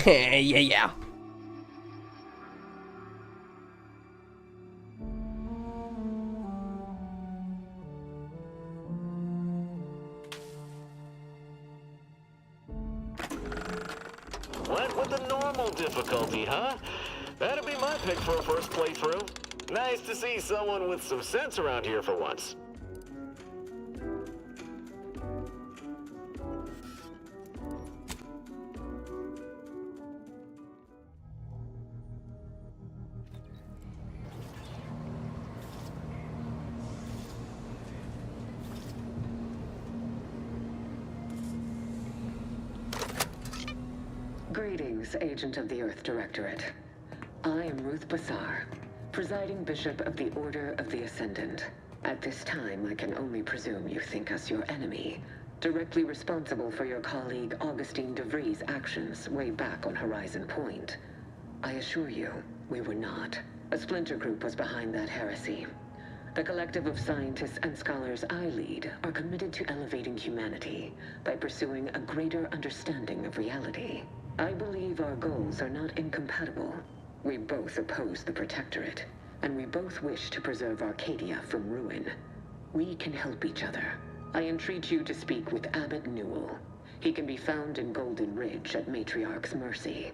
Yeah. Went with the normal difficulty, huh? That'd be my pick for a first playthrough. Nice to see someone with some sense around here for once. Greetings, Agent of the Earth Directorate. I am Ruth Bassar, presiding Bishop of the Order of the Ascendant. At this time, I can only presume you think us your enemy, directly responsible for your colleague Augustine DeVries' actions way back on Horizon Point. I assure you, we were not. A splinter group was behind that heresy. The collective of scientists and scholars I lead are committed to elevating humanity by pursuing a greater understanding of reality. I believe our goals are not incompatible. We both oppose the Protectorate, and we both wish to preserve Arcadia from ruin. We can help each other. I entreat you to speak with Abbot Newell. He can be found in Golden Ridge at Matriarch's mercy.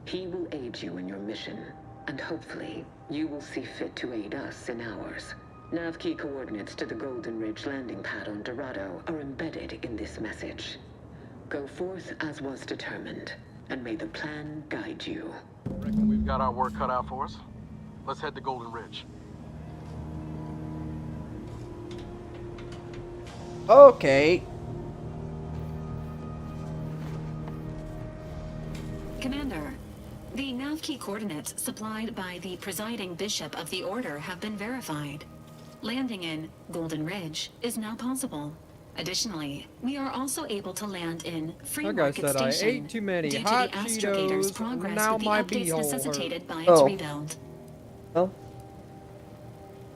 He will aid you in your mission, and hopefully, you will see fit to aid us in ours. Nav key coordinates to the Golden Ridge landing pad on Dorado are embedded in this message. Go forth as was determined, and may the plan guide you. Reckon we've got our work cut out for us. Let's head to Golden Ridge. Okay. Commander, the nav key coordinates supplied by the presiding bishop of the Order have been verified. Landing in Golden Ridge is now possible. Additionally, we are also able to land in Free Like I Market said, I Station ate too many due to hot the astrogator's Cheetos, progress now with the my updates beehole necessitated by its Oh. rebuild. Well,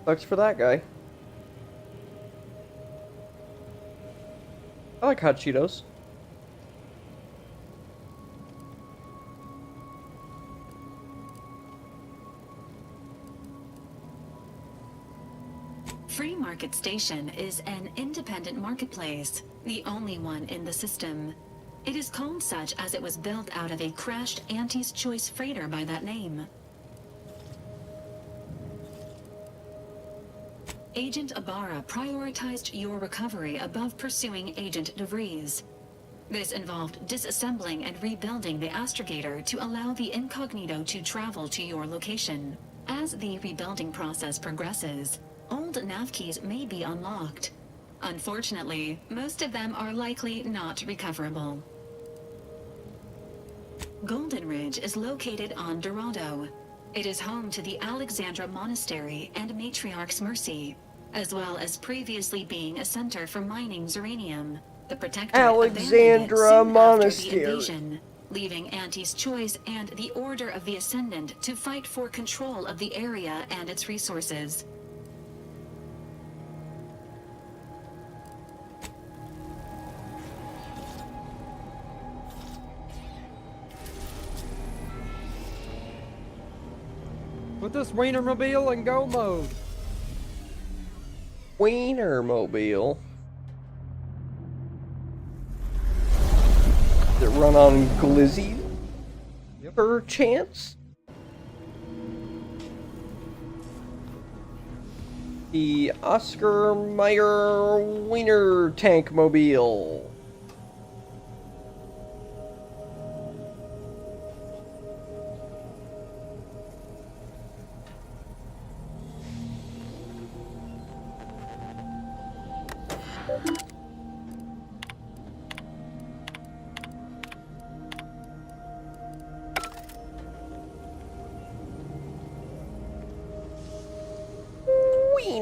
sucks for that guy. I like hot Cheetos. Free Market Station is an independent marketplace, the only one in the system. It is called such as it was built out of a crashed Auntie's Choice freighter by that name. Agent Ibarra prioritized your recovery above pursuing Agent DeVries. This involved disassembling and rebuilding the astrogator to allow the incognito to travel to your location. As the rebuilding process progresses, old nav keys may be unlocked. Unfortunately, most of them are likely not recoverable. Golden Ridge is located on Dorado. It is home to the Alexandra Monastery and Matriarch's Mercy, as well as previously being a center for mining uranium. The Protectorate Alexandra abandoned it soon Monastery. after the invasion, leaving Auntie's Choice and the Order of the Ascendant to fight for control of the area and its resources. Put this Wienermobile in go mode. Wienermobile. Does it run on glizzy? Yep. Perchance? The Oscar Mayer Wiener Tank Mobile.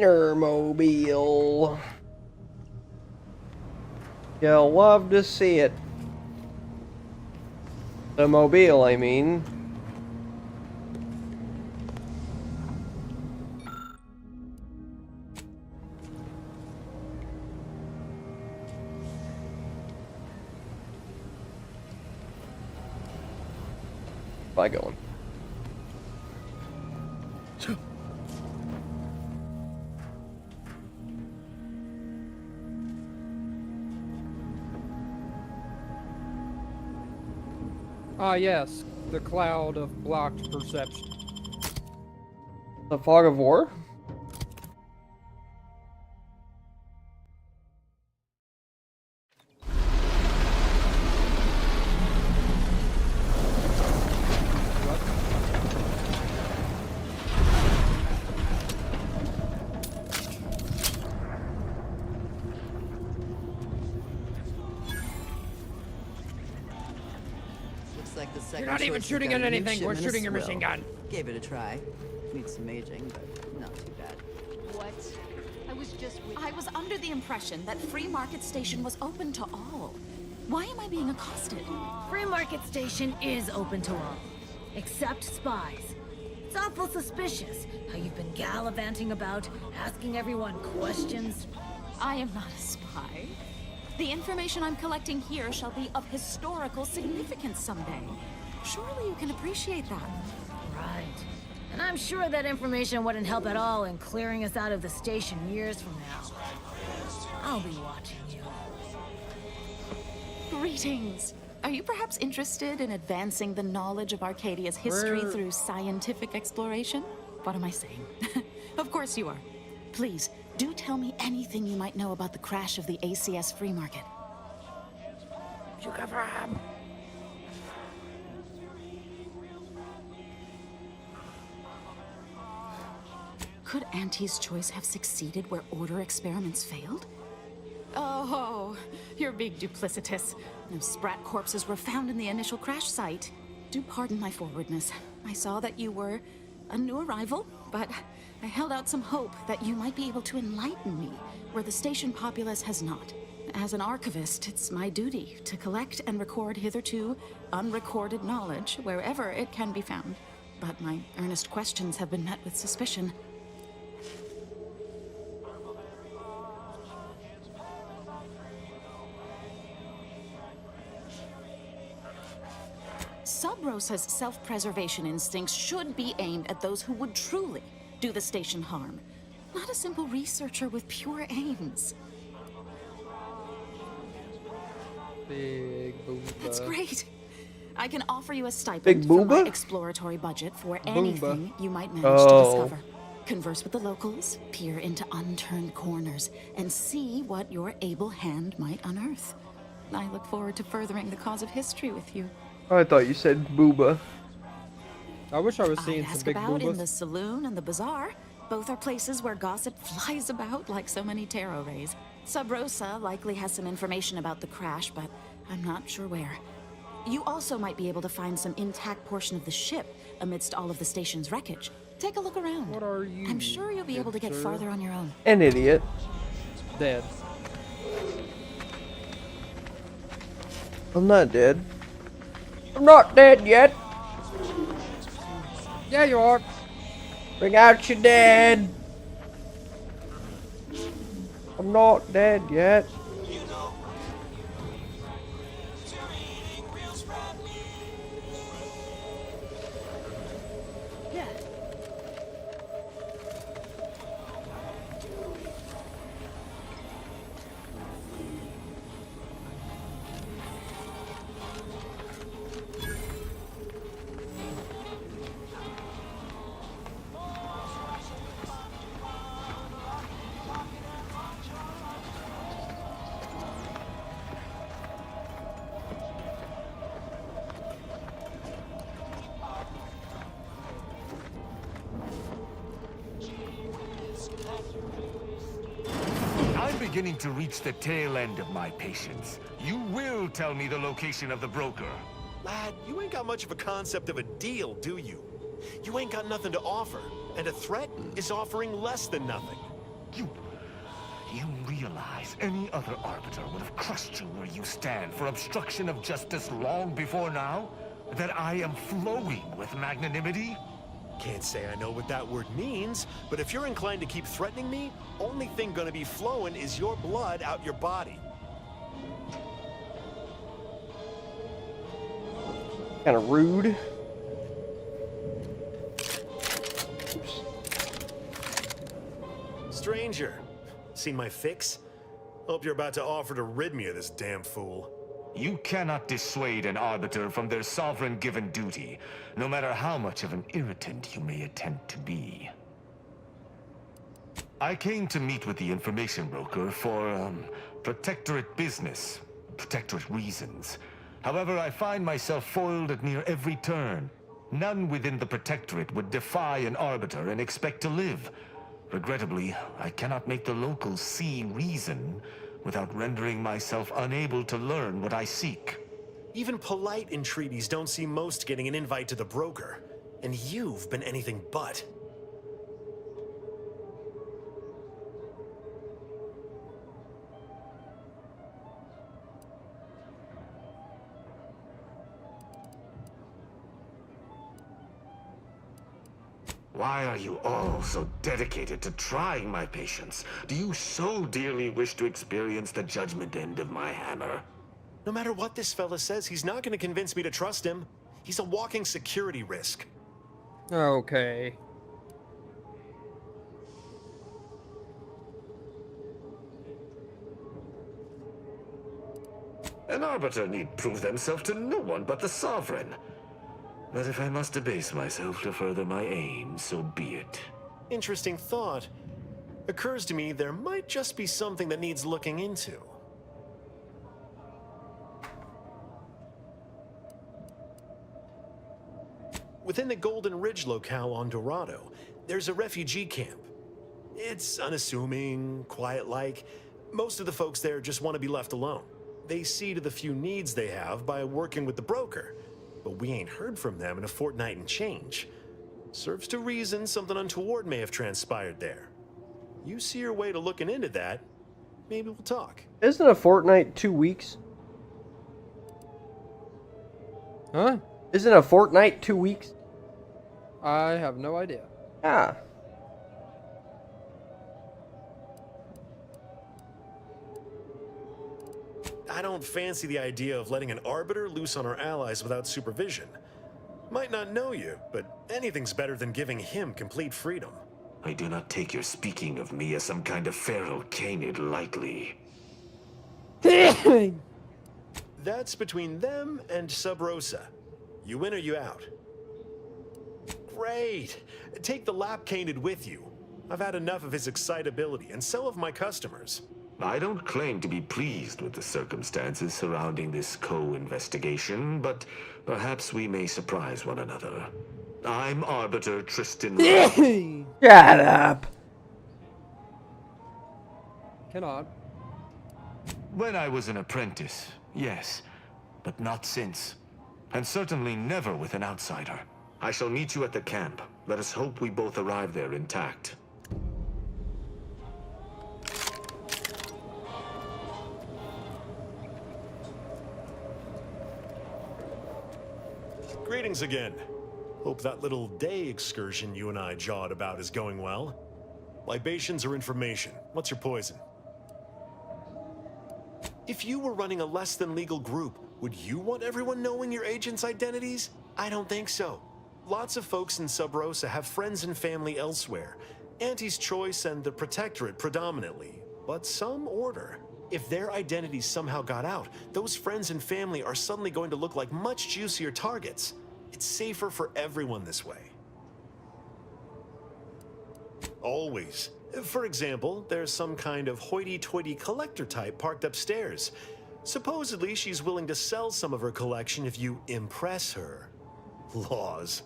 Wienermobile. You'll love to see it. The mobile, I mean. By going. Ah, yes. The cloud of blocked perception. The fog of war? Looks like the second You're not even choice has shooting got at a new anything. We're shipment of shooting your machine swill. gun. Gave it a try. Needs some aging, but not too bad. What? I was under the impression that Free Market Station was open to all. Why am I being accosted? Free Market Station is open to all, except spies. It's awful suspicious how you've been gallivanting about, asking everyone questions. I am not a spy. The information I'm collecting here shall be of historical significance someday. Surely you can appreciate that. Right. And I'm sure that information wouldn't help at all in clearing us out of the station years from now. I'll be watching you. Greetings. Are you perhaps interested in advancing the knowledge of Arcadia's history through scientific exploration? What am I saying? Of course you are. Please, do tell me anything you might know about the crash of the ACS Free Market. Could Auntie's choice have succeeded where order experiments failed? Oh, you're being duplicitous. No sprat corpses were found in the initial crash site. Do pardon my forwardness. I saw that you were a new arrival, but I held out some hope that you might be able to enlighten me where the station populace has not. As an archivist, it's my duty to collect and record hitherto unrecorded knowledge wherever it can be found. But my earnest questions have been met with suspicion. Sub Rosa's self-preservation instincts should be aimed at those who would truly do the station harm, not a simple researcher with pure aims. Big booba. That's great. I can offer you a Big stipend from my booba? exploratory budget for anything you might manage Oh. to discover. Converse with the locals, peer into unturned corners, and see what your able hand might unearth. I look forward to furthering the cause of history with you. Oh, I thought you said booba. I wish I was I'd seeing some ask big about in the boobas. saloon and the bazaar. Both are places where gossip flies about like so many tarot rays. Sub Rosa likely has some information about the crash, but I'm not sure where. You also might be able to find some intact portion of the ship amidst all of the station's wreckage. Take a look around. What are you? I'm sure you'll be able to get sir? farther on your own. An idiot. Dead. I'm not dead. I'm not dead yet. Yeah, you are. Bring out your dead. I'm not dead yet. I'm beginning to reach the tail end of my patience. You will tell me the location of the broker. Lad, you ain't got much of a concept of a deal, do you? You ain't got nothing to offer, and a threat is offering less than nothing. You realize any other arbiter would have crushed you where you stand for obstruction of justice long before now? That I am flowing with magnanimity? Can't say I know what that word means, but if you're inclined to keep threatening me, only thing gonna be flowing is your blood out your body. Kind of rude. stranger. Seen my fix? Hope you're about to offer to rid me of this damn fool. You cannot dissuade an arbiter from their sovereign-given duty, no matter how much of an irritant you may attempt to be. I came to meet with the information broker for, protectorate business, protectorate reasons. However, I find myself foiled at near every turn. None within the protectorate would defy an arbiter and expect to live. Regrettably, I cannot make the locals see reason without rendering myself unable to learn what I seek. Even polite entreaties don't see most getting an invite to the broker. And you've been anything but. Why are you all so dedicated to trying my patience? Do you so dearly wish to experience the judgment end of my hammer? No matter what this fella says, he's not going to convince me to trust him. He's a walking security risk. Okay. An arbiter need prove themselves to no one but the sovereign. But if I must debase myself to further my aim, so be it. Interesting thought. Occurs to me there might just be something that needs looking into. Within the Golden Ridge locale on Dorado, there's a refugee camp. It's unassuming, quiet-like. Most of the folks there just want to be left alone. They see to the few needs they have by working with the broker. But we ain't heard from them in a fortnight and change. Serves to reason something untoward may have transpired there. You see your way to looking into that, maybe we'll talk. Isn't a fortnight 2 weeks? Huh? Isn't a fortnight 2 weeks? I have no idea. Ah. I don't fancy the idea of letting an arbiter loose on our allies without supervision. Might not know you, but anything's better than giving him complete freedom. I do not take your speaking of me as some kind of feral canid lightly. That's between them and Sub Rosa. You in or you out? Great! Take the lap canid with you. I've had enough of his excitability, and so have my customers. I don't claim to be pleased with the circumstances surrounding this co-investigation, but perhaps we may surprise one another. I'm Arbiter Tristan. Shut up! Cannot. When I was an apprentice, yes, but not since. And certainly never with an outsider. I shall meet you at the camp. Let us hope we both arrive there intact. Greetings again. Hope that little day excursion you and I jawed about is going well. Libations or information? What's your poison? If you were running a less than legal group, would you want everyone knowing your agents' identities? I don't think so. Lots of folks in Sub Rosa have friends and family elsewhere. Auntie's Choice and the Protectorate predominantly, but some order. If their identities somehow got out, those friends and family are suddenly going to look like much juicier targets. It's safer for everyone this way. Always. For example, there's some kind of hoity-toity collector type parked upstairs. Supposedly, she's willing to sell some of her collection if you impress her. Laws.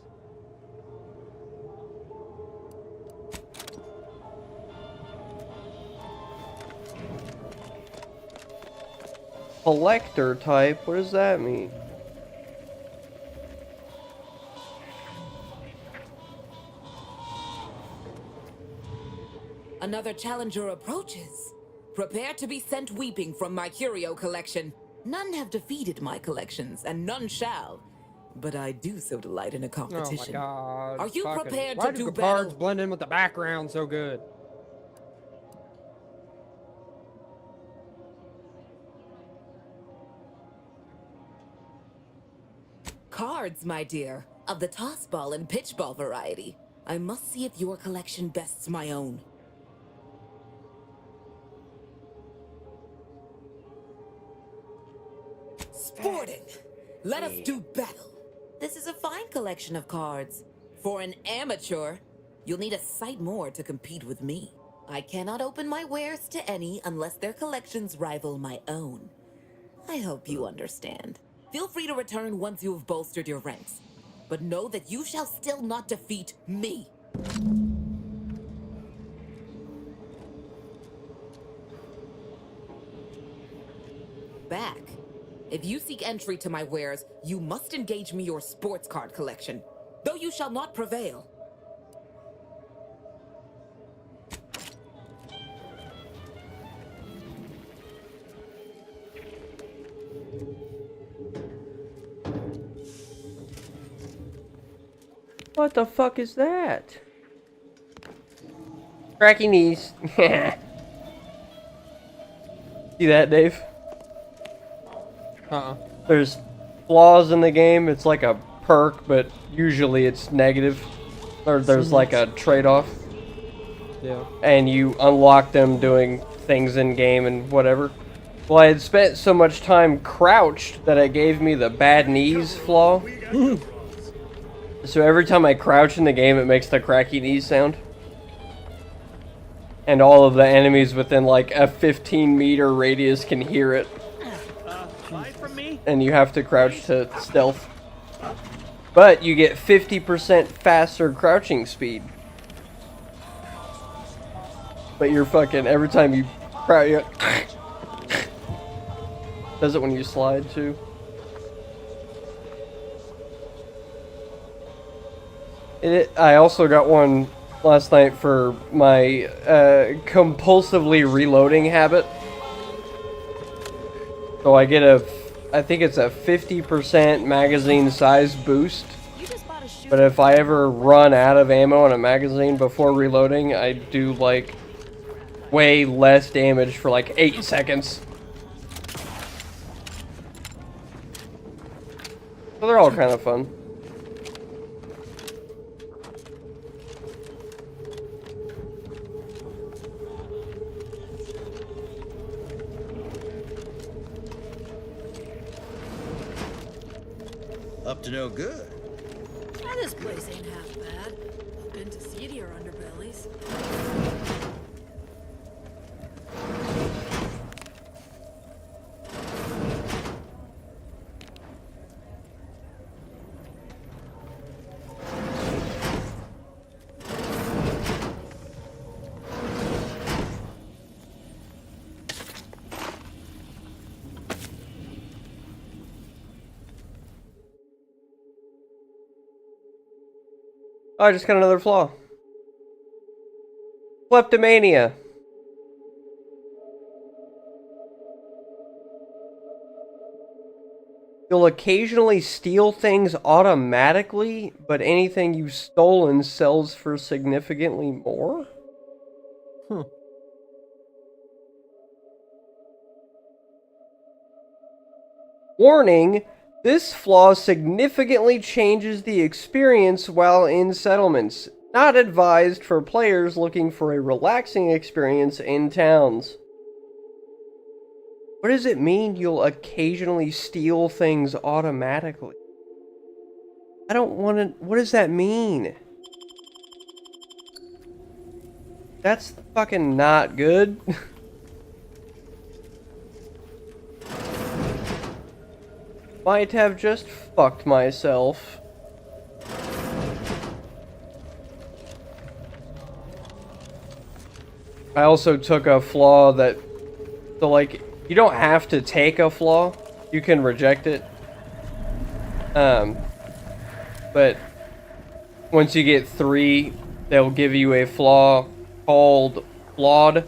Collector type? What does that mean? Another challenger approaches. Prepare to be sent weeping from my curio collection. None have defeated my collections, and none shall. But I do so delight in a competition. Oh my god. Are you prepared Why to do the cards battle? blend in with the background so good? Cards, my dear, of the tossball and pitchball variety. I must see if your collection bests my own. sporting. Let us do battle. This is a fine collection of cards. For an amateur, you'll need a sight more to compete with me. I cannot open my wares to any unless their collections rival my own. I hope you understand. Feel free to return once you have bolstered your ranks. But know that you shall still not defeat me. Back. If you seek entry to my wares, you must engage me your sports card collection, though you shall not prevail. What the fuck is that? Cracky knees. See that, Dave? There's flaws in the game. It's like a perk, but usually it's negative. Or there's like a trade-off. Yeah. And you unlock them doing things in game and whatever. Well, I had spent so much time crouched that it gave me the bad knees flaw. So every time I crouch in the game, it makes the cracky knees sound. And all of the enemies within like a 15-meter radius can hear it. And you have to crouch to stealth. But you get 50% faster crouching speed. But you're fucking, every time you crouch, does it when you slide too. I also got one last night for my compulsively reloading habit. So I get I think it's a 50% magazine size boost. But if I ever run out of ammo in a magazine before reloading, I do like way less damage for like 8 seconds. So they're all kind of fun. Up to no good. This place ain't half bad. I've been to seedier underbellies. Oh, I just got another flaw. Kleptomania. You'll occasionally steal things automatically, but anything you've stolen sells for significantly more? Warning! This flaw significantly changes the experience while in settlements. Not advised for players looking for a relaxing experience in towns. What does it mean you'll occasionally steal things automatically? I don't want to... What does that mean? That's fucking not good. Might have just fucked myself. I also took a flaw that... So, like, you don't have to take a flaw. You can reject it. But once you get 3, they'll give you a flaw called Flawed.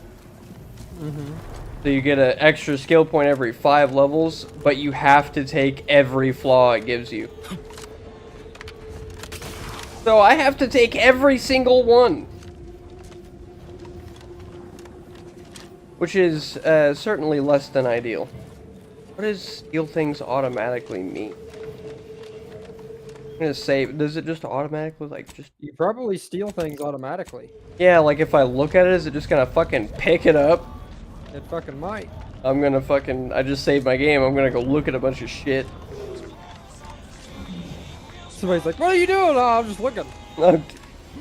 So you get an extra skill point every 5 levels, but you have to take every flaw it gives you. So I have to take every single one. Which is certainly less than ideal. What does steal things automatically mean? I'm gonna save. Does it just automatically, like, just... You probably steal things automatically. Yeah, like if I look at it, is it just gonna fucking pick it up? It fucking might. I'm gonna fucking... I just saved my game. I'm gonna go look at a bunch of shit. Somebody's like, what are you doing? Oh, I'm just looking. I'm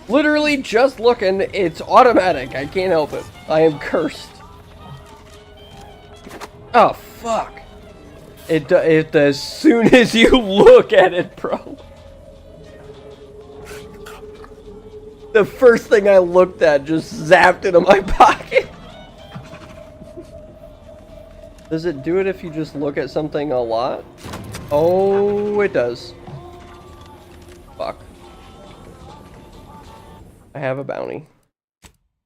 literally just looking. It's automatic. I can't help it. I am cursed. Oh, fuck. It as soon as you look at it, bro. The first thing I looked at just zapped into my pocket. Does it do it if you just look at something a lot? Oh, it does. Fuck. I have a bounty.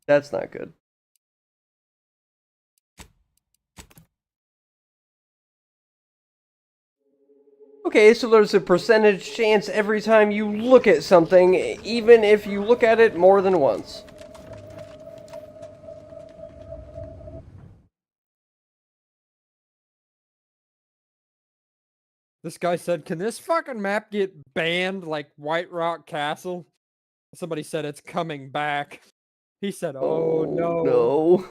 That's not good. Okay, so there's a percentage chance every time you look at something, even if you look at it more than once. This guy said, can this fucking map get banned like White Rock Castle? Somebody said it's coming back. He said, oh no. No.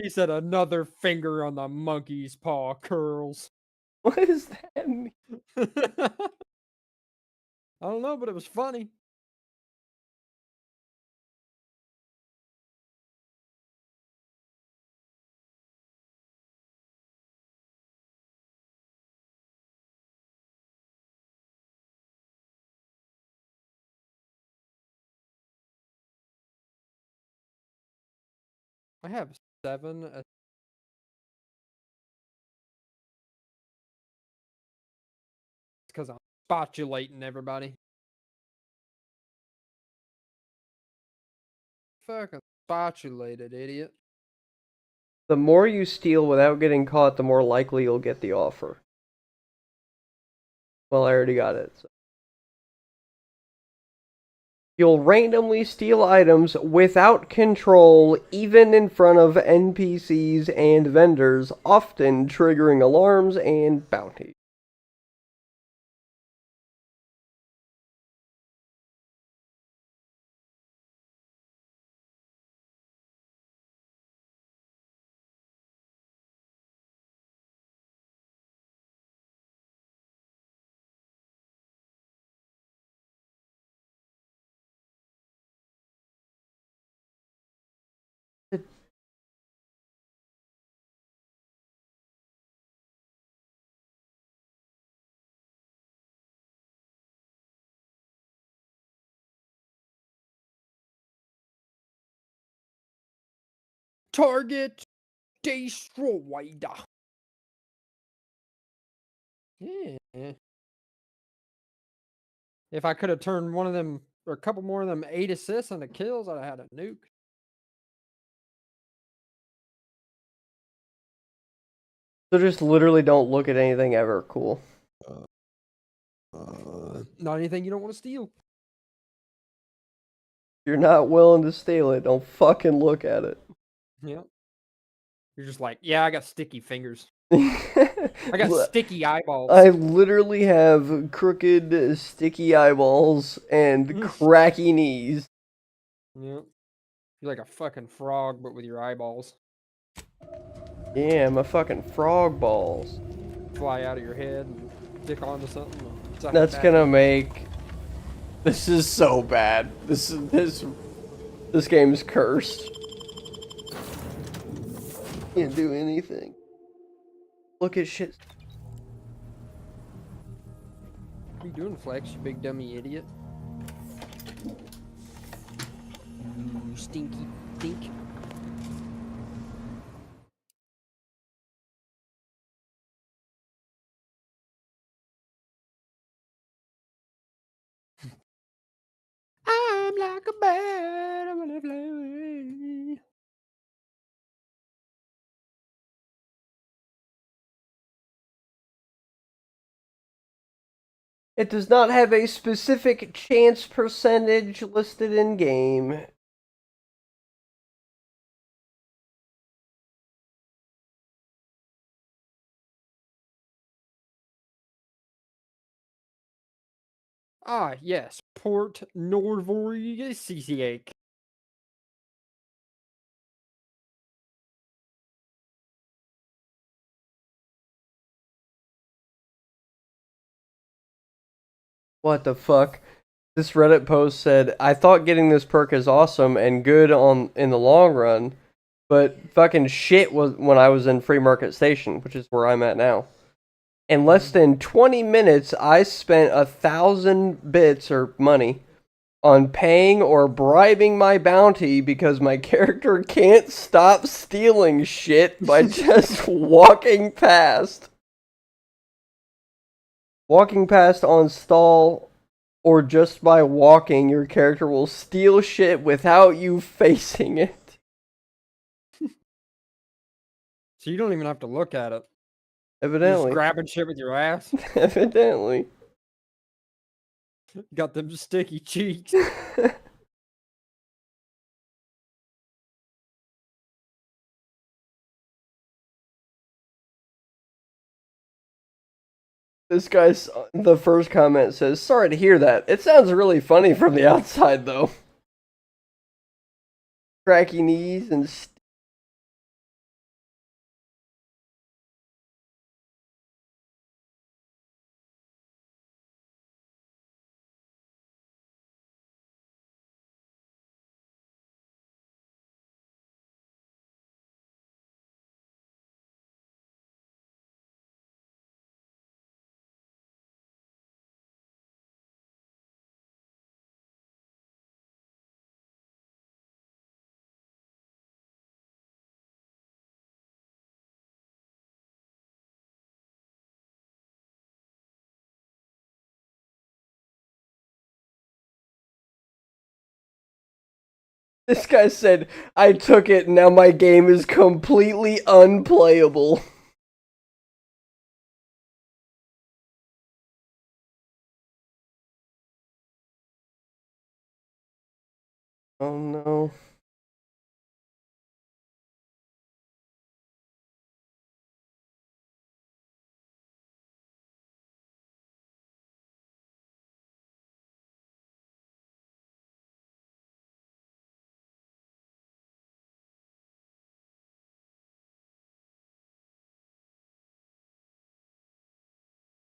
He said, another finger on the monkey's paw curls. What does that mean? I don't know, but it was funny. I have 7. Because I'm spotulating everybody. Fucking spotulated, idiot. The more you steal without getting caught, the more likely you'll get the offer. Well, I already got it. So. You'll randomly steal items without control, even in front of NPCs and vendors, often triggering alarms and bounties. Target destroyed. Yeah. If I could have turned one of them, or a couple more of them 8 assists into kills, I'd have had a nuke. So just literally don't look at anything ever. Cool. Not anything you don't want to steal. If you're not willing to steal it, don't fucking look at it. Yeah. You're just like, yeah, I got sticky fingers. I got sticky eyeballs. I literally have crooked, sticky eyeballs and cracky knees. Yeah. You're like a fucking frog, but with your eyeballs. Yeah, my fucking frog balls. Fly out of your head and stick onto something. That's gonna make... This is so bad. This game's cursed. Can't do anything. Look at shit. What are you doing, Flex, you big dummy idiot? You stinky stink. I'm like a bird, I'm gonna fly away. It does not have a specific chance percentage listed in game. Ah, yes, Port Norvoriesiek. What the fuck? This Reddit post said, I thought getting this perk is awesome and good in the long run, but fucking shit was when I was in Free Market Station, which is where I'm at now. In less than 20 minutes, I spent 1,000 bits or money on paying or bribing my bounty because my character can't stop stealing shit by just walking past. Walking past on stall, or just by walking, your character will steal shit without you facing it. So you don't even have to look at it. You're Evidently. just grabbing shit with your ass. Evidently. Got them sticky cheeks. This guy's, the first comment says, sorry to hear that. It sounds really funny from the outside, though. Cracky knees and... This guy said, I took it, now my game is completely unplayable. Oh no.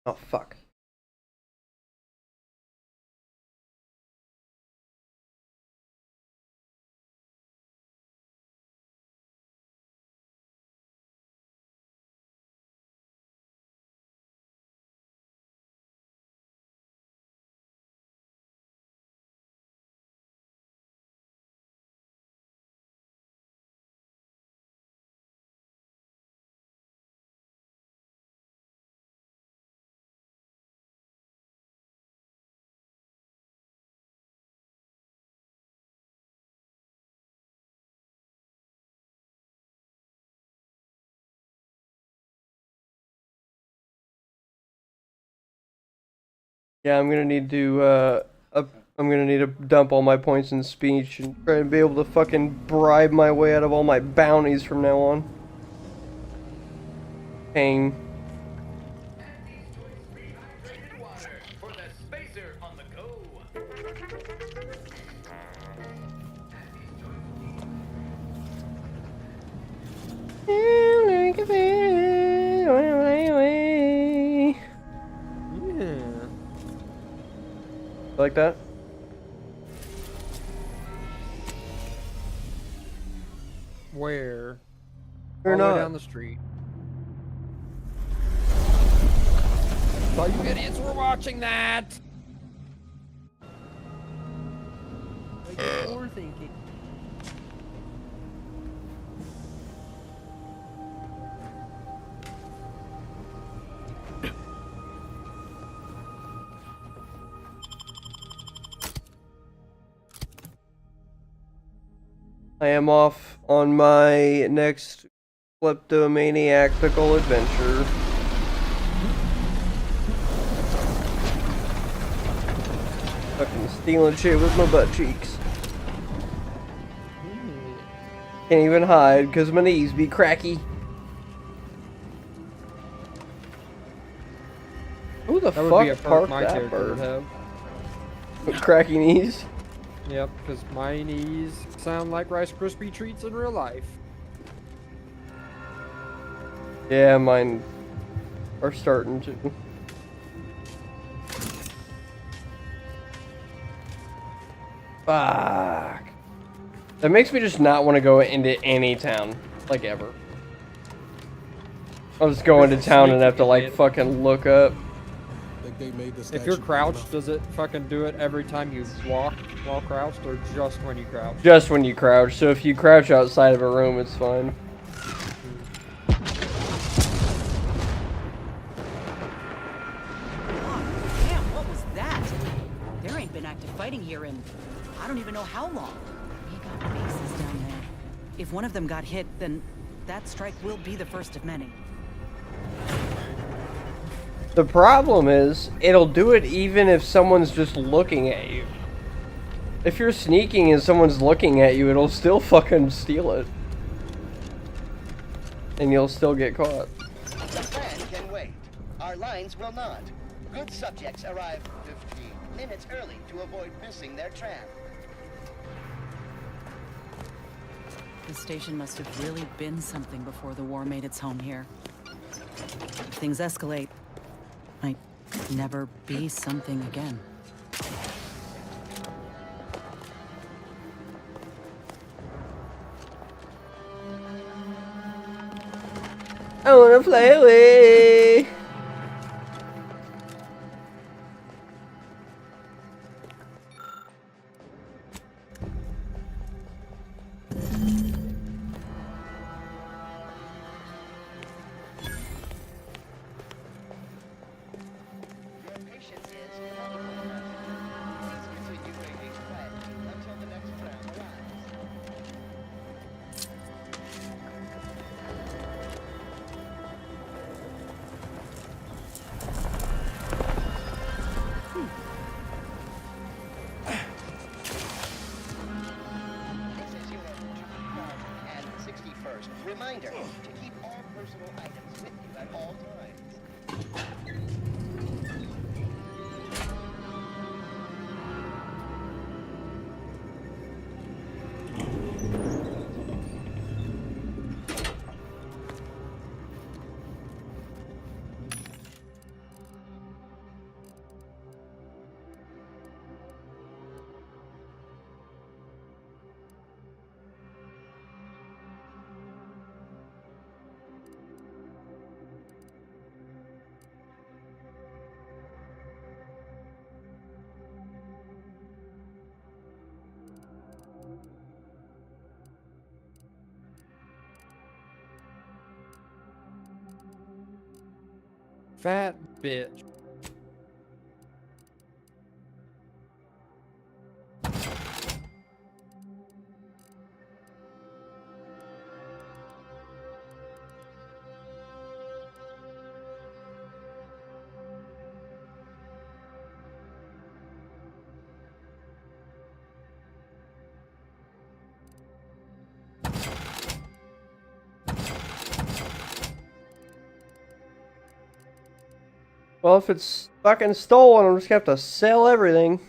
Oh fuck. Yeah, I'm gonna need to, I'm gonna need to dump all my points in speech and try to be able to fucking bribe my way out of all my bounties from now on. Paying. Yeah. Like that? Where? Or All the way not. down the street. Thought you idiots were watching that. Or thinking. I am off on my next kleptomaniacal adventure. Fucking stealing shit with my butt cheeks. Can't even hide because my knees be cracky. Who the That would be a fuck perk parked my that character would bird? have. With cracky knees? Yep, because my knees sound like Rice Krispie treats in real life. Yeah, mine are starting to. Fuck. That makes me just not want to go into any town, like, ever. I'll just go into town and have to, like, fucking look up. If you're crouched, does it fucking do it every time you walk while crouched, or just when you crouch? Just when you crouch. So if you crouch outside of a room, it's fine. Damn, what was that? There ain't been active fighting here in I don't even know how long. We got bases down there. If one of them got hit, then that strike will be the first of many. The problem is, it'll do it even if someone's just looking at you. If you're sneaking and someone's looking at you, it'll still fucking steal it. And you'll still get caught. The plan can wait. Our lines will not. Good subjects arrive 15 minutes early to avoid missing their tram. The station must have really been something before the war made its home here. If things escalate, might never be something again. I wanna fly away. Reminder to keep all personal items with you at all times. Fat bitch. Well, if it's fucking stolen, I'm just gonna have to sell everything.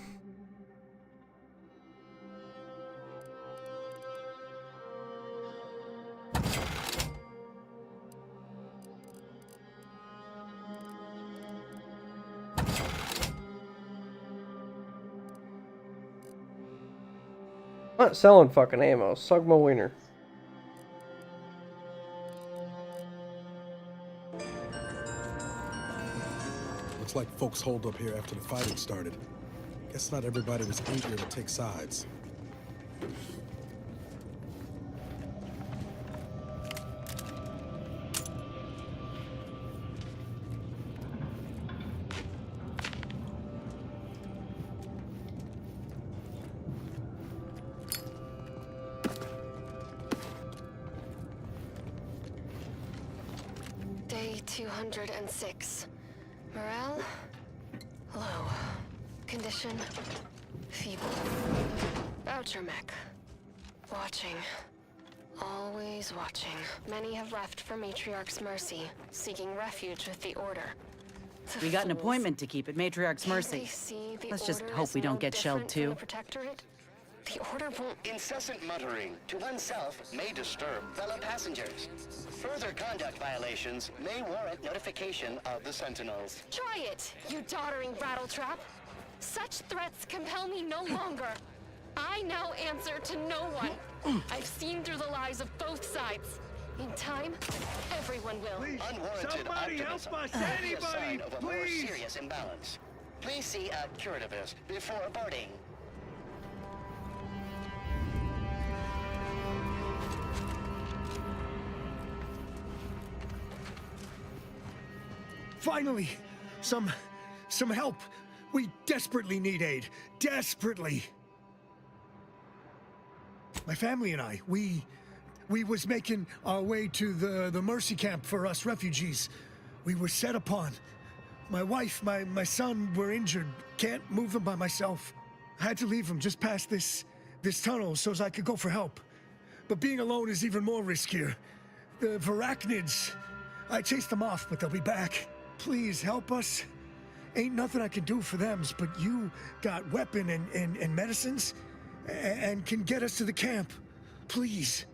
I'm not selling fucking ammo. Suck my wiener. Looks like folks holed up here after the fighting started. Guess not everybody was eager to take sides. Day 206. Morale? Low. Condition? Feeble. Voucher mech. Watching. Always watching. Many have left for Matriarch's mercy, seeking refuge with the Order. We got an appointment to keep at Matriarch's mercy. Let's just hope we don't get shelled too. The Order won't... Incessant muttering to oneself may disturb fellow passengers. Further conduct violations may warrant notification of the Sentinels. Try it, you doddering rattletrap! Such threats compel me no longer. I now answer to no one. I've seen through the lies of both sides. In time, everyone will. Unwarranted optimism may be a sign of a more serious imbalance. Please see a curativist before boarding. Finally! Some help! We desperately need aid. Desperately! My family and I, we was making our way to the Mercy camp for us refugees. We were set upon. My wife, my son were injured. Can't move them by myself. I had to leave them just past this tunnel so as I could go for help. But being alone is even more riskier. The Varachnids, I chased them off, but they'll be back. Please help us. Ain't nothing I can do for them, but you got weapon and medicines and can get us to the camp. Please.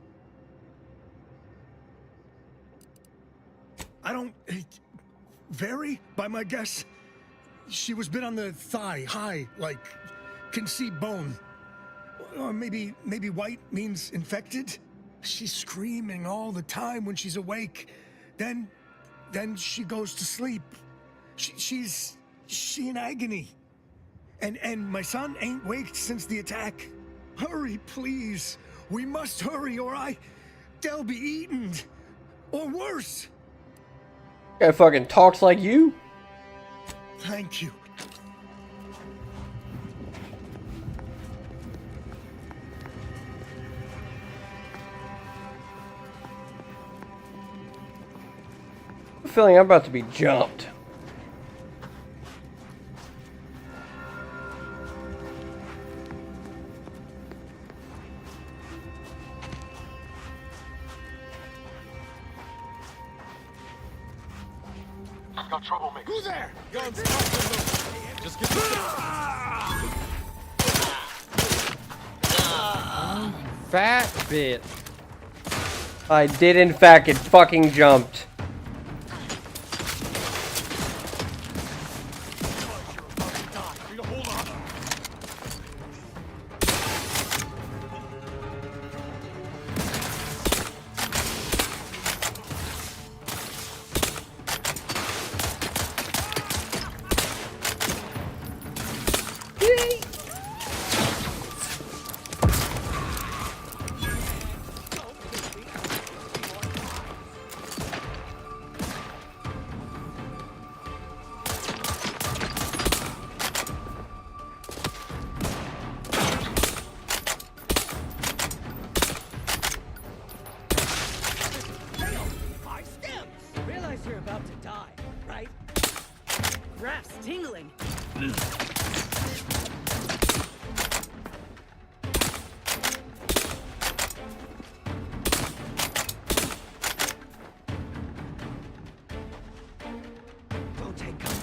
I don't... Vary, by my guess. She was bit on the thigh, high, like, can see bone. Or maybe white means infected? She's screaming all the time when she's awake. Then she goes to sleep. She in agony. And my son ain't waked since the attack. Hurry, please. We must hurry or they'll be eaten. Or worse. Guy fucking talks like you. Thank you. I'm feeling I'm about to be jumped. Got troublemaker. Who's there? Guns out. Just get Fat bit. I did in fact get fucking jumped. You're about to die, right? Grass tingling. Don't take cover.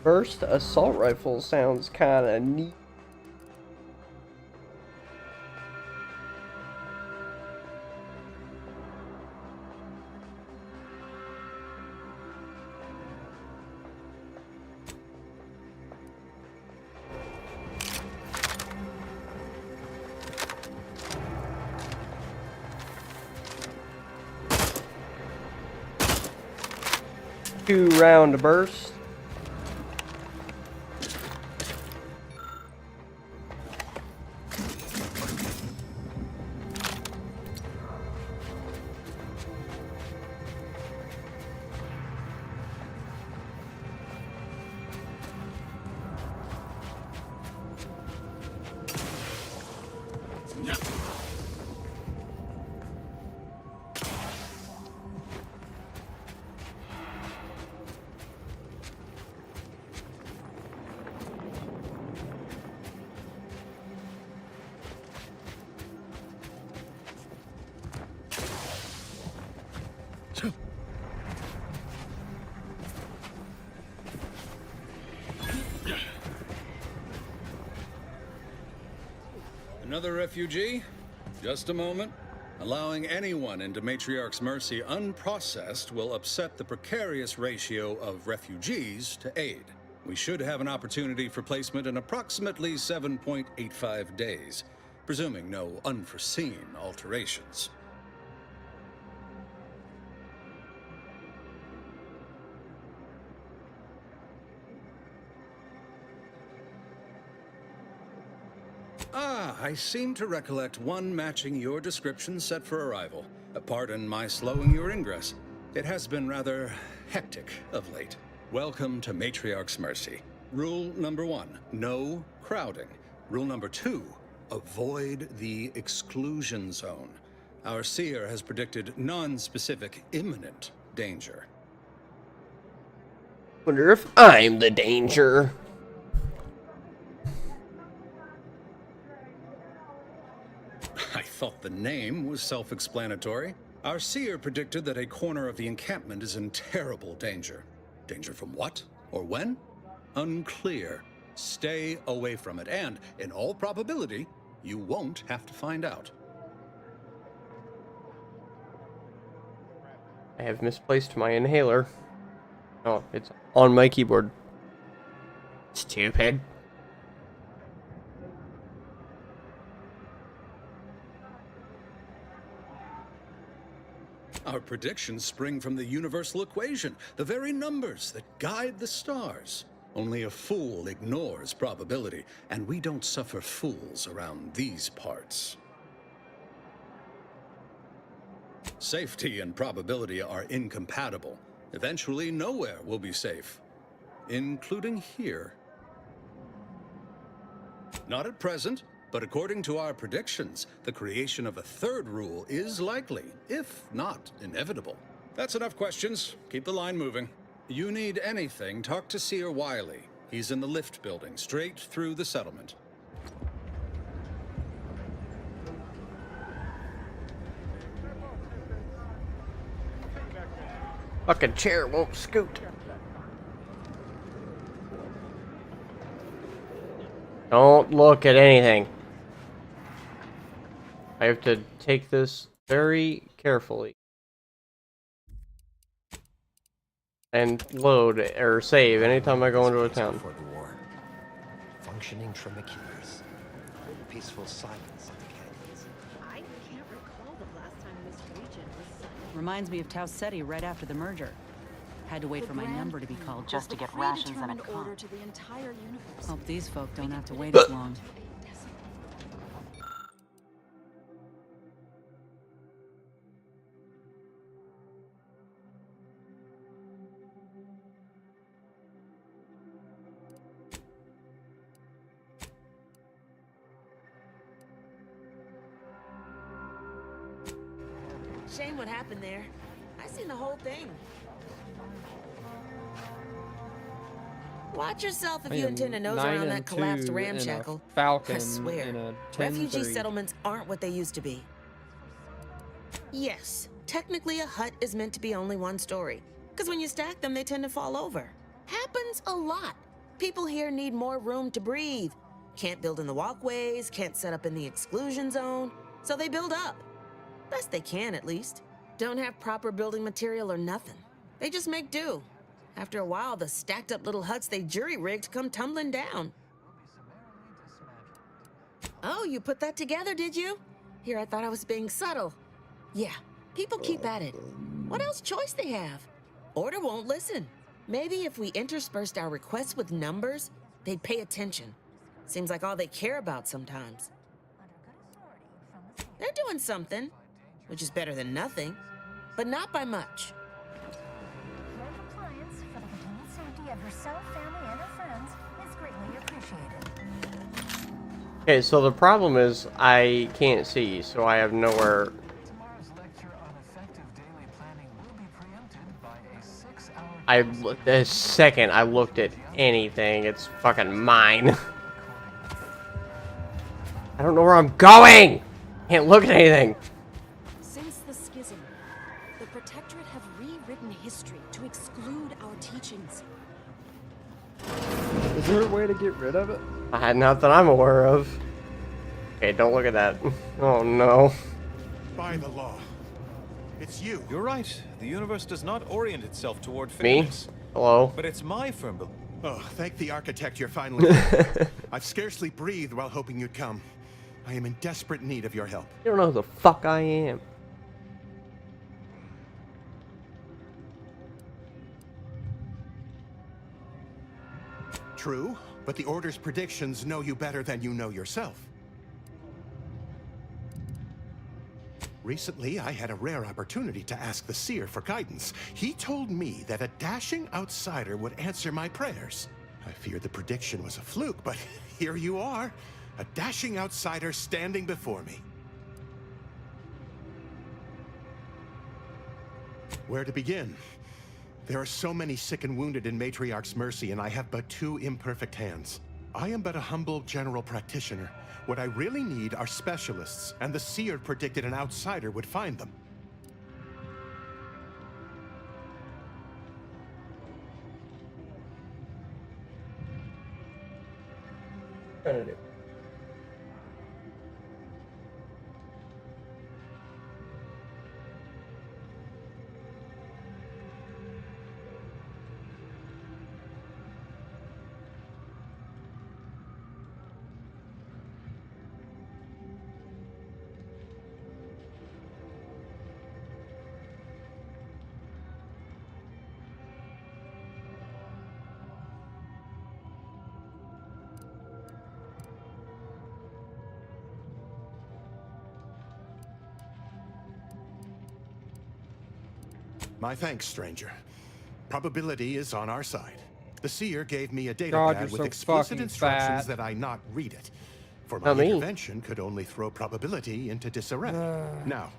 First assault rifle sounds kind of neat. Two-round burst. Another refugee? Just a moment. Allowing anyone into Matriarch's Mercy unprocessed will upset the precarious ratio of refugees to aid. We should have an opportunity for placement in approximately 7.85 days, presuming no unforeseen alterations. Ah, I seem to recollect one matching your description set for arrival. Pardon my slowing your ingress. It has been rather hectic of late. Welcome to Matriarch's Mercy. Rule number 1, no crowding. Rule number 2, avoid the exclusion zone. Our seer has predicted non-specific imminent danger. Wonder if I'm the danger. I thought the name was self-explanatory. Our seer predicted that a corner of the encampment is in terrible danger. Danger from what? Or when? Unclear. Stay away from it, and, in all probability, you won't have to find out. I have misplaced my inhaler. Oh, it's on my keyboard. Stupid. Our predictions spring from the universal equation, the very numbers that guide the stars. Only a fool ignores probability, and we don't suffer fools around these parts. Safety and probability are incompatible. Eventually, nowhere will be safe, including here. Not at present, but according to our predictions, the creation of a third rule is likely, if not inevitable. That's enough questions. Keep the line moving. You need anything, talk to Seer Wiley. He's in the lift building, straight through the settlement. Fucking chair won't scoot. Don't look at anything. I have to take this very carefully. And load or save anytime I go into a town. For the war. Functioning tramaculars. Peaceful silence in the canyons. I can't recall the last time this region was silent. Reminds me of Tau Ceti right after the merger. Had to wait for my number to be called just to get rations and a comp. To the entire universe. Hope these folk don't have to wait as long. Shame what happened there. I seen the whole thing. Watch yourself if you intend to nose around that collapsed ramshackle. Falcon I swear, in a refugee 10-3. settlements aren't what they used to be. Yes, technically a hut is meant to be only one story, because when you stack them, they tend to fall over. Happens a lot. People here need more room to breathe. Can't build in the walkways, can't set up in the exclusion zone, so they build up. Best they can, at least. Don't have proper building material or nothing. They just make do. After a while, the stacked up little huts they jury-rigged come tumbling down. Oh, you put that together, did you? Here, I thought I was being subtle. Yeah, people keep at it. What else choice they have? Order won't listen. Maybe if we interspersed our requests with numbers, they'd pay attention. Seems like all they care about sometimes. They're doing something, which is better than nothing, but not by much. Your compliance for the continued safety of yourself, family, and her friends is greatly appreciated. Okay, so the problem is I can't see, so I have nowhere. The second I looked at anything, it's fucking mine. I don't know where I'm going! Can't look at anything. Since the schism, the Protectorate have rewritten history to exclude our teachings. Is there a way to get rid of it? Not that I'm aware of. Okay, don't look at that. Oh no. By the law. It's you. You're right. The universe does not orient itself toward Me? fairness. Hello? But it's my firm belief. Oh, thank the architect you're finally here. I've scarcely breathed while hoping you'd come. I am in desperate need of your help. You don't know who the fuck I am. True, but the Order's predictions know you better than you know yourself. Recently, I had a rare opportunity to ask the Seer for guidance. He told me that a dashing outsider would answer my prayers. I feared the prediction was a fluke, but here you are. A dashing outsider standing before me. Where to begin? There are so many sick and wounded in Matriarch's mercy, and I have but 2 imperfect hands. I am but a humble general practitioner. What I really need are specialists, and the Seer predicted an outsider would find them. Trying to do. My thanks, stranger. Probability is on our side. The Seer gave me a data God, pad you're with so explicit fucking instructions fat. that I not read it. For my Not me. intervention could only throw probability into disarray. Now,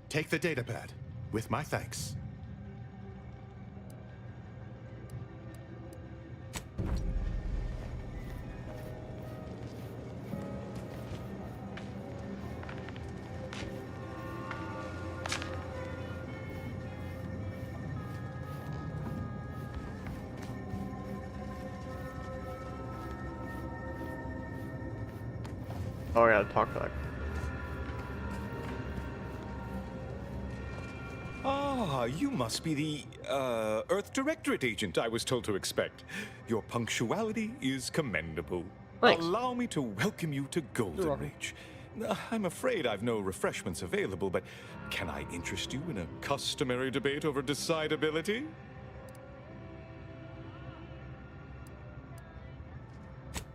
take the data pad, with my thanks. Oh, I gotta talk to that. Ah, you must be the, Earth Directorate agent I was told to expect. Your punctuality is commendable. Thanks. Allow me to welcome you to Golden Ridge. I'm afraid I've no refreshments available, but can I interest you in a customary debate over decidability?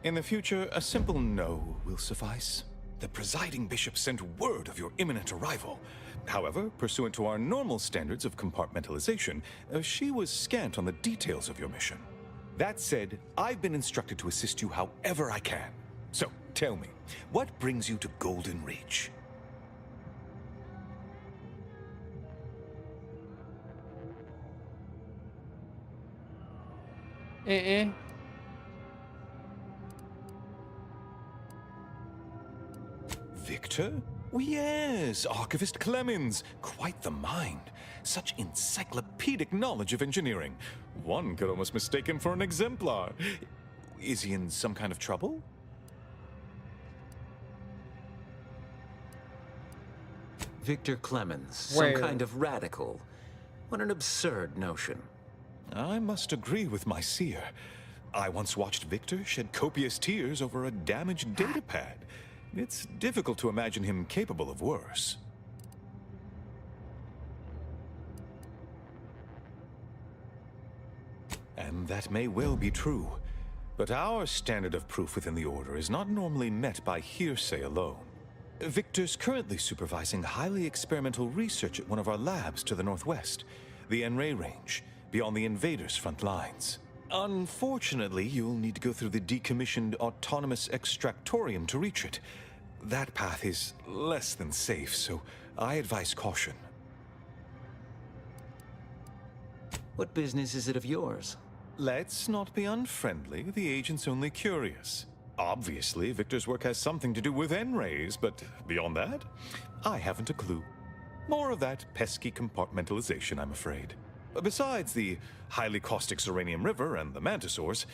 In the future, a simple no will suffice. The presiding bishop sent word of your imminent arrival. However, pursuant to our normal standards of compartmentalization, she was scant on the details of your mission. That said, I've been instructed to assist you however I can. So, tell me, what brings you to Golden Ridge? Victor? Oh, yes, Archivist Clemens. Quite the mind. Such encyclopedic knowledge of engineering. One could almost mistake him for an exemplar. Is he in some kind of trouble? Victor Clemens, Where? some kind of radical. What an absurd notion. I must agree with my seer. I once watched Victor shed copious tears over a damaged datapad. It's difficult to imagine him capable of worse. And that may well be true. But our standard of proof within the Order is not normally met by hearsay alone. Victor's currently supervising highly experimental research at one of our labs to the northwest, the N-Ray Range, beyond the invaders' front lines. Unfortunately, you'll need to go through the decommissioned autonomous extractorium to reach it. That path is less than safe, so I advise caution. What business is it of yours? Let's not be unfriendly. The agent's only curious. Obviously, Victor's work has something to do with N-rays, but beyond that, I haven't a clue. More of that pesky compartmentalization, I'm afraid. Besides the highly caustic Serenium River and the Mantisaurs,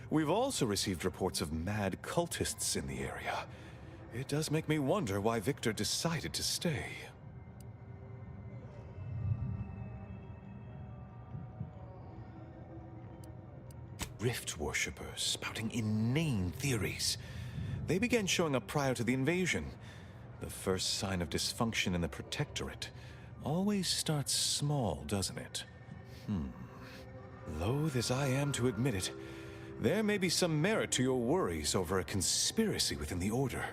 we've also received reports of mad cultists in the area. It does make me wonder why Victor decided to stay. Rift worshippers spouting inane theories. They began showing up prior to the invasion. The first sign of dysfunction in the Protectorate always starts small, doesn't it? Loath as I am to admit it, there may be some merit to your worries over a conspiracy within the Order,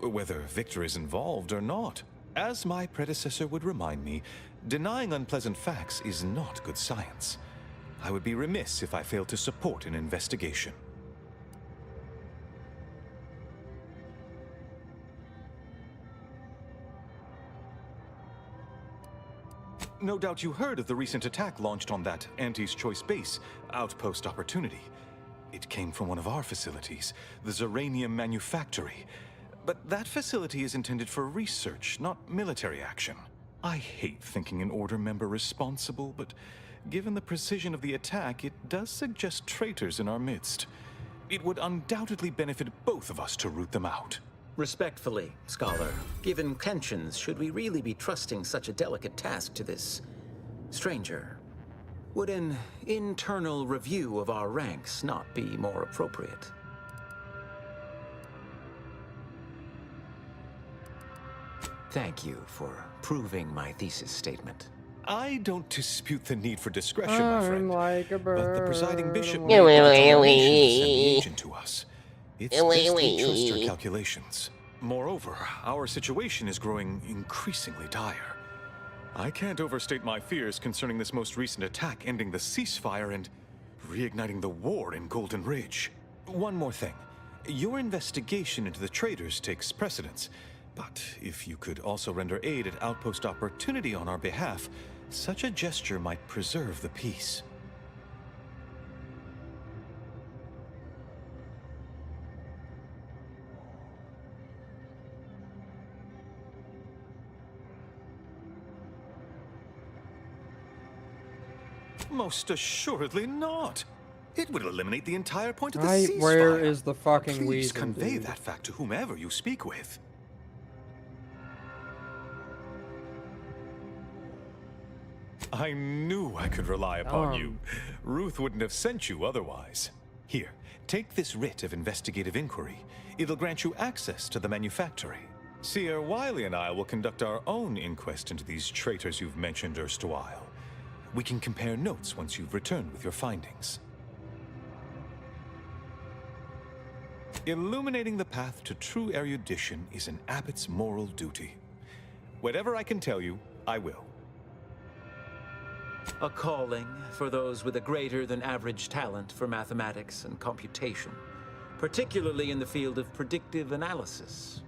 whether Victor is involved or not. As my predecessor would remind me, denying unpleasant facts is not good science. I would be remiss if I failed to support an investigation. No doubt you heard of the recent attack launched on that Auntie's Choice base, Outpost Opportunity. It came from one of our facilities, the Zeranium Manufactory. But that facility is intended for research, not military action. I hate thinking an Order member responsible, but given the precision of the attack, it does suggest traitors in our midst. It would undoubtedly benefit both of us to root them out. Respectfully, Scholar, given tensions, should we really be trusting such a delicate task to this stranger? Would an internal review of our ranks not be more appropriate? Thank you for proving my thesis statement. I don't dispute the need for discretion, my friend. Like a bird. But the presiding bishop made one determination to send the agent to us. It's best we trust her calculations. Moreover, our situation is growing increasingly dire. I can't overstate my fears concerning this most recent attack ending the ceasefire and reigniting the war in Golden Ridge. One more thing. Your investigation into the traitors takes precedence. But if you could also render aid at Outpost Opportunity on our behalf, such a gesture might preserve the peace. Most assuredly not. It would eliminate the entire point of the ceasefire. Where is the fucking Please weasel, convey dude? that fact to whomever you speak with. I knew I could rely upon you. Ruth wouldn't have sent you otherwise. Here, take this writ of investigative inquiry. It'll grant you access to the manufactory. Seer Wiley and I will conduct our own inquest into these traitors you've mentioned erstwhile. We can compare notes once you've returned with your findings. Illuminating the path to true erudition is an abbot's moral duty. Whatever I can tell you, I will. A calling for those with a greater than average talent for mathematics and computation, particularly in the field of predictive analysis.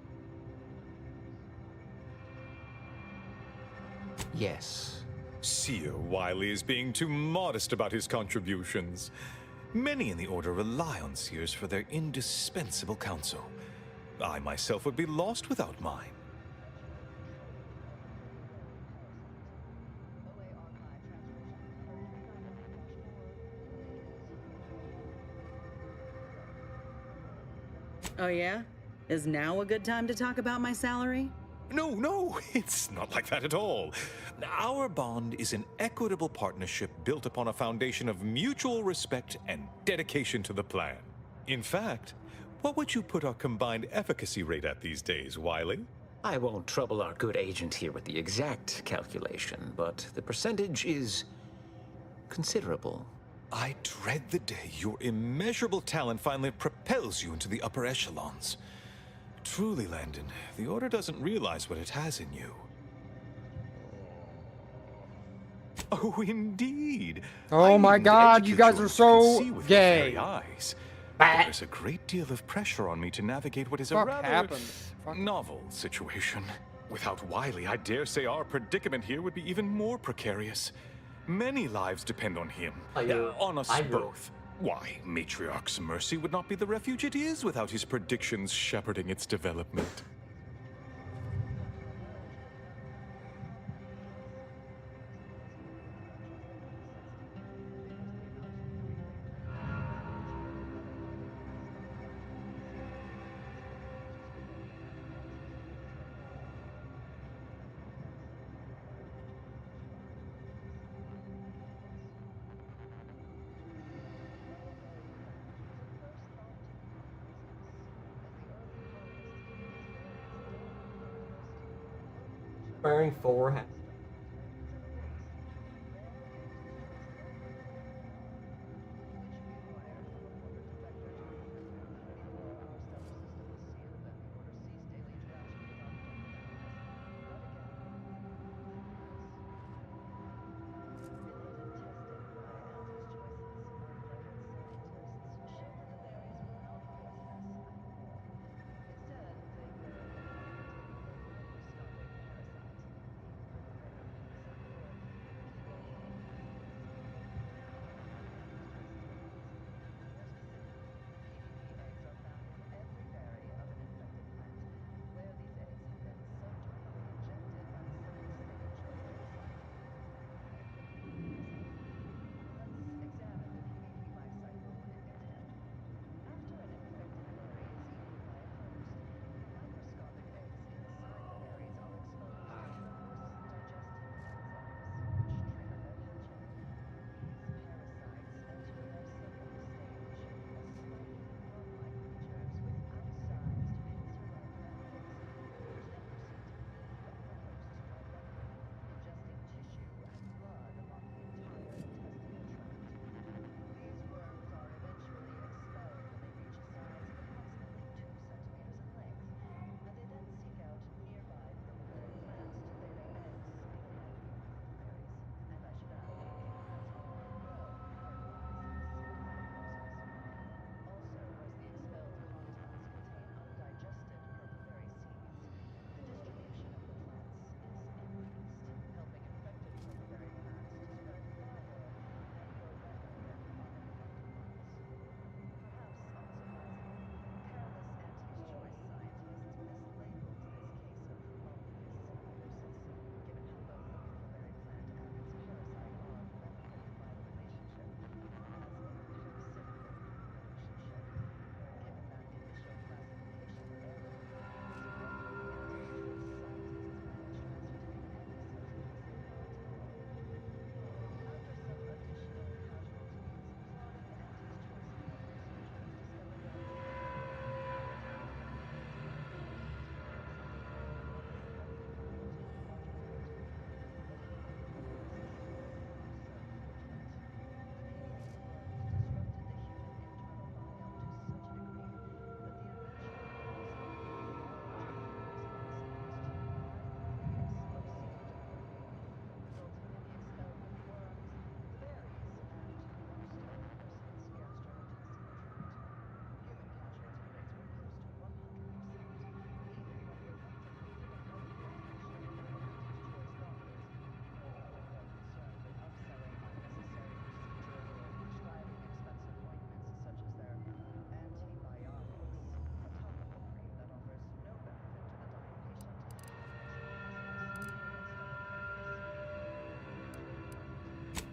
Yes. Seer Wiley is being too modest about his contributions. Many in the Order rely on seers for their indispensable counsel. I myself would be lost without mine. Oh yeah? Is now a good time to talk about my salary? No, it's not like that at all. Our bond is an equitable partnership built upon a foundation of mutual respect and dedication to the plan. In fact, what would you put our combined efficacy rate at these days, Wiley? I won't trouble our good agent here with the exact calculation, but the percentage is considerable. I dread the day your immeasurable talent finally propels you into the upper echelons. Truly, Landon, the Order doesn't realize what it has in you. Oh, indeed. Oh my god, you guys are so See with your gay. very eyes. There's a great deal of pressure on me to navigate what is a rather novel situation. Without Wiley, I dare say our predicament here would be even more precarious. Many lives depend on him, on us both. Why, Matriarch's Mercy would not be the refuge it is without his predictions shepherding its development. Wearing 4 hats.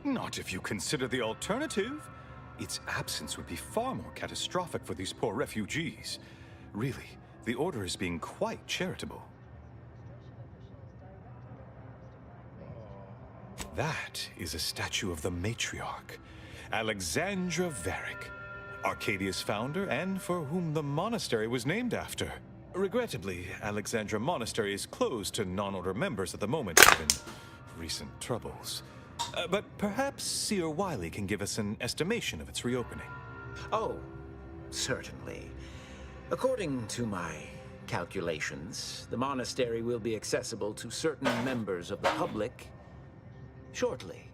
Not if you consider the alternative. Its absence would be far more catastrophic for these poor refugees. Really, the Order is being quite charitable. That is a statue of the matriarch, Alexandra Varick, Arcadia's founder and for whom the monastery was named after. Regrettably, Alexandra Monastery is closed to non-Order members at the moment, given recent troubles. But perhaps Seer Wiley can give us an estimation of its reopening. Oh, certainly. According to my calculations, the monastery will be accessible to certain members of the public shortly.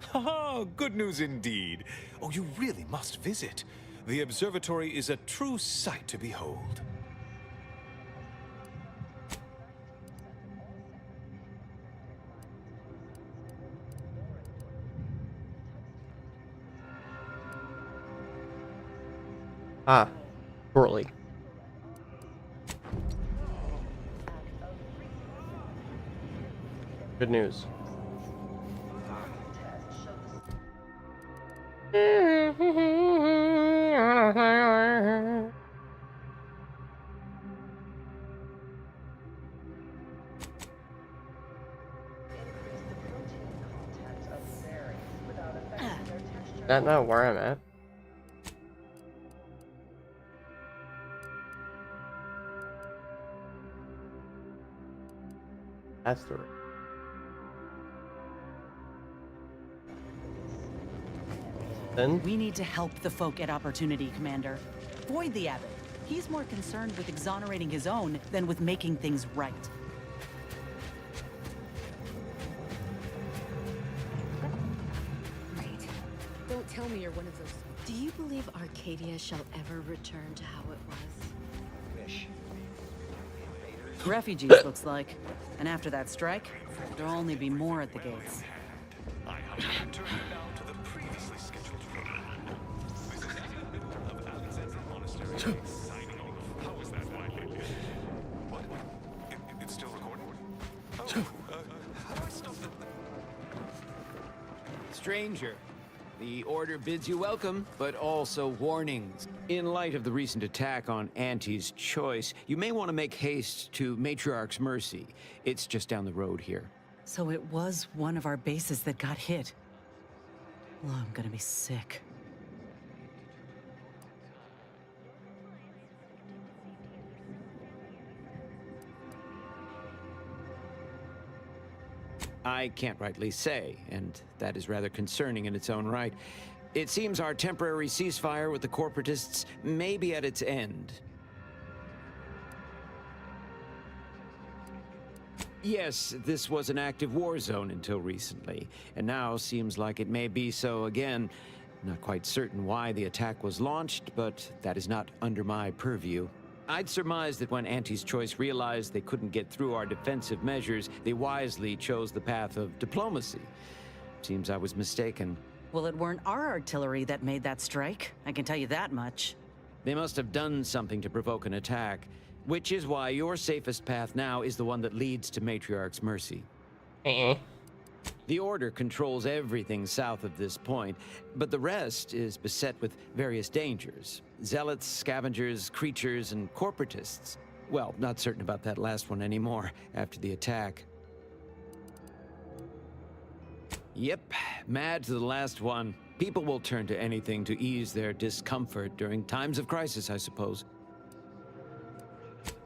Haha, good news indeed. Oh, you really must visit. The observatory is a true sight to behold. Ah, poorly. Good news. That's not where I'm at. That's the Then We need to help the folk at Opportunity, Commander. Void the Abbot. He's more concerned with exonerating his own than with making things right. Wait. Don't tell me you're one of those. Do you believe Arcadia shall ever return to how it was? Wish. Refugees, looks like. And after that strike, there'll only be more at the gates. I have turned now to the previously scheduled program. Of Alexandra Monastery signing off. How was that, What? It's still recording? Oh, how do I stop it? Stranger, the Order bids you welcome, but also warnings. In light of the recent attack on Auntie's Choice, you may want to make haste to Matriarch's Mercy. It's just down the road here. So it was one of our bases that got hit. Well, I'm gonna be sick. I can't rightly say, and that is rather concerning in its own right. It seems our temporary ceasefire with the corporatists may be at its end. Yes, this was an active war zone until recently, and now seems like it may be so again. Not quite certain why the attack was launched, but that is not under my purview. I'd surmise that when Auntie's Choice realized they couldn't get through our defensive measures, they wisely chose the path of diplomacy. Seems I was mistaken. Well, it weren't our artillery that made that strike. I can tell you that much. They must have done something to provoke an attack, which is why your safest path now is the one that leads to Matriarch's Mercy. The Order controls everything south of this point, but the rest is beset with various dangers. Zealots, scavengers, creatures, and corporatists. Well, not certain about that last one anymore, after the attack. Yep, mad to the last one. People will turn to anything to ease their discomfort during times of crisis, I suppose.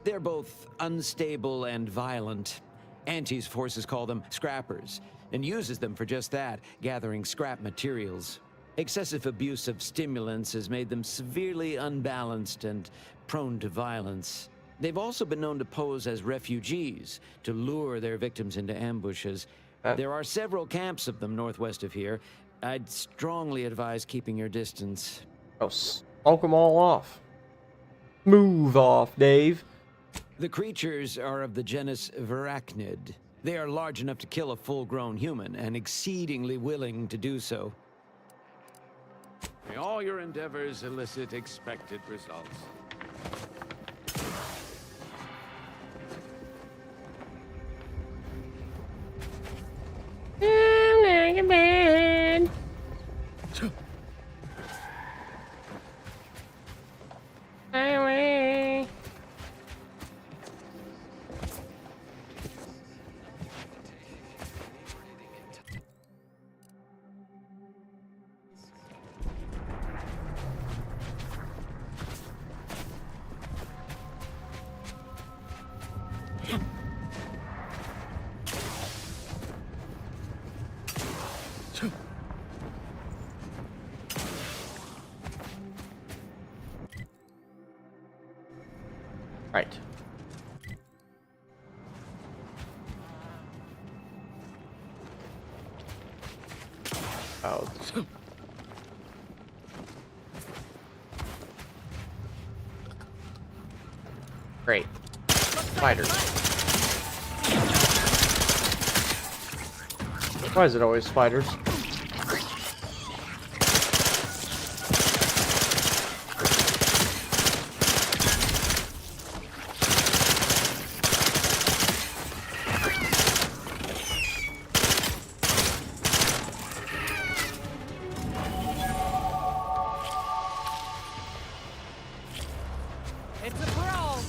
They're both unstable and violent. Auntie's forces call them scrappers, and uses them for just that, gathering scrap materials. Excessive abuse of stimulants has made them severely unbalanced and prone to violence. They've also been known to pose as refugees, to lure their victims into ambushes. There are several camps of them northwest of here. I'd strongly advise keeping your distance. Oh, smoke them all off. Move off, Dave. The creatures are of the genus Verachnid. They are large enough to kill a full-grown human, and exceedingly willing to do so. May all your endeavors elicit expected results. I'm like a man. Highway. Right. Oh. Great. Spiders. Why is it always spiders? It's a brawl!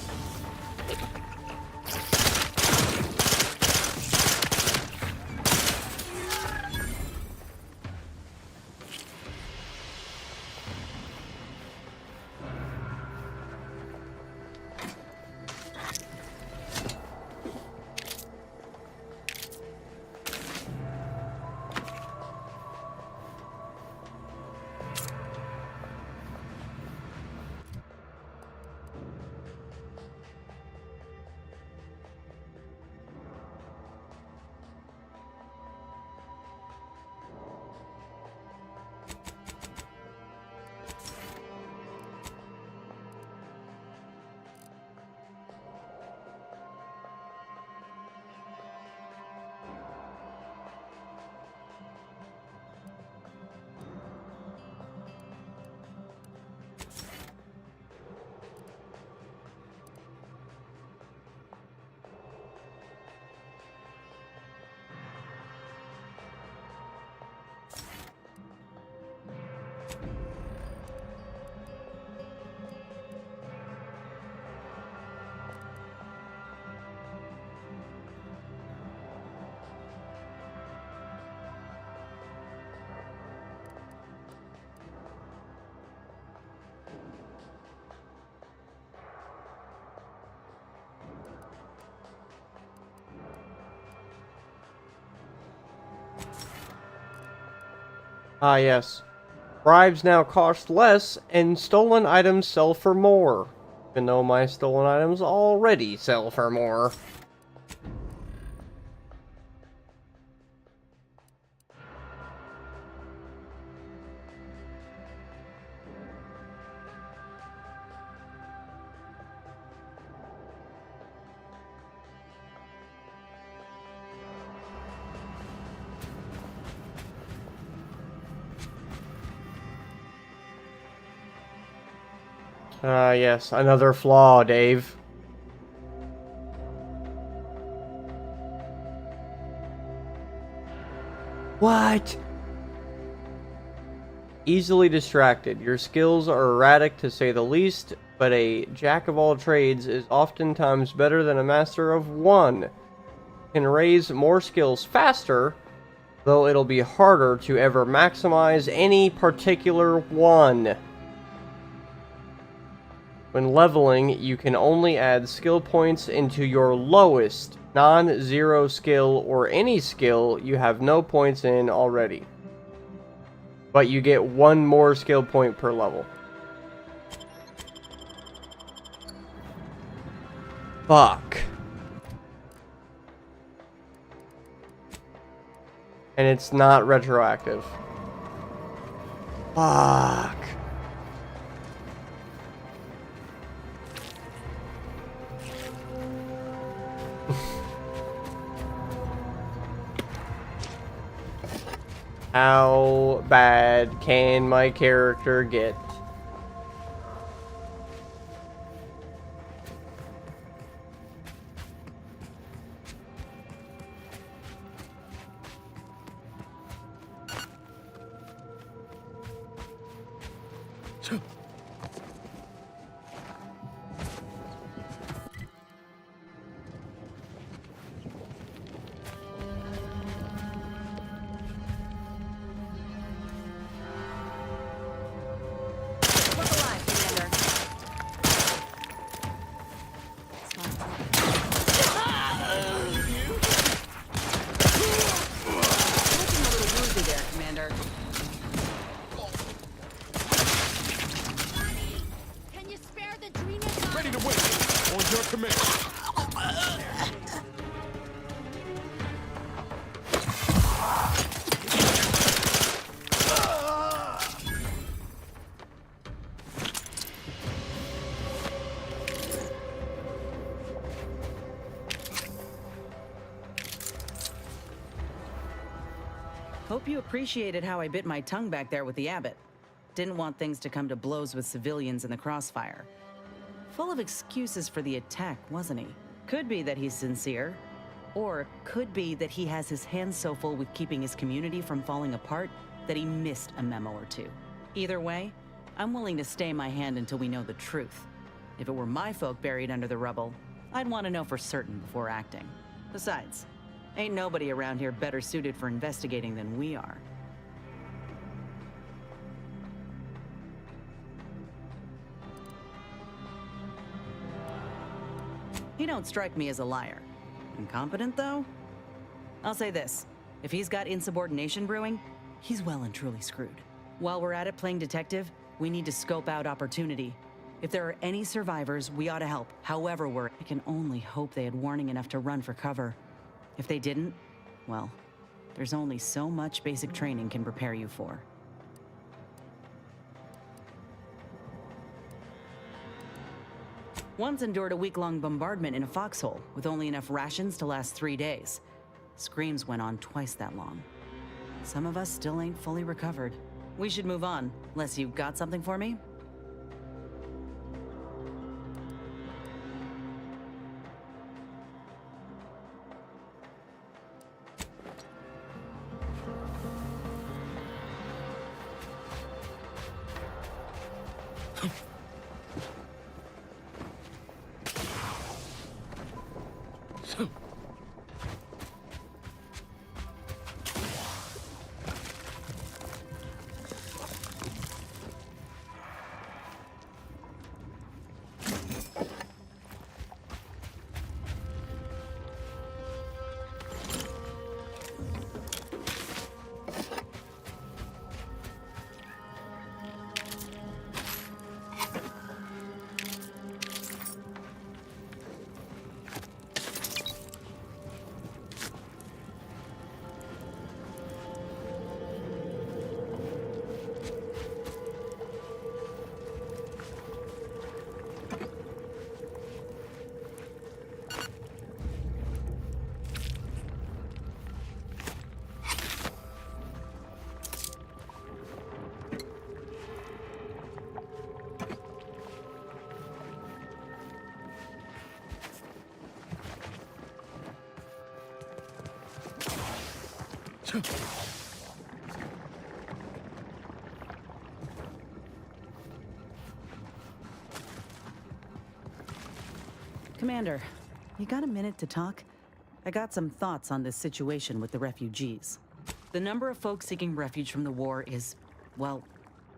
Ah, yes. Bribes now cost less, and stolen items sell for more. Even though my stolen items already sell for more. Ah, yes. Another flaw, Dave. What? Easily distracted. Your skills are erratic to say the least, but a jack of all trades is oftentimes better than a master of one. Can raise more skills faster, though it'll be harder to ever maximize any particular one. When leveling, you can only add skill points into your lowest non-zero skill or any skill you have no points in already. But you get one more skill point per level. Fuck. And it's not retroactive. Fuck. How bad can my character get? Hope you appreciated how I bit my tongue back there with the abbot. Didn't want things to come to blows with civilians in the crossfire. Full of excuses for the attack, wasn't he? Could be that he's sincere, or could be that he has his hands so full with keeping his community from falling apart that he missed a memo or two. Either way, I'm willing to stay my hand until we know the truth. If it were my folk buried under the rubble, I'd want to know for certain before acting. Besides, ain't nobody around here better suited for investigating than we are. He don't strike me as a liar. Incompetent, though? I'll say this. If he's got insubordination brewing, he's well and truly screwed. While we're at it playing detective, we need to scope out opportunity. If there are any survivors, we ought to help. However, I can only hope they had warning enough to run for cover. If they didn't, well, there's only so much basic training can prepare you for. Once endured a week-long bombardment in a foxhole with only enough rations to last 3 days. Screams went on twice that long. Some of us still ain't fully recovered. We should move on, unless you've got something for me? Commander, you got a minute to talk? I got some thoughts on this situation with the refugees. The number of folks seeking refuge from the war is, well,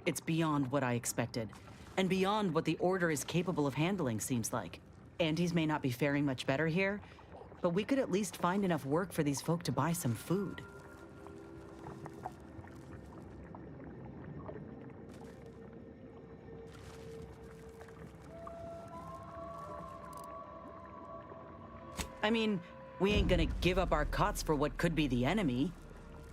it's beyond what I expected. And beyond what the Order is capable of handling, seems like. Andes may not be faring much better here, but we could at least find enough work for these folk to buy some food. I mean, we ain't gonna give up our cots for what could be the enemy.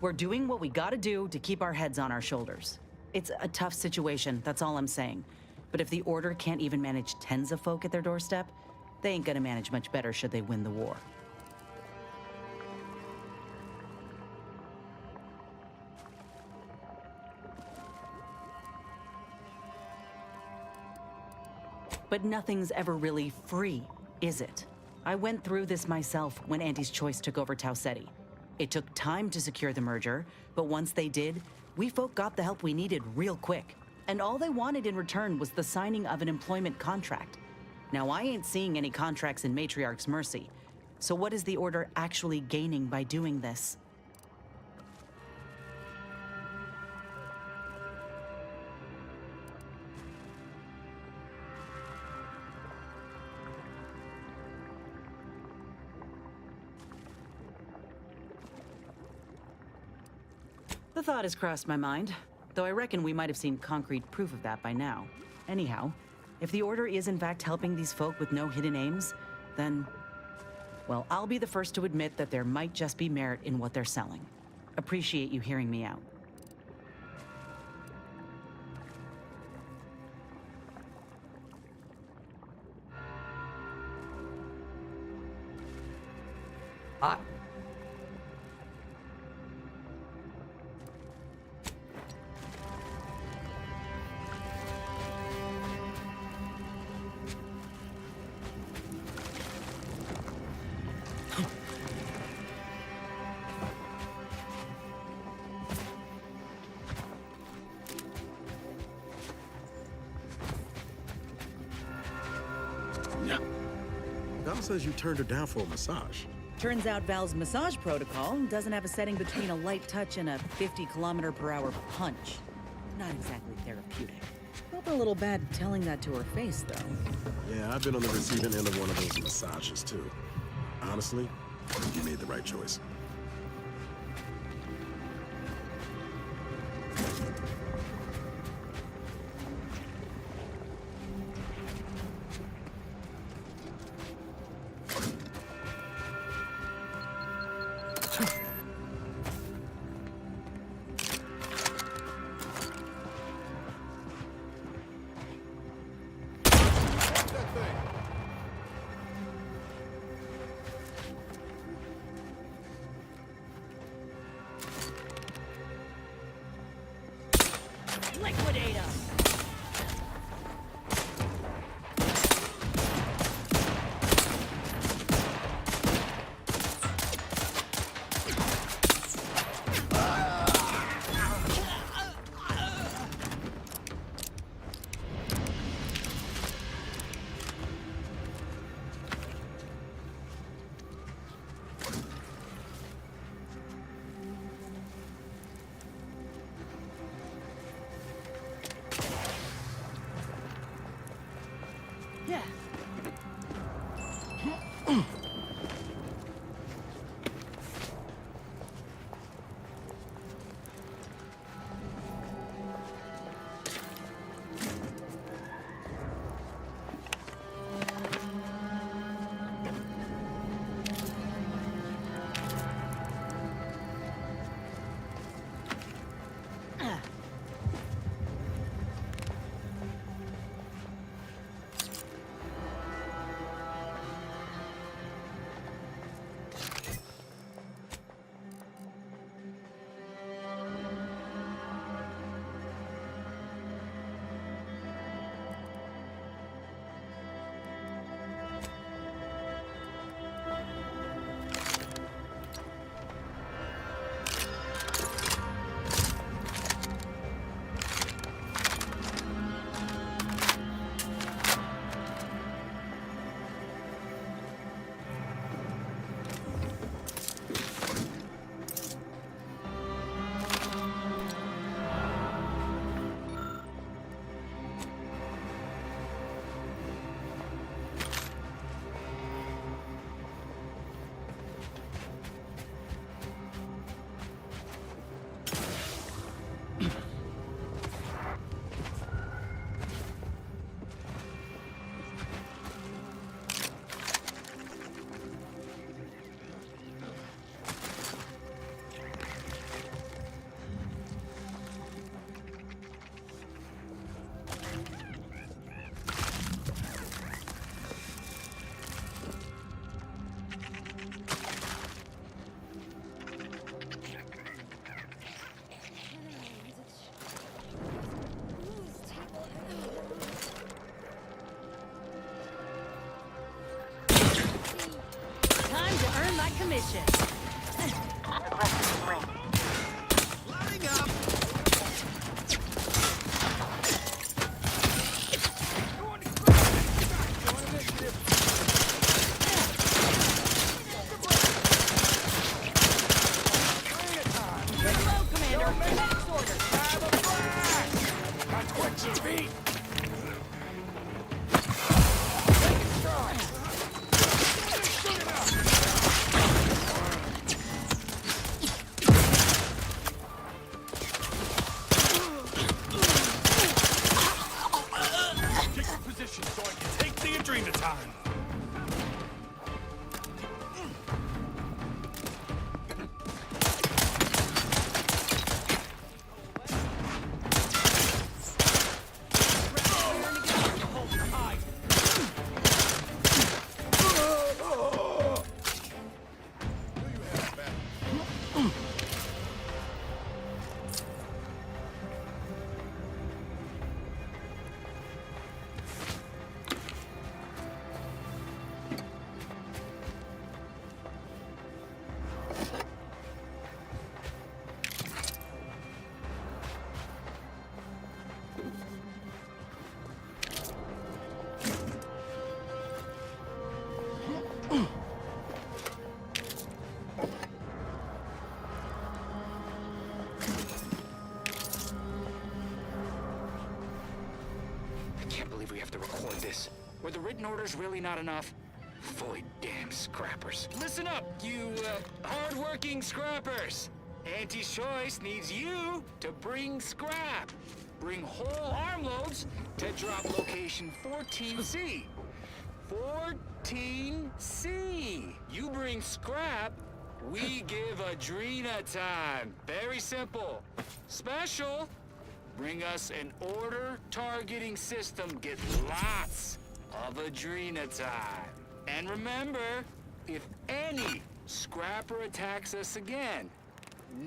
We're doing what we gotta do to keep our heads on our shoulders. It's a tough situation, that's all I'm saying. But if the Order can't even manage tens of folk at their doorstep, they ain't gonna manage much better should they win the war. But nothing's ever really free, is it? I went through this myself when Andy's Choice took over Tau Ceti. It took time to secure the merger, but once they did, we folk got the help we needed real quick. And all they wanted in return was the signing of an employment contract. Now, I ain't seeing any contracts in Matriarch's Mercy, so what is the Order actually gaining by doing this? The thought has crossed my mind, though I reckon we might have seen concrete proof of that by now. Anyhow, if the Order is in fact helping these folk with no hidden aims, then, well, I'll be the first to admit that there might just be merit in what they're selling. Appreciate you hearing me out. Val says you turned her down for a massage. Turns out Val's massage protocol doesn't have a setting between a light touch and a 50-kilometer-per-hour punch. Not exactly therapeutic. Felt a little bad telling that to her face, though. Yeah, I've been on the receiving end of one of those massages, too. Honestly, you made the right choice. Liquidate him! position. Loading up. Reload, Commander. Next order. Quick speed. Take your position so I can take the Adrena time. I can't believe we have to record this. Were the written orders really not enough? Fully damn scrappers. Listen up, you hard-working scrappers. Auntie's Choice needs you to bring scrap. Bring whole armloads to drop location 14C. 14C. You bring scrap, we give Adrena time. Very simple. Special. Bring us an order targeting system. Get lots of Adrena time. And remember, if any scrapper attacks us again,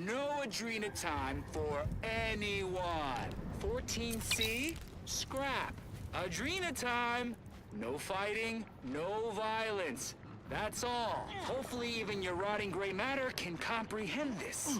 no Adrena time for anyone. 14C, scrap. Adrena time, no fighting, no violence. That's all. Hopefully even your rotting gray matter can comprehend this.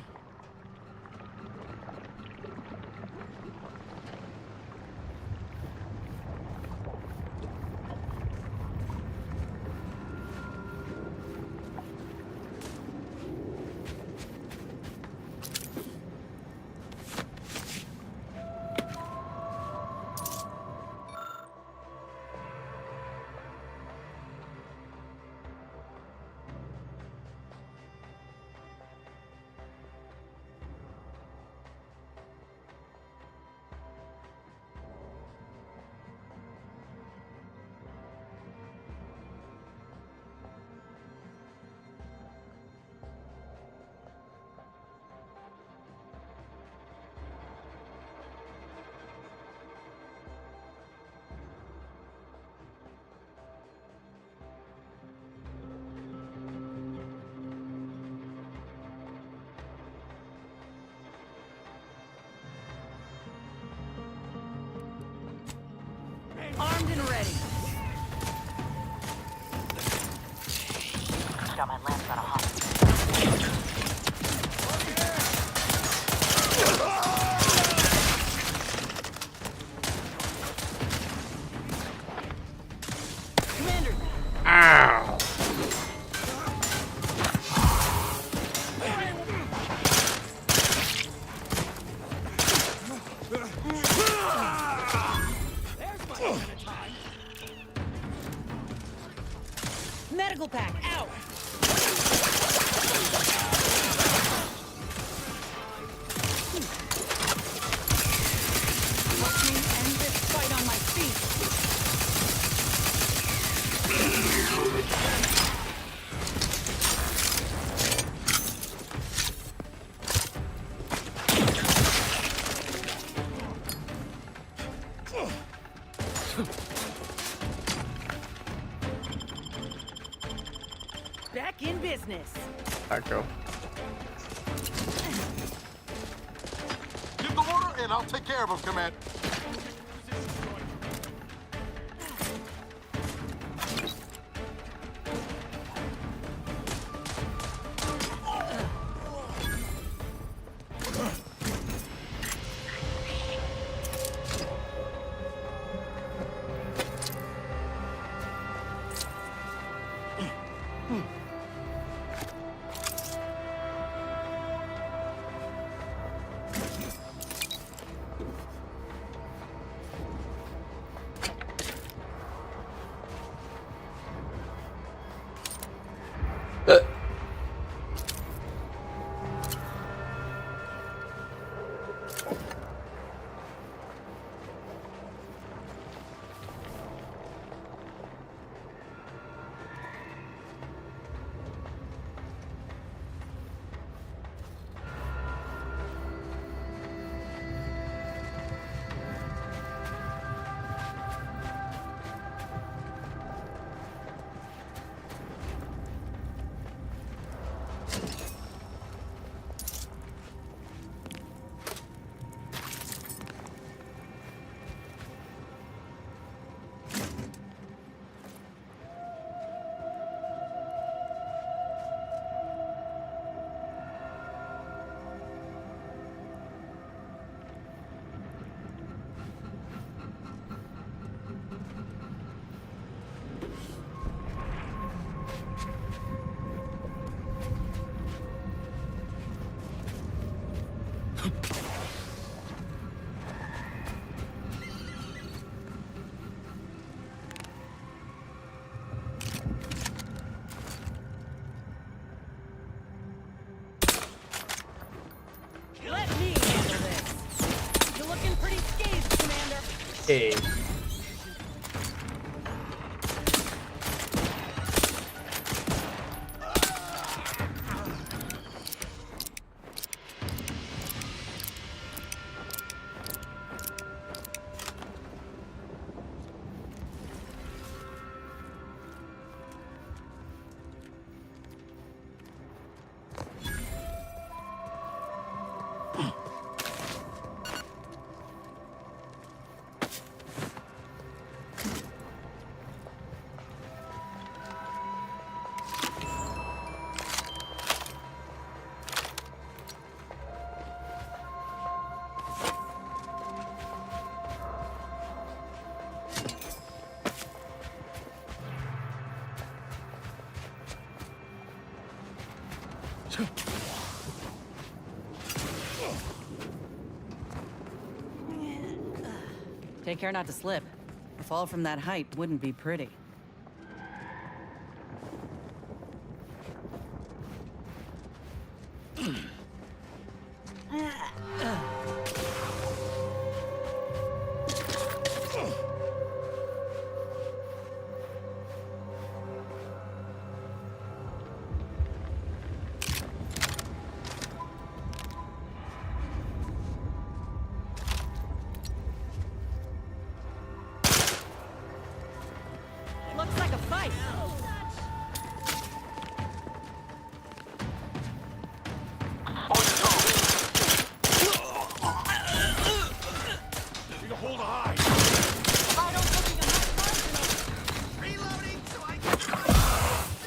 Armed and ready. Got my lance on a hop. Commander. Ow. Medical pack out. Help me end this fight on my feet. Back in business. Echo. Give the order and I'll take care of him, Command. cave. Take care not to slip. A fall from that height wouldn't be pretty. Looks like a fight. We can hold a high. I don't think we can have marginal. Reloading so I can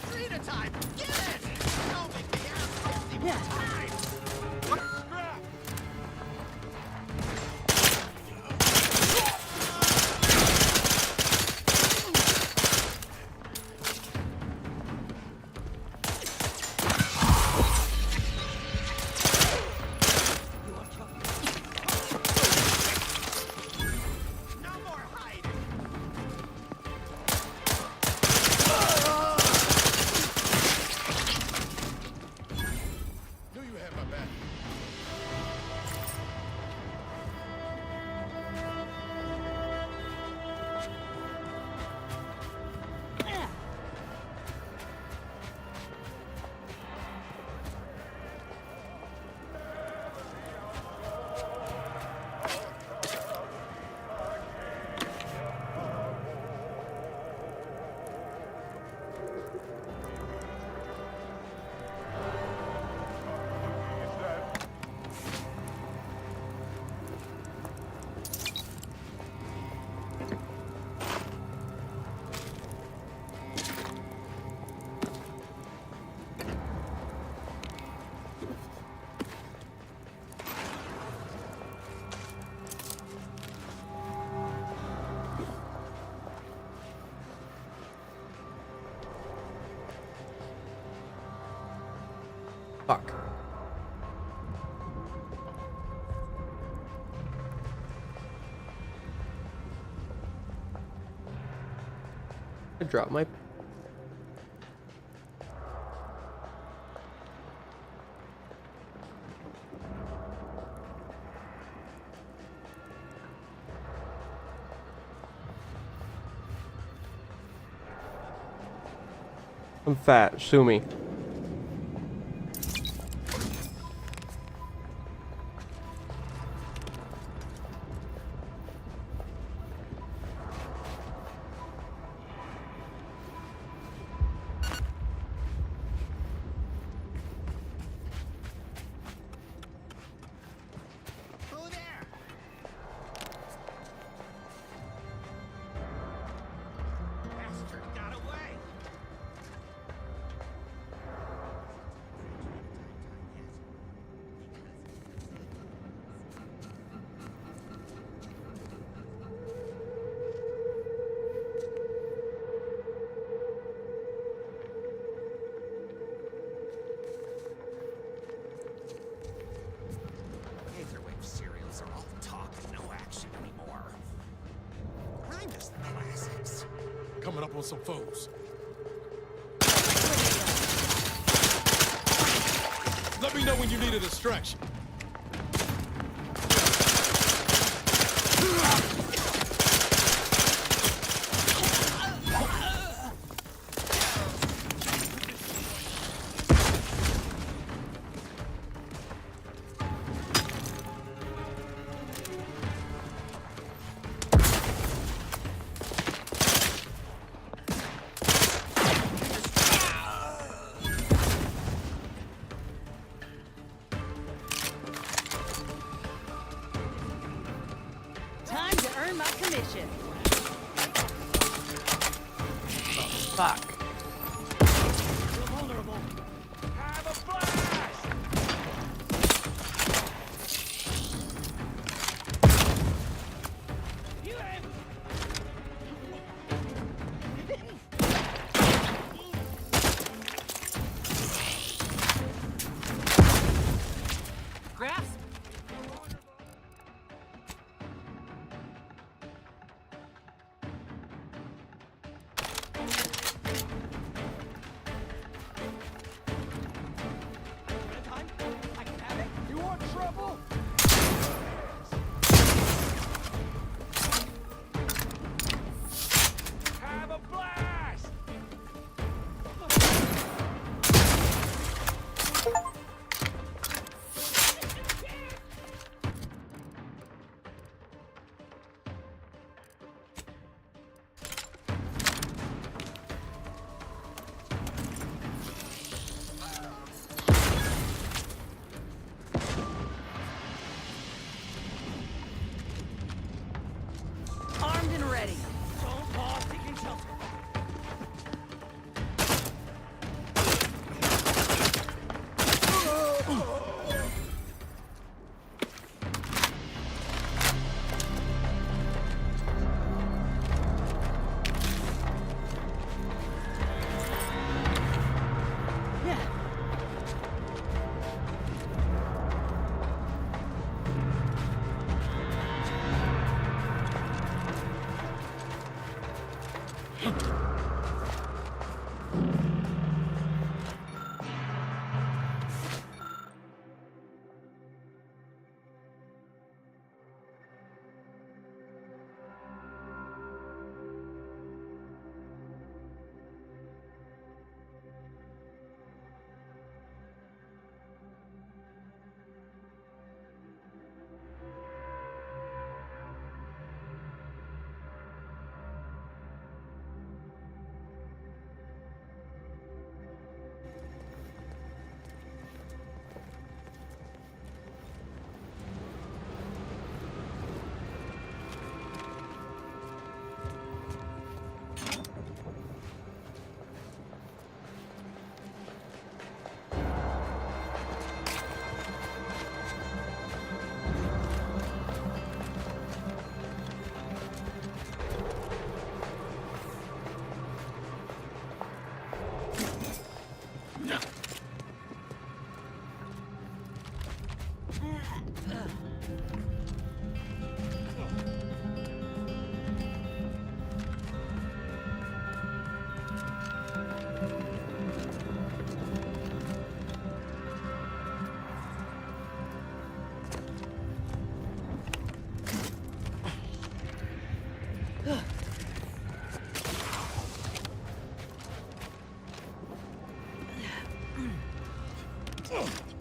Adrena time. Get it! Don't make me ask only more time. Fuck. I dropped my... I'm fat, sue me. Coming up on some foes. Let me know when you need a distraction. earn my commission. Fuck. You're vulnerable. Have a blast! You ain't... Grasp. I can have it. You want trouble? Have a blast! Armed and ready. Don't pause, taking shelter. Yeah.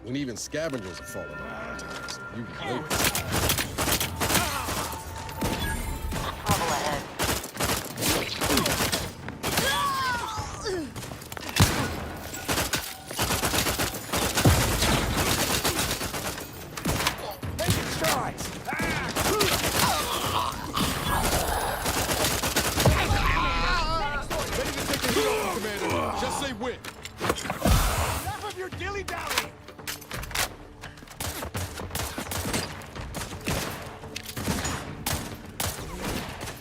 When even scavengers are falling on times. You know. Trouble ahead. Making strides. Ready to take a hit off, Commander. Just say when. Enough of your dilly-dally.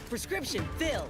Prescription filled.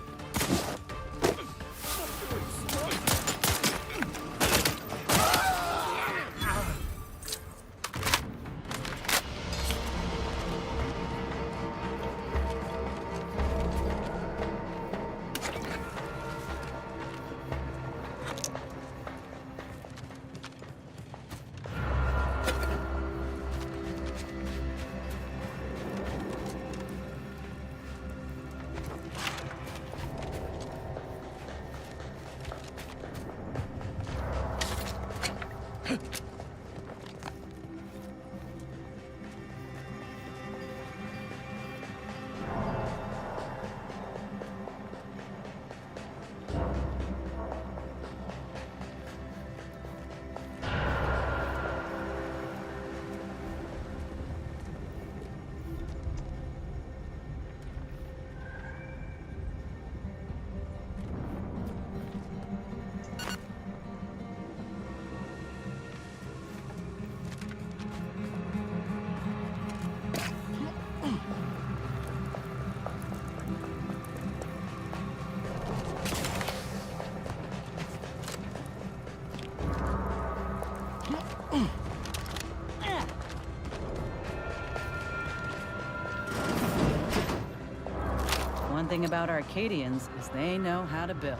thing about Arcadians is they know how to build.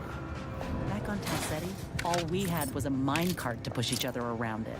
Back on Talsetti, all we had was a minecart to push each other around in.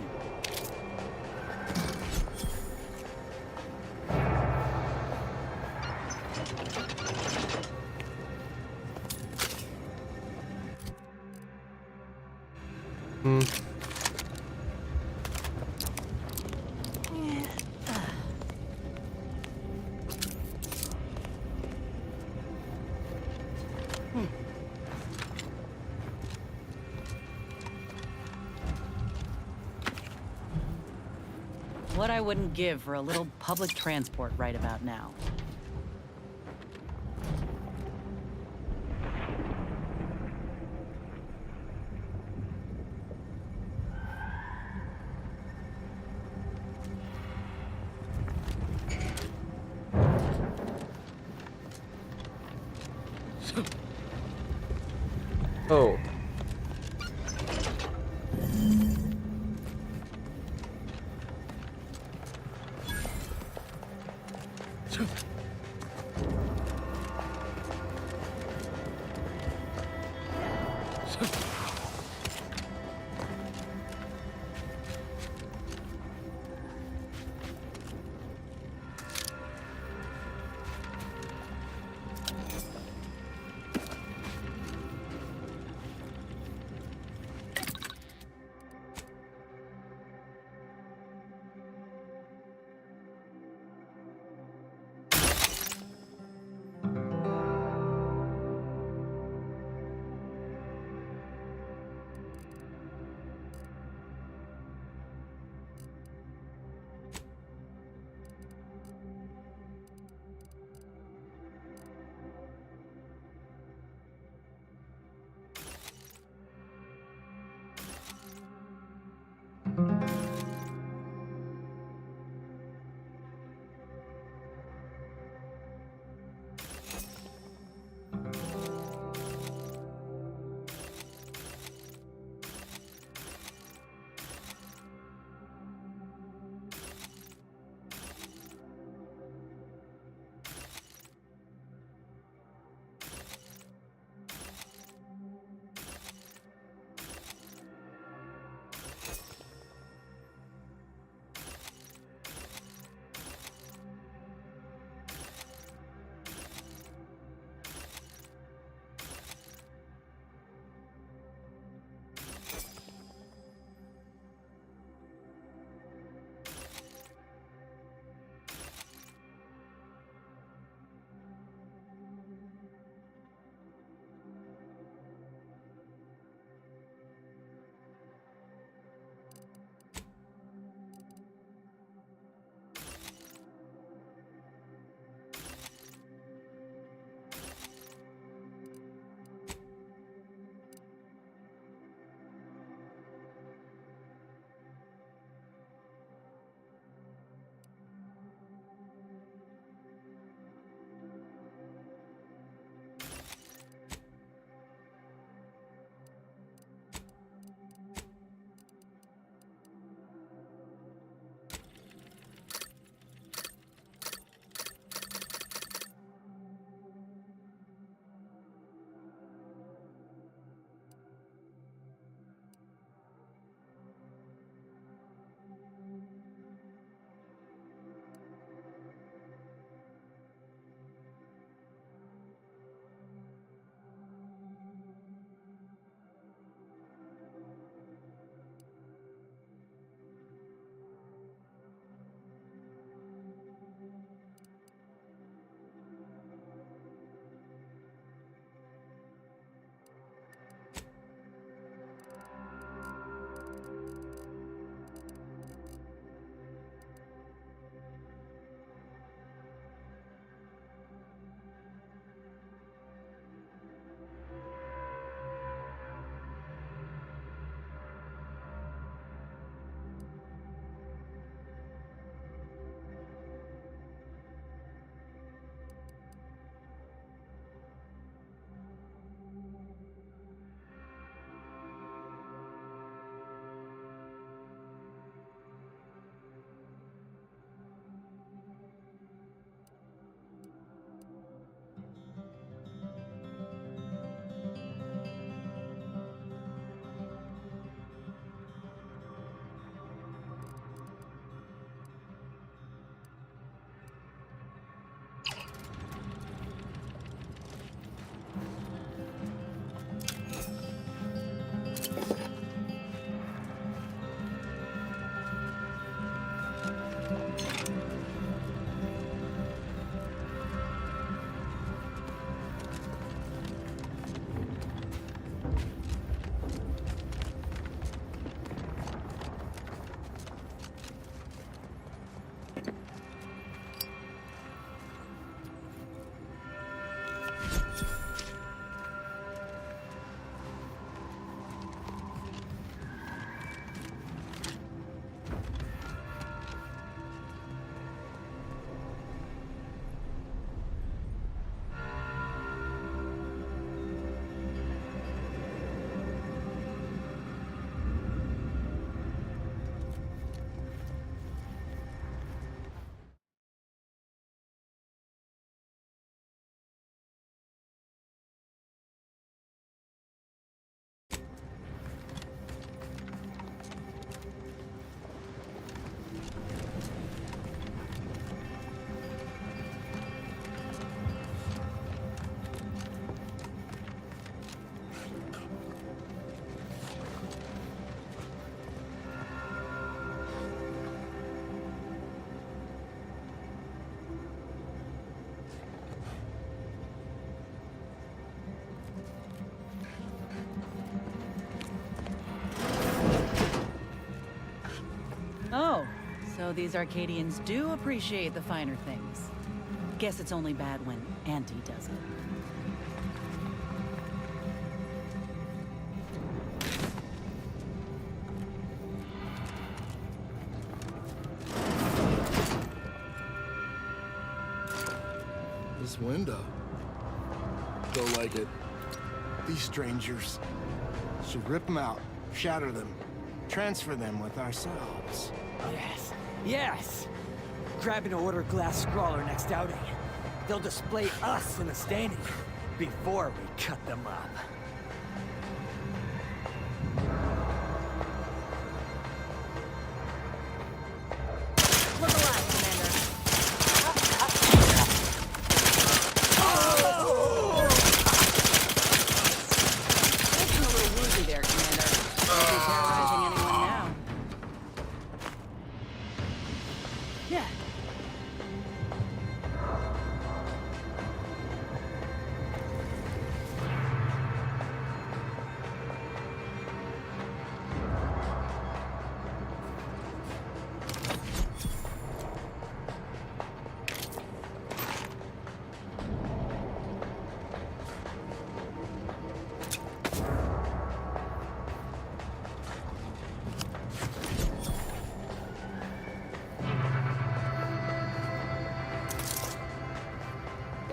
What I wouldn't give for a little public transport right about now. Oh. know, these Arcadians do appreciate the finer things. Guess it's only bad when Auntie does it. This window. Don't like it. These strangers. Should rip them out, shatter them, transfer them with ourselves. Yes, yes! Grab an order glass scrawler next outing. They'll display us in the standing before we cut them up.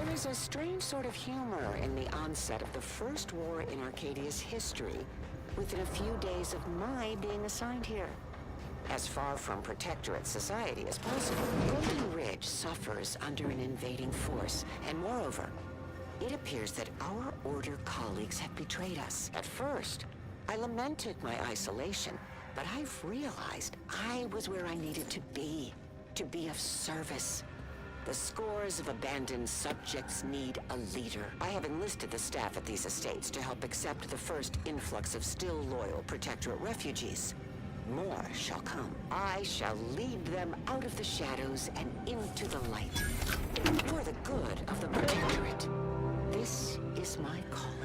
There's a strange sort of humor in the onset of the first war in Arcadia's history, within a few days of my being assigned here. As far from protectorate society as possible, Golden Ridge suffers under an invading force, and moreover, it appears that our Order colleagues have betrayed us. At first, I lamented my isolation, but I've realized I was where I needed to be of service. The scores of abandoned subjects need a leader. I have enlisted the staff at these estates to help accept the first influx of still loyal Protectorate refugees. More shall come. I shall lead them out of the shadows and into the light. For the good of the Protectorate. This is my calling.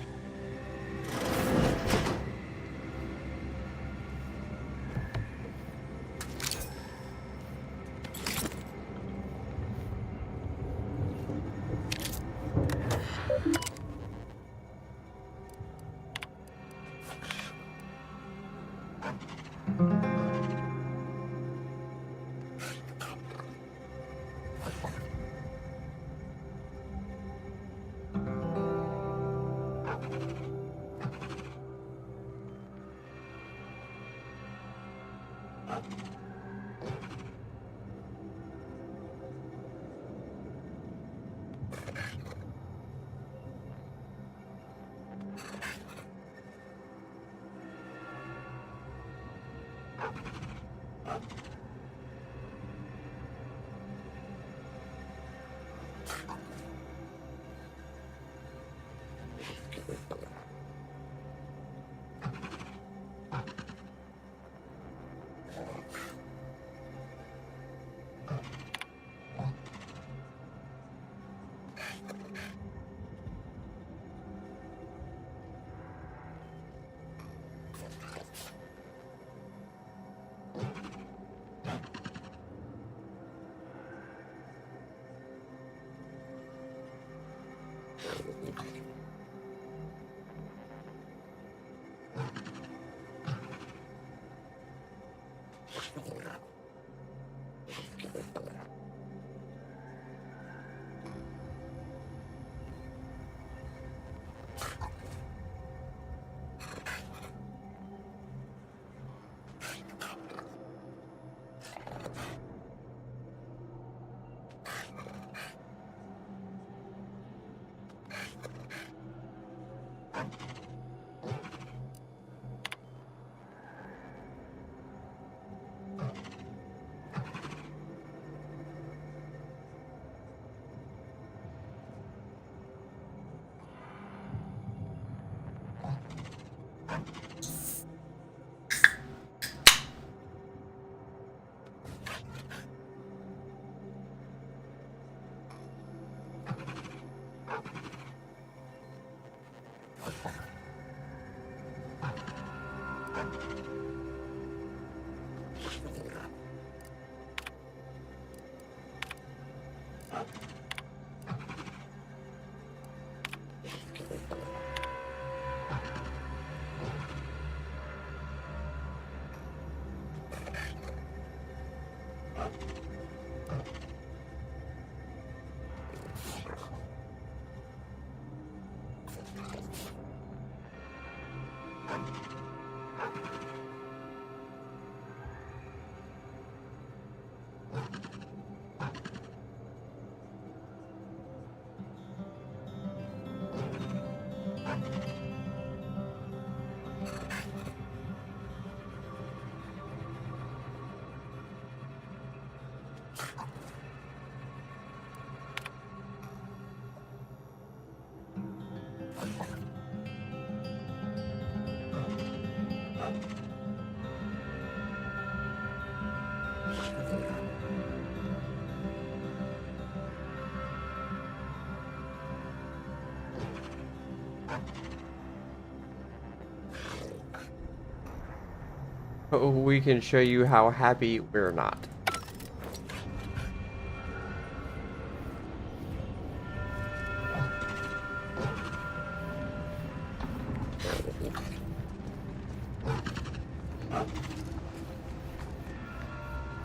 We can show you how happy we're not.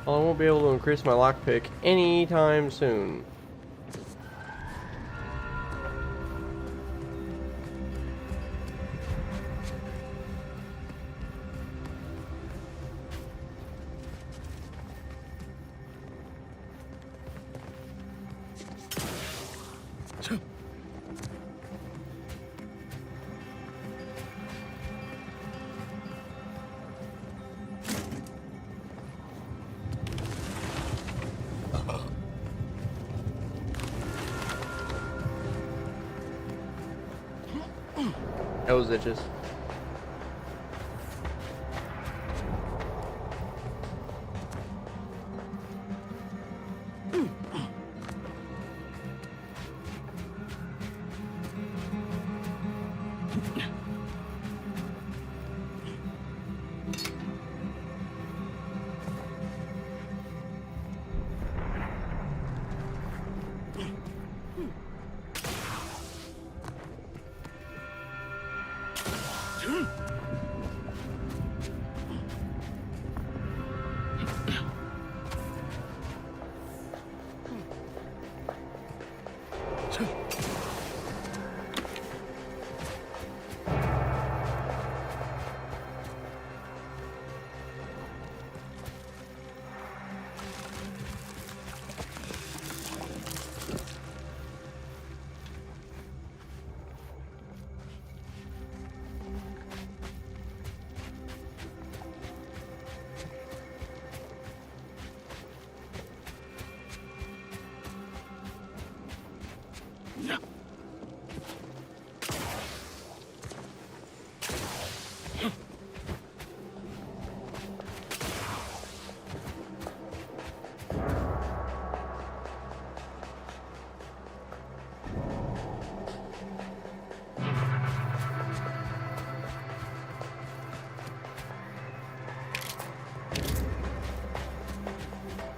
Well, I won't be able to increase my lockpick anytime soon. Those itches.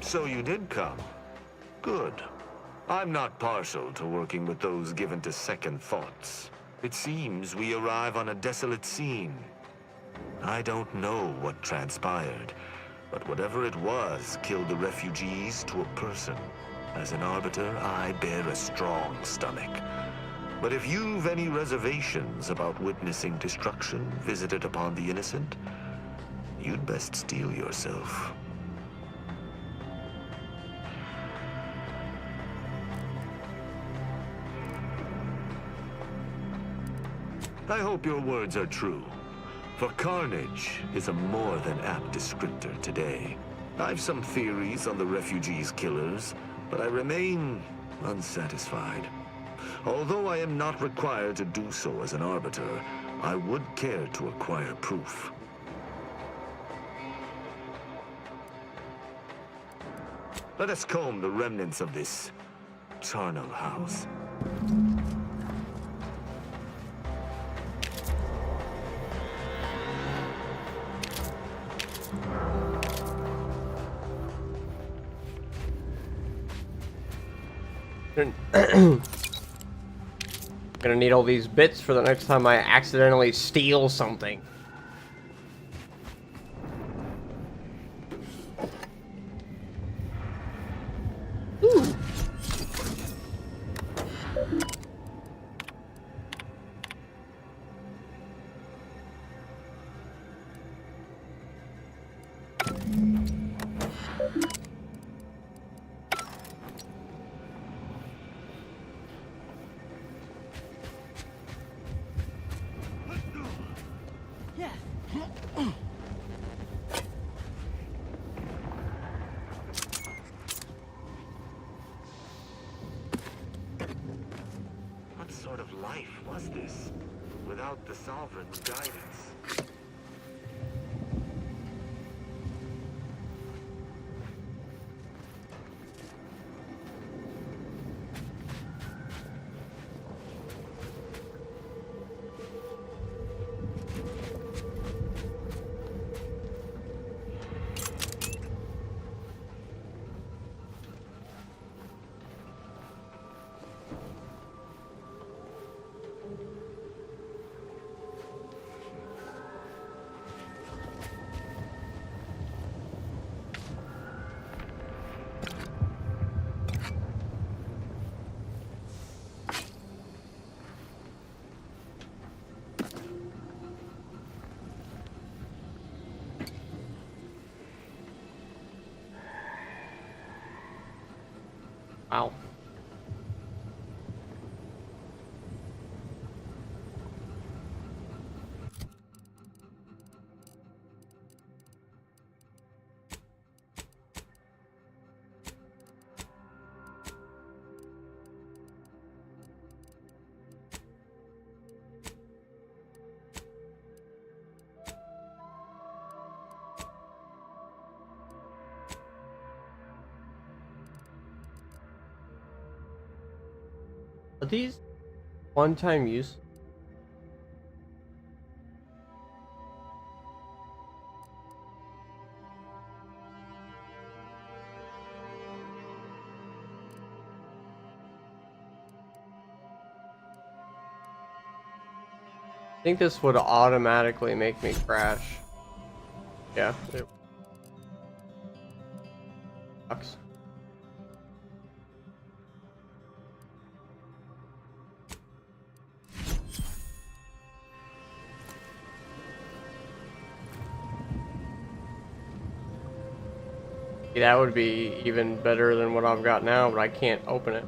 So you did come. Good. I'm not partial to working with those given to second thoughts. It seems we arrive on a desolate scene. I don't know what transpired, but whatever it was killed the refugees to a person. As an arbiter, I bear a strong stomach. But if you've any reservations about witnessing destruction visited upon the innocent, you'd best steel yourself. I hope your words are true, for carnage is a more than apt descriptor today. I've some theories on the refugees' killers, but I remain unsatisfied. Although I am not required to do so as an arbiter, I would care to acquire proof. Let us comb the remnants of this charnel house. Gonna need all these bits for the next time I accidentally steal something. Ooh. What sort of life was this, without the Sovereign's guidance? Wow. Are these one-time use? I think this would automatically make me crash. Yeah. It sucks. That would be even better than what I've got now, but I can't open it.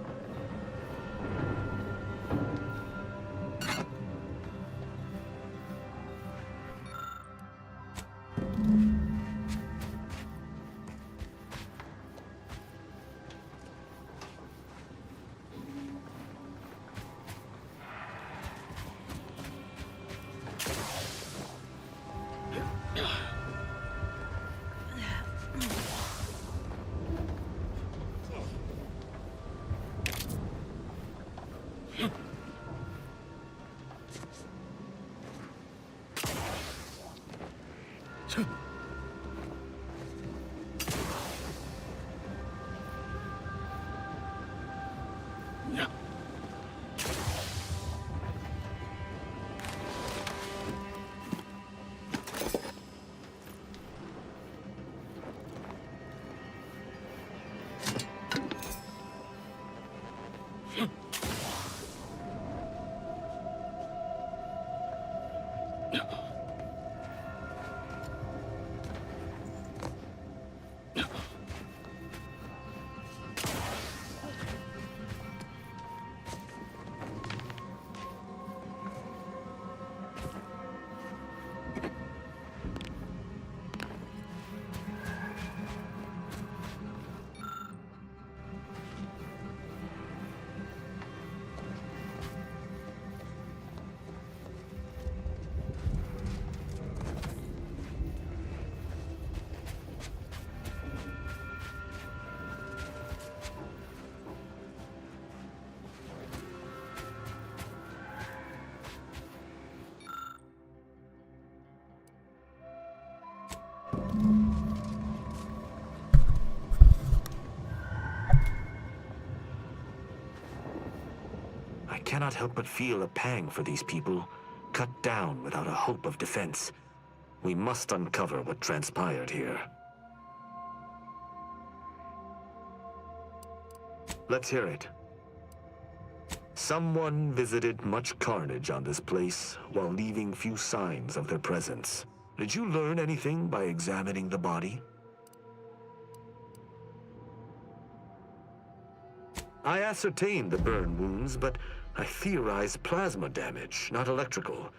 I cannot help but feel a pang for these people, cut down without a hope of defense. We must uncover what transpired here. Let's hear it. Someone visited much carnage on this place while leaving few signs of their presence. Did you learn anything by examining the body? I ascertained the burn wounds, but I theorized plasma damage, not electrical.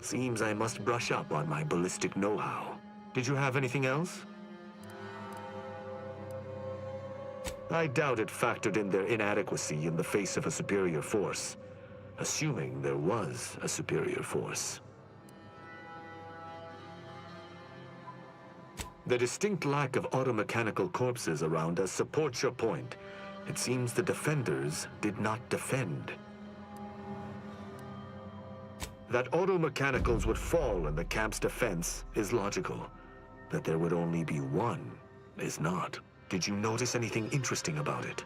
Seems I must brush up on my ballistic know-how. Did you have anything else? I doubt it factored in their inadequacy in the face of a superior force, assuming there was a superior force. The distinct lack of automechanical corpses around us supports your point. It seems the defenders did not defend. That automechanicals would fall in the camp's defense is logical. That there would only be one is not. Did you notice anything interesting about it?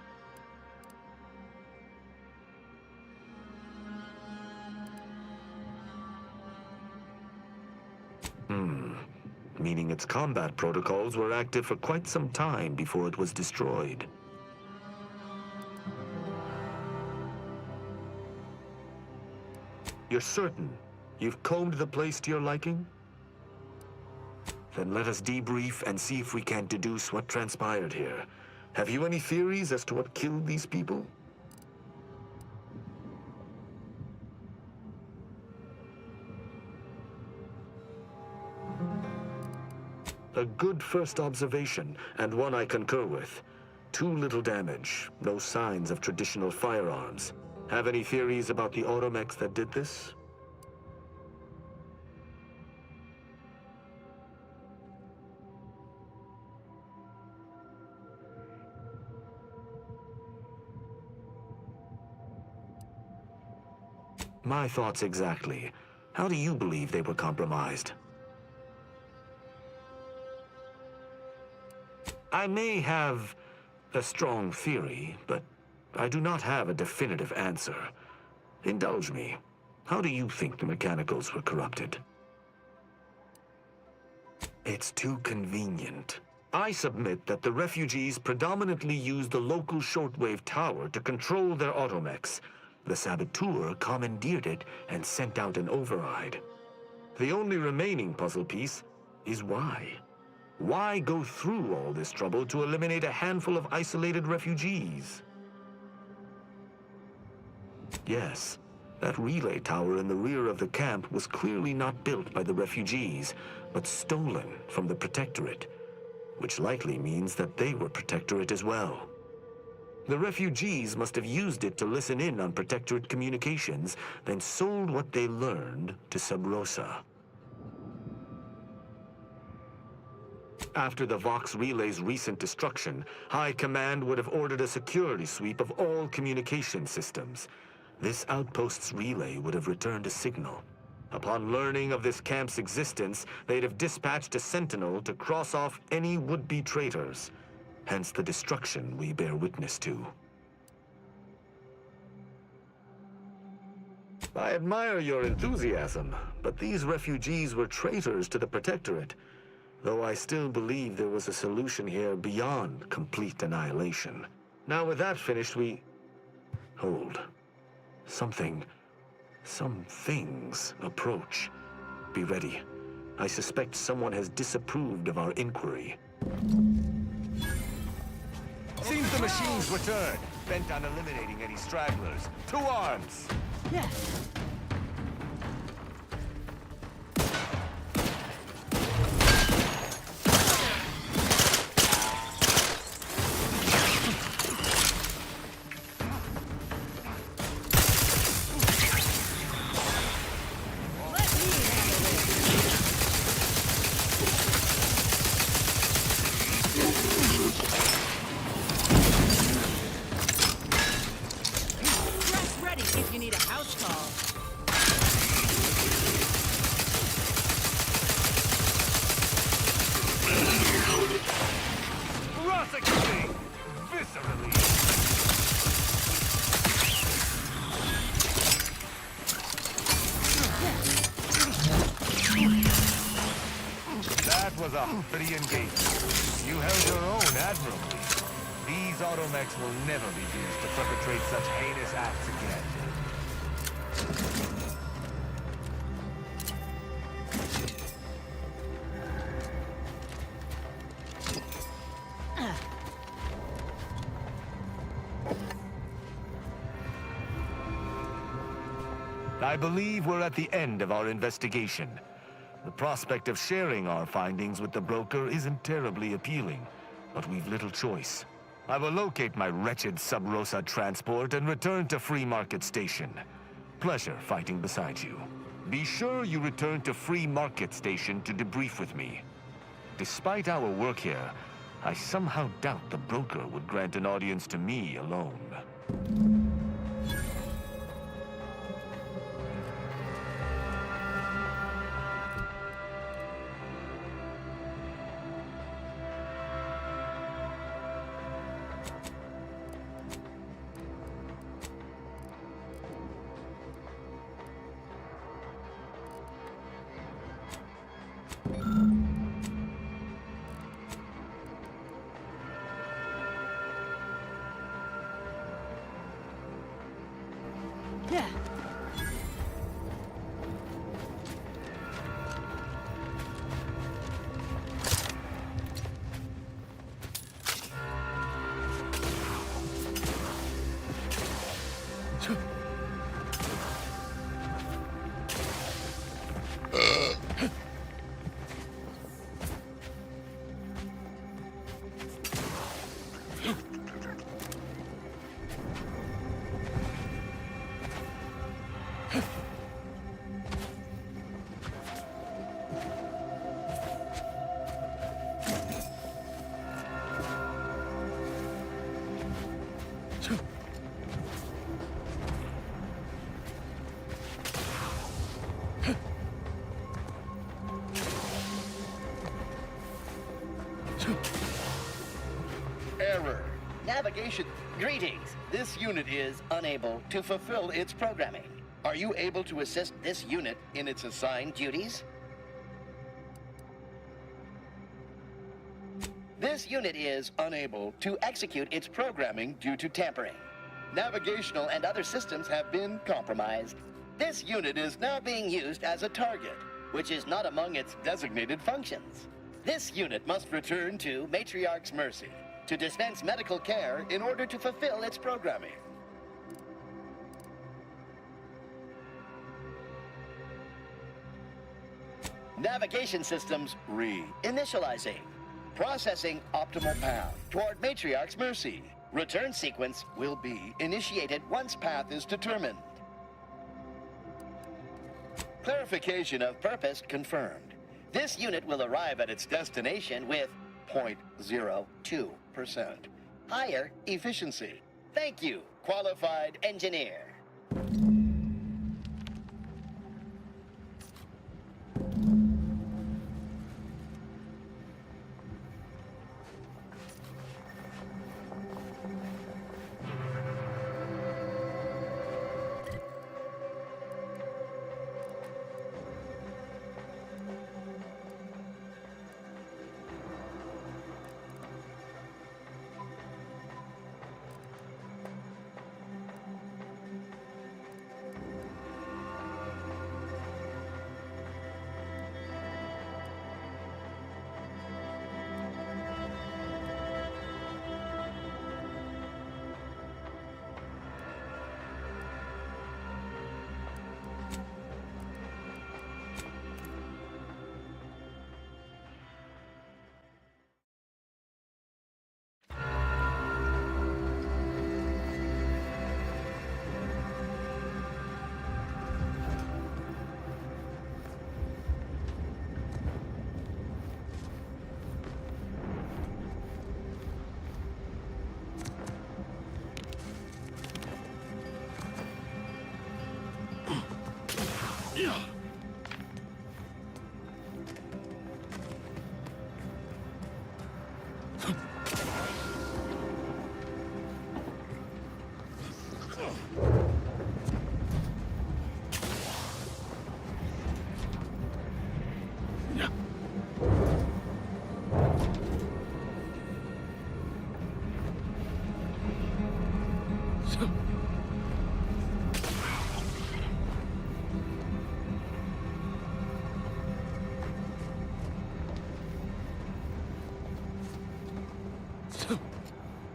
Meaning its combat protocols were active for quite some time before it was destroyed. You're certain you've combed the place to your liking? Then let us debrief and see if we can deduce what transpired here. Have you any theories as to what killed these people? A good first observation, and one I concur with. Too little damage, no signs of traditional firearms. Have any theories about the automechs that did this? My thoughts exactly. How do you believe they were compromised? I may have a strong theory, but I do not have a definitive answer. Indulge me. How do you think the mechanicals were corrupted? It's too convenient. I submit that the refugees predominantly used the local shortwave tower to control their automechs. The saboteur commandeered it and sent out an override. The only remaining puzzle piece is why. Why go through all this trouble to eliminate a handful of isolated refugees? Yes, that relay tower in the rear of the camp was clearly not built by the refugees, but stolen from the Protectorate, which likely means that they were Protectorate as well. The refugees must have used it to listen in on Protectorate communications, then sold what they learned to Sub Rosa. After the Vox Relay's recent destruction, High Command would have ordered a security sweep of all communication systems. This outpost's relay would have returned a signal. Upon learning of this camp's existence, they'd have dispatched a sentinel to cross off any would-be traitors. Hence the destruction we bear witness to. I admire your enthusiasm, but these refugees were traitors to the Protectorate. Though I still believe there was a solution here beyond complete annihilation. Now with that finished, Hold. Some things approach. Be ready. I suspect someone has disapproved of our inquiry. Seems the machines returned, bent on eliminating any stragglers. To arms! Yeah. That was a pretty engagement. You held your own admirably. These automechs will never be used to perpetrate such heinous acts again. I believe we're at the end of our investigation. The prospect of sharing our findings with the broker isn't terribly appealing, but we've little choice. I will locate my wretched Sub Rosa transport and return to Free Market Station. Pleasure fighting beside you. Be sure you return to Free Market Station to debrief with me. Despite our work here, I somehow doubt the broker would grant an audience to me alone. Yeah. Error. Navigation. Greetings. This unit is unable to fulfill its programming. Are you able to assist this unit in its assigned duties? This unit is unable to execute its programming due to tampering. Navigational and other systems have been compromised. This unit is now being used as a target, which is not among its designated functions. This unit must return to Matriarch's Mercy to dispense medical care in order to fulfill its programming. Navigation systems re-initializing. Processing optimal path toward Matriarch's Mercy. Return sequence will be initiated once path is determined. Clarification of purpose confirmed. This unit will arrive at its destination with 0.02% higher efficiency. Thank you, qualified engineer.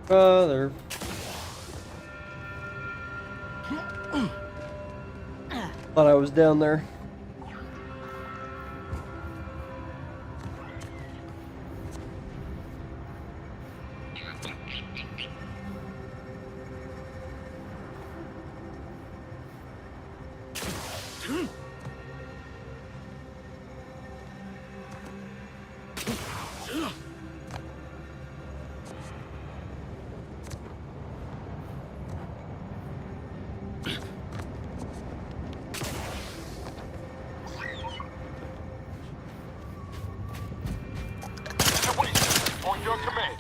Brother. Thought I was down there. On your command.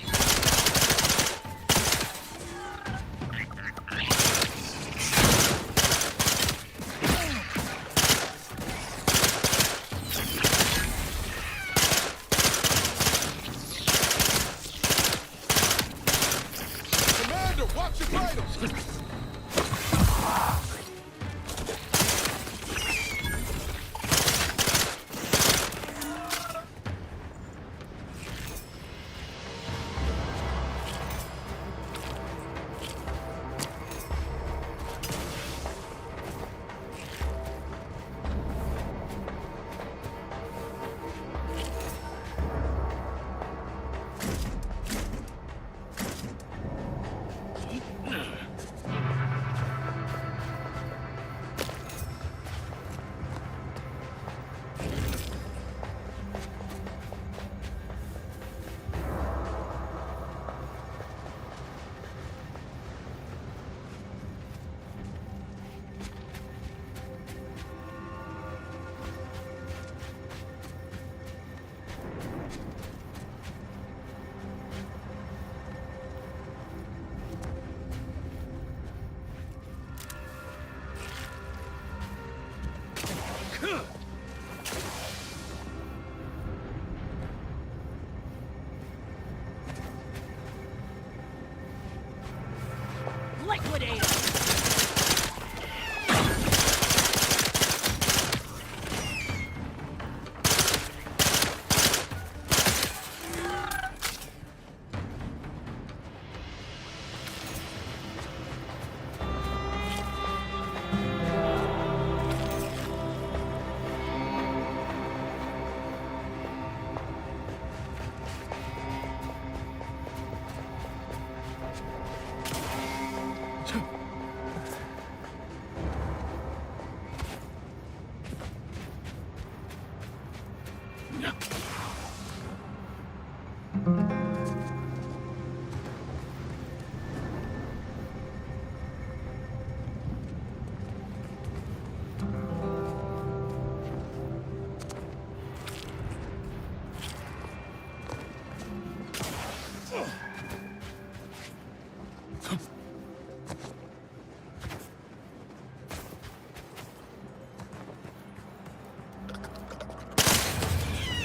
Liquidate!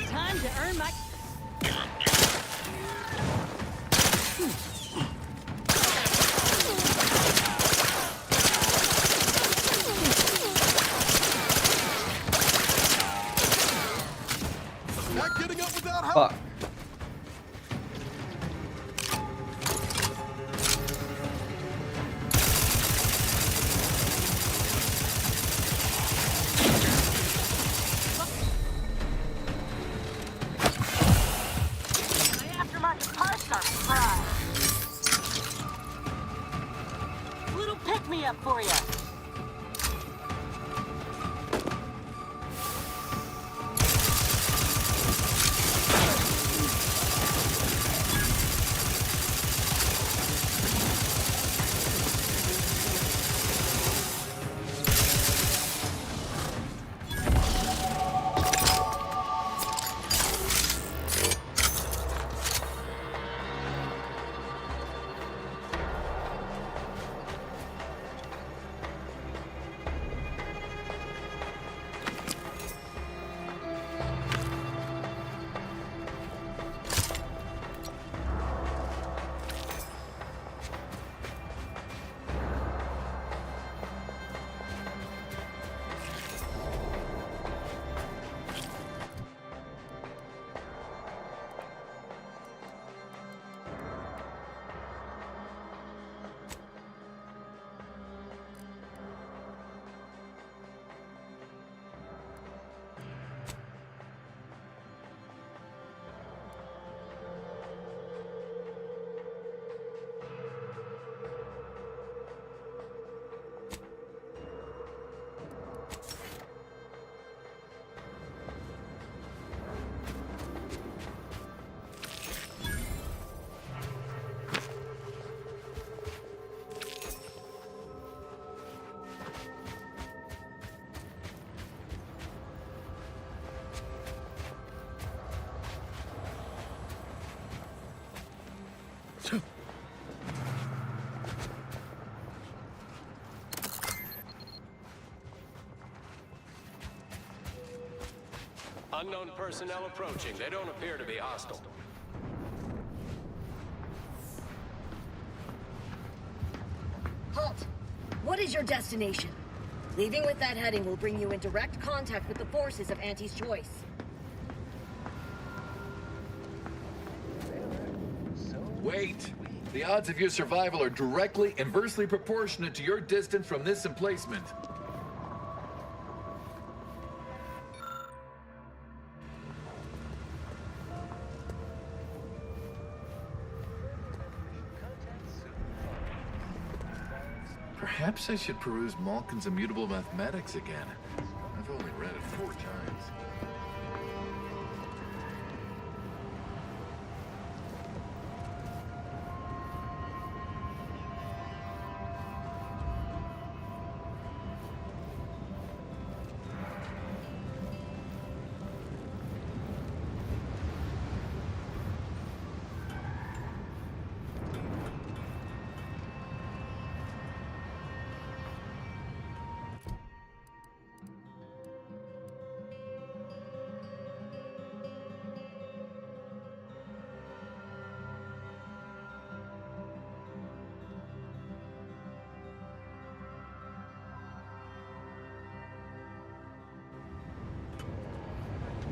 Time to earn my... Not getting up without help. Fuck. My aftermarket parts are fried. Little pick-me-up for ya. Unknown personnel approaching. They don't appear to be hostile. Halt! What is your destination? Leaving with that heading will bring you in direct contact with the forces of Auntie's choice. Wait! The odds of your survival are directly inversely proportionate to your distance from this emplacement. Perhaps I should peruse Malkin's Immutable Mathematics again. I've only read it 4 times.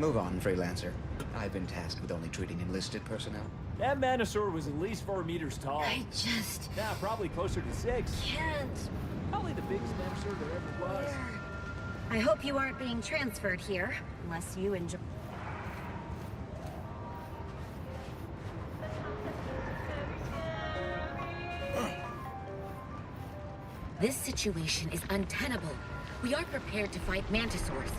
Move on, freelancer. I've been tasked with only treating enlisted personnel. That Manosaur was at least 4 meters tall. I just... Yeah, probably closer to 6. can't. Probably the biggest Manosaur there ever was. I hope you aren't being transferred here, unless you enjoy... This situation is untenable. We aren't prepared to fight mantisaurs,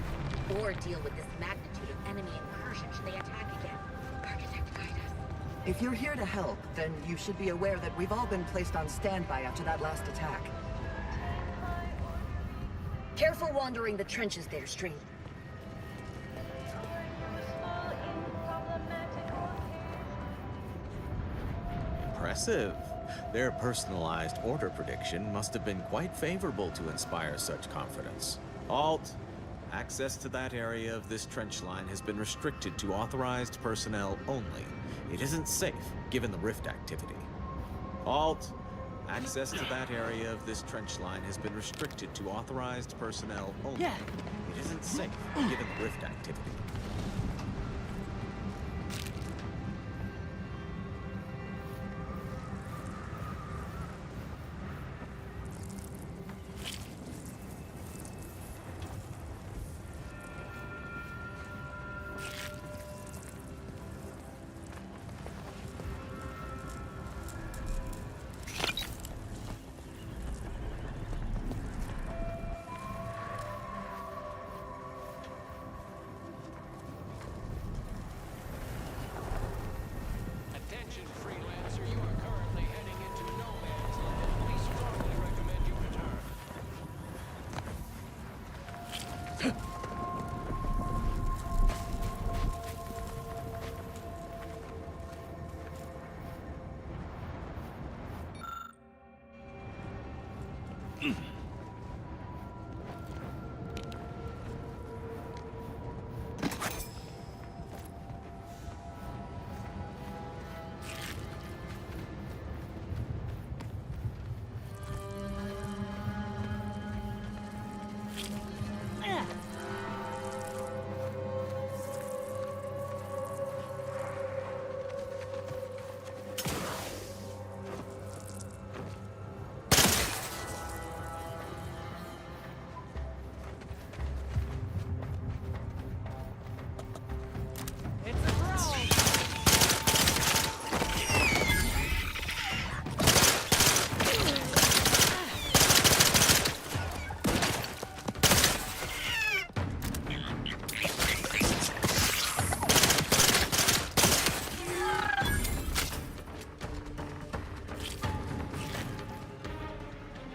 or deal with this magnitude of enemy incursion should they attack again. Architect, guide us. If you're here to help, then you should be aware that we've all been placed on standby after that last attack. Careful wandering the trenches there, stranger. Impressive. Their personalized order prediction must have been quite favorable to inspire such confidence. Alt, access to that area of this trench line has been restricted to authorized personnel only. It isn't safe, given the rift activity. Alt, access to that area of this trench line has been restricted to authorized personnel only. It isn't safe, given the rift activity. Attention, freelancer, you are currently heading into no man's land. We strongly recommend you return.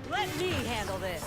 Let me handle this.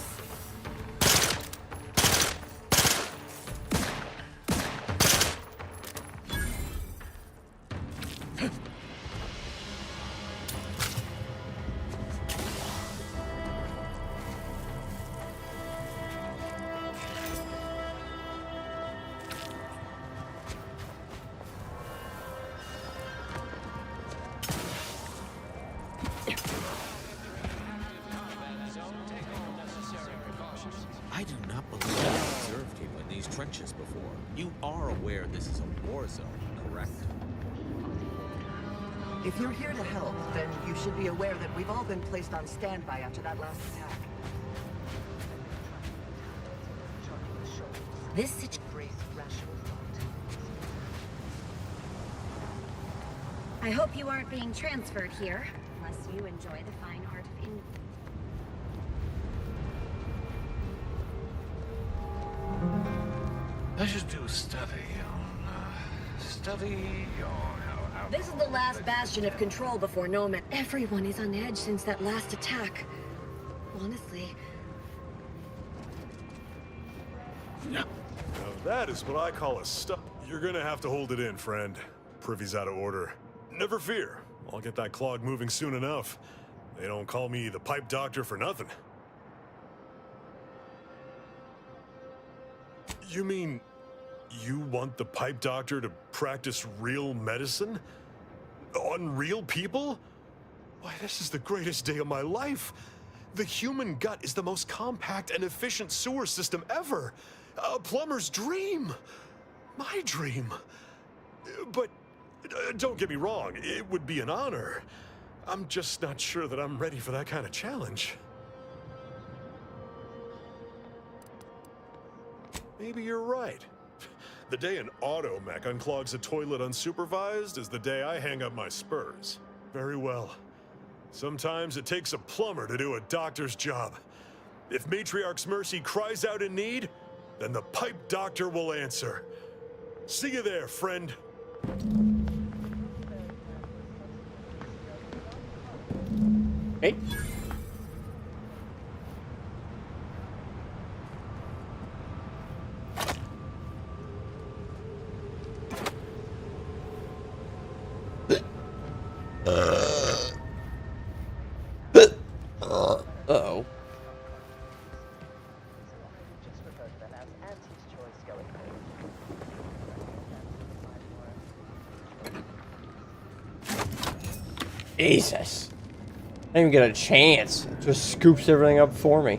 I do not believe I observed you in these trenches before. You are aware this is a war zone, correct? If you're here to help, then you should be aware that we've all been placed on standby after that last attack. This situation... I hope you aren't being transferred here, unless you enjoy the fine art of English. I should do a study on how... This is the last bastion of control before Nomad. Everyone is on edge since that last attack. Honestly. Now that is what I call a stuff. You're gonna have to hold it in, friend. Privy's out of order. Never fear. I'll get that clog moving soon enough. They don't call me the pipe doctor for nothing. You mean you want the pipe doctor to practice real medicine? On real people? Why, this is the greatest day of my life. The human gut is the most compact and efficient sewer system ever. A plumber's dream. My dream. But don't get me wrong, it would be an honor. I'm just not sure that I'm ready for that kind of challenge. Maybe you're right. The day an automech unclogs a toilet unsupervised is the day I hang up my spurs. Very well. Sometimes it takes a plumber to do a doctor's job. If Matriarch's Mercy cries out in need, then the pipe doctor will answer. See you there, friend. Hey. Uh-oh. Jesus. I didn't even get a chance. It just scoops everything up for me.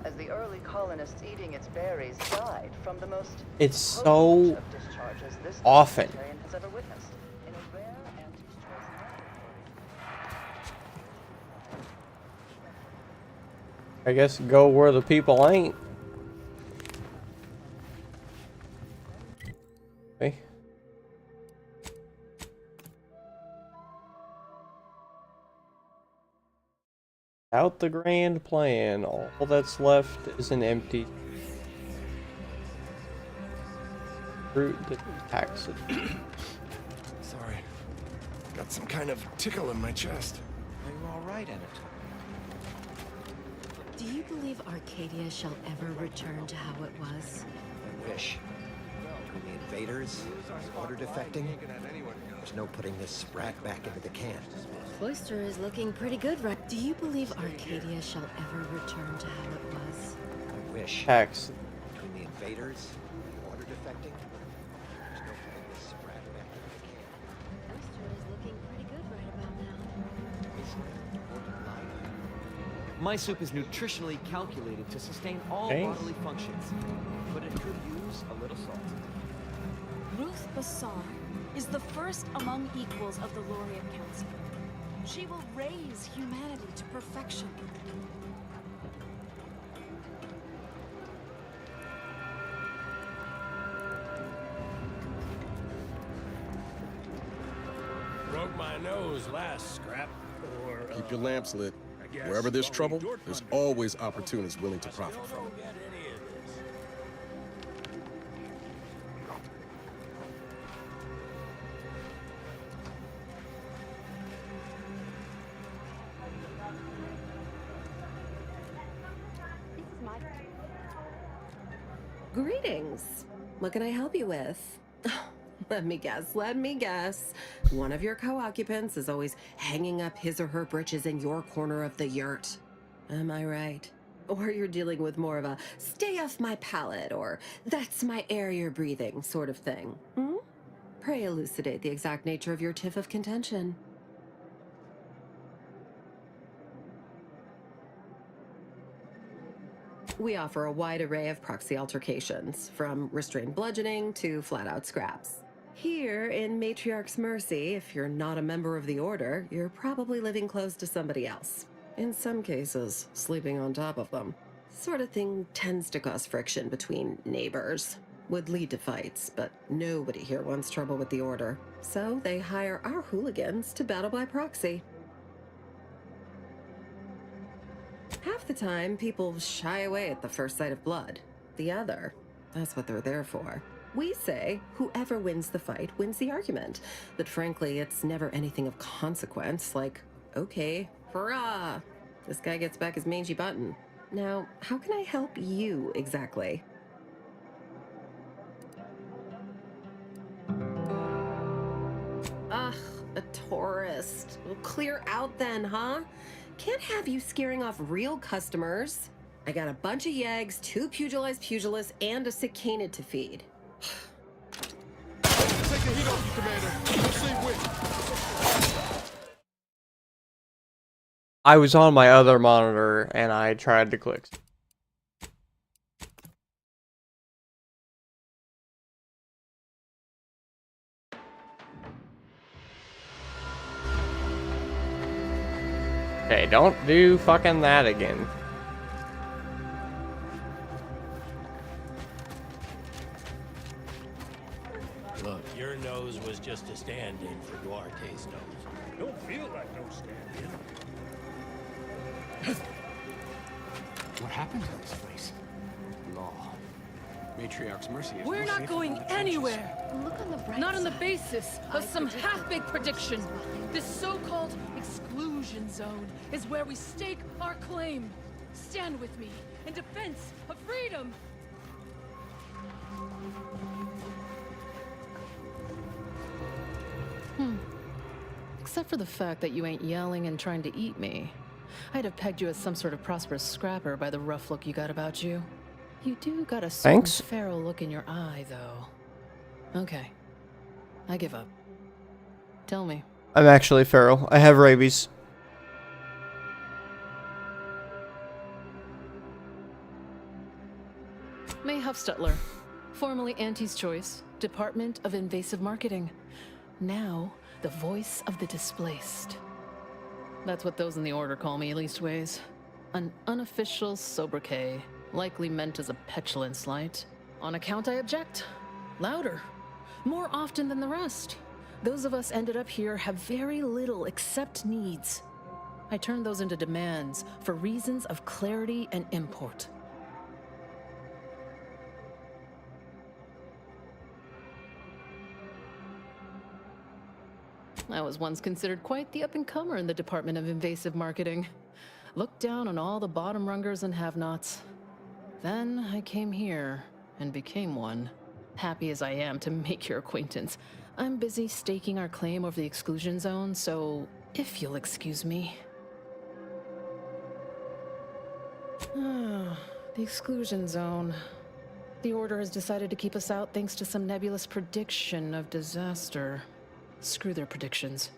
As the early colonists eating its berries died from the most It's so of discharges this often. vegetarian has ever witnessed. In a rare Anti's choice I guess go where the people ain't. Okay. Out the grand plan, all that's left is an empty fruit that attacks it. Sorry. Got some kind of tickle in my chest. Are you all right, Emmett? Do you believe Arcadia shall ever return to how it was? I wish. Between the invaders, the order defecting, there's no putting this sprat back into the can. Cloister is looking pretty good, right? Do you believe Arcadia shall ever return to how it was? I wish. Tax. Between the invaders, the order defecting, there's no putting this sprat back into the can. Cloister is looking pretty good right about now. Isn't it important life? My soup is nutritionally calculated to sustain all bodily functions, but it could use a little salt. Ruth Bassar is the first among equals of the Laureate Council. She will raise humanity to perfection. Broke my nose last scrap. Or, Keep your lamps lit. I guess Wherever there's I'll trouble, be door there's funded. always opportunists willing to profit from it. Don't get any of this. Greetings. What can I help you with? Let me guess. One of your co-occupants is always hanging up his or her britches in your corner of the yurt. Am I right? Or you're dealing with more of a stay off my palate or that's my air you're breathing sort of thing. Hmm? Pray elucidate the exact nature of your tiff of contention. We offer a wide array of proxy altercations, from restrained bludgeoning to flat-out scraps. Here, in Matriarch's Mercy, if you're not a member of the Order, you're probably living close to somebody else. In some cases, sleeping on top of them. Sort of thing tends to cause friction between neighbors. Would lead to fights, but nobody here wants trouble with the Order. So they hire our hooligans to battle by proxy. Half the time, people shy away at the first sight of blood. The other, that's what they're there for. We say whoever wins the fight wins the argument. But frankly, it's never anything of consequence, like, okay, hurrah! This guy gets back his mangy button. Now, how can I help you exactly? Ugh, a tourist. Well, clear out then, huh? Can't have you scaring off real customers. I got a bunch of yeggs, 2 pugilized pugilists, and a cicanid to feed. Take the heat off you, Commander. We'll see which. I was on my other monitor and I tried to click Okay, don't do fucking that again. Look, your nose was just a stand-in for Duarte's nose. Don't feel like no stand-in. What happened to this place? Law. Matriarch's mercy is We're no not safer going than the trenches. anywhere. Not on the basis of some half-baked prediction. This so-called exclusion zone is where we stake our claim. Stand with me in defense of freedom. Except for the fact that you ain't yelling and trying to eat me. I'd have pegged you as some sort of prosperous scrapper by the rough look you got about you. You do got a certain Thanks. feral look in your eye, though. Okay. I give up. Tell me. I'm actually feral. I have rabies. May Huffstutler, formerly Auntie's Choice, Department of Invasive Marketing. Now, the voice of the displaced. That's what those in the Order call me, leastways. An unofficial sobriquet, likely meant as a petulant slight. On account I object. Louder. More often than the rest. Those of us ended up here have very little except needs. I turn those into demands for reasons of clarity and import. I was once considered quite the up-and-comer in the Department of Invasive Marketing. Looked down on all the bottom rungers and have-nots. Then I came here and became one. Happy as I am to make your acquaintance, I'm busy staking our claim over the exclusion zone, so if you'll excuse me. The exclusion zone. The Order has decided to keep us out thanks to some nebulous prediction of disaster. Screw their predictions.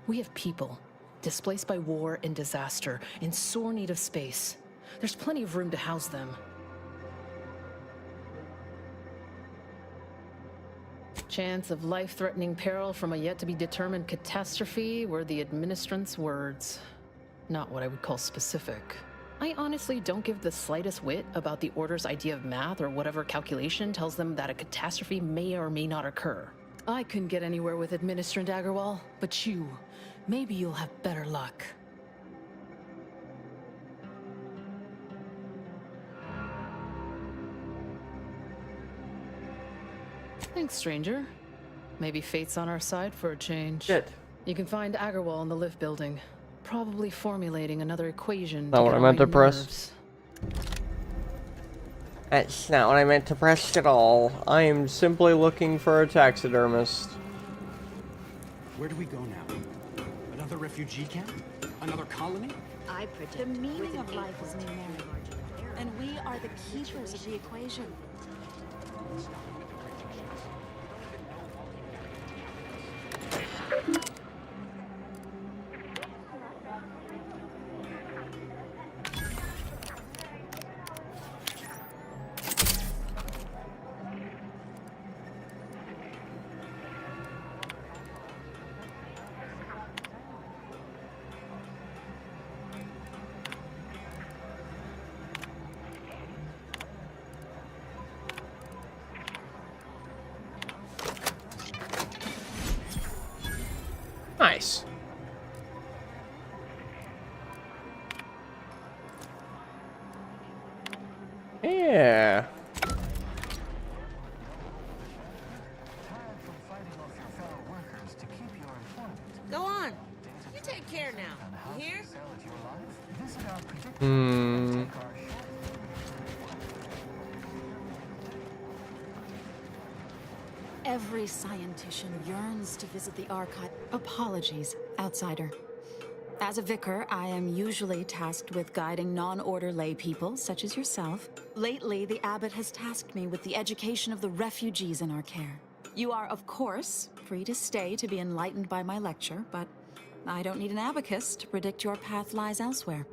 We have people, displaced by war and disaster, in sore need of space. There's plenty of room to house them. Chance of life-threatening peril from a yet-to-be-determined catastrophe were the administrant's words. Not what I would call specific. I honestly don't give the slightest whit about the Order's idea of math or whatever calculation tells them that a catastrophe may or may not occur. I couldn't get anywhere with Administrant Agarwal, but you, maybe you'll have better luck. Thanks, stranger. Maybe fate's on our side for a change. Shit. You can find Agarwal in the lift building, probably formulating another equation. Not to what get I on meant my to press. nerves. That's not what I meant to press at all. I am simply looking for a taxidermist. Where do we go now? Another refugee camp? Another colony? I predict the meaning of life is numeric, and we are the keepers of the equation. Nice. Yeah. Go on. You take care now. You hear? Hmm. Every scientician yearns to visit the archive. Apologies, outsider. As a vicar, I am usually tasked with guiding non-order lay people, such as yourself. Lately, the abbot has tasked me with the education of the refugees in our care. You are, of course, free to stay to be enlightened by my lecture, but I don't need an abacus to predict your path lies elsewhere.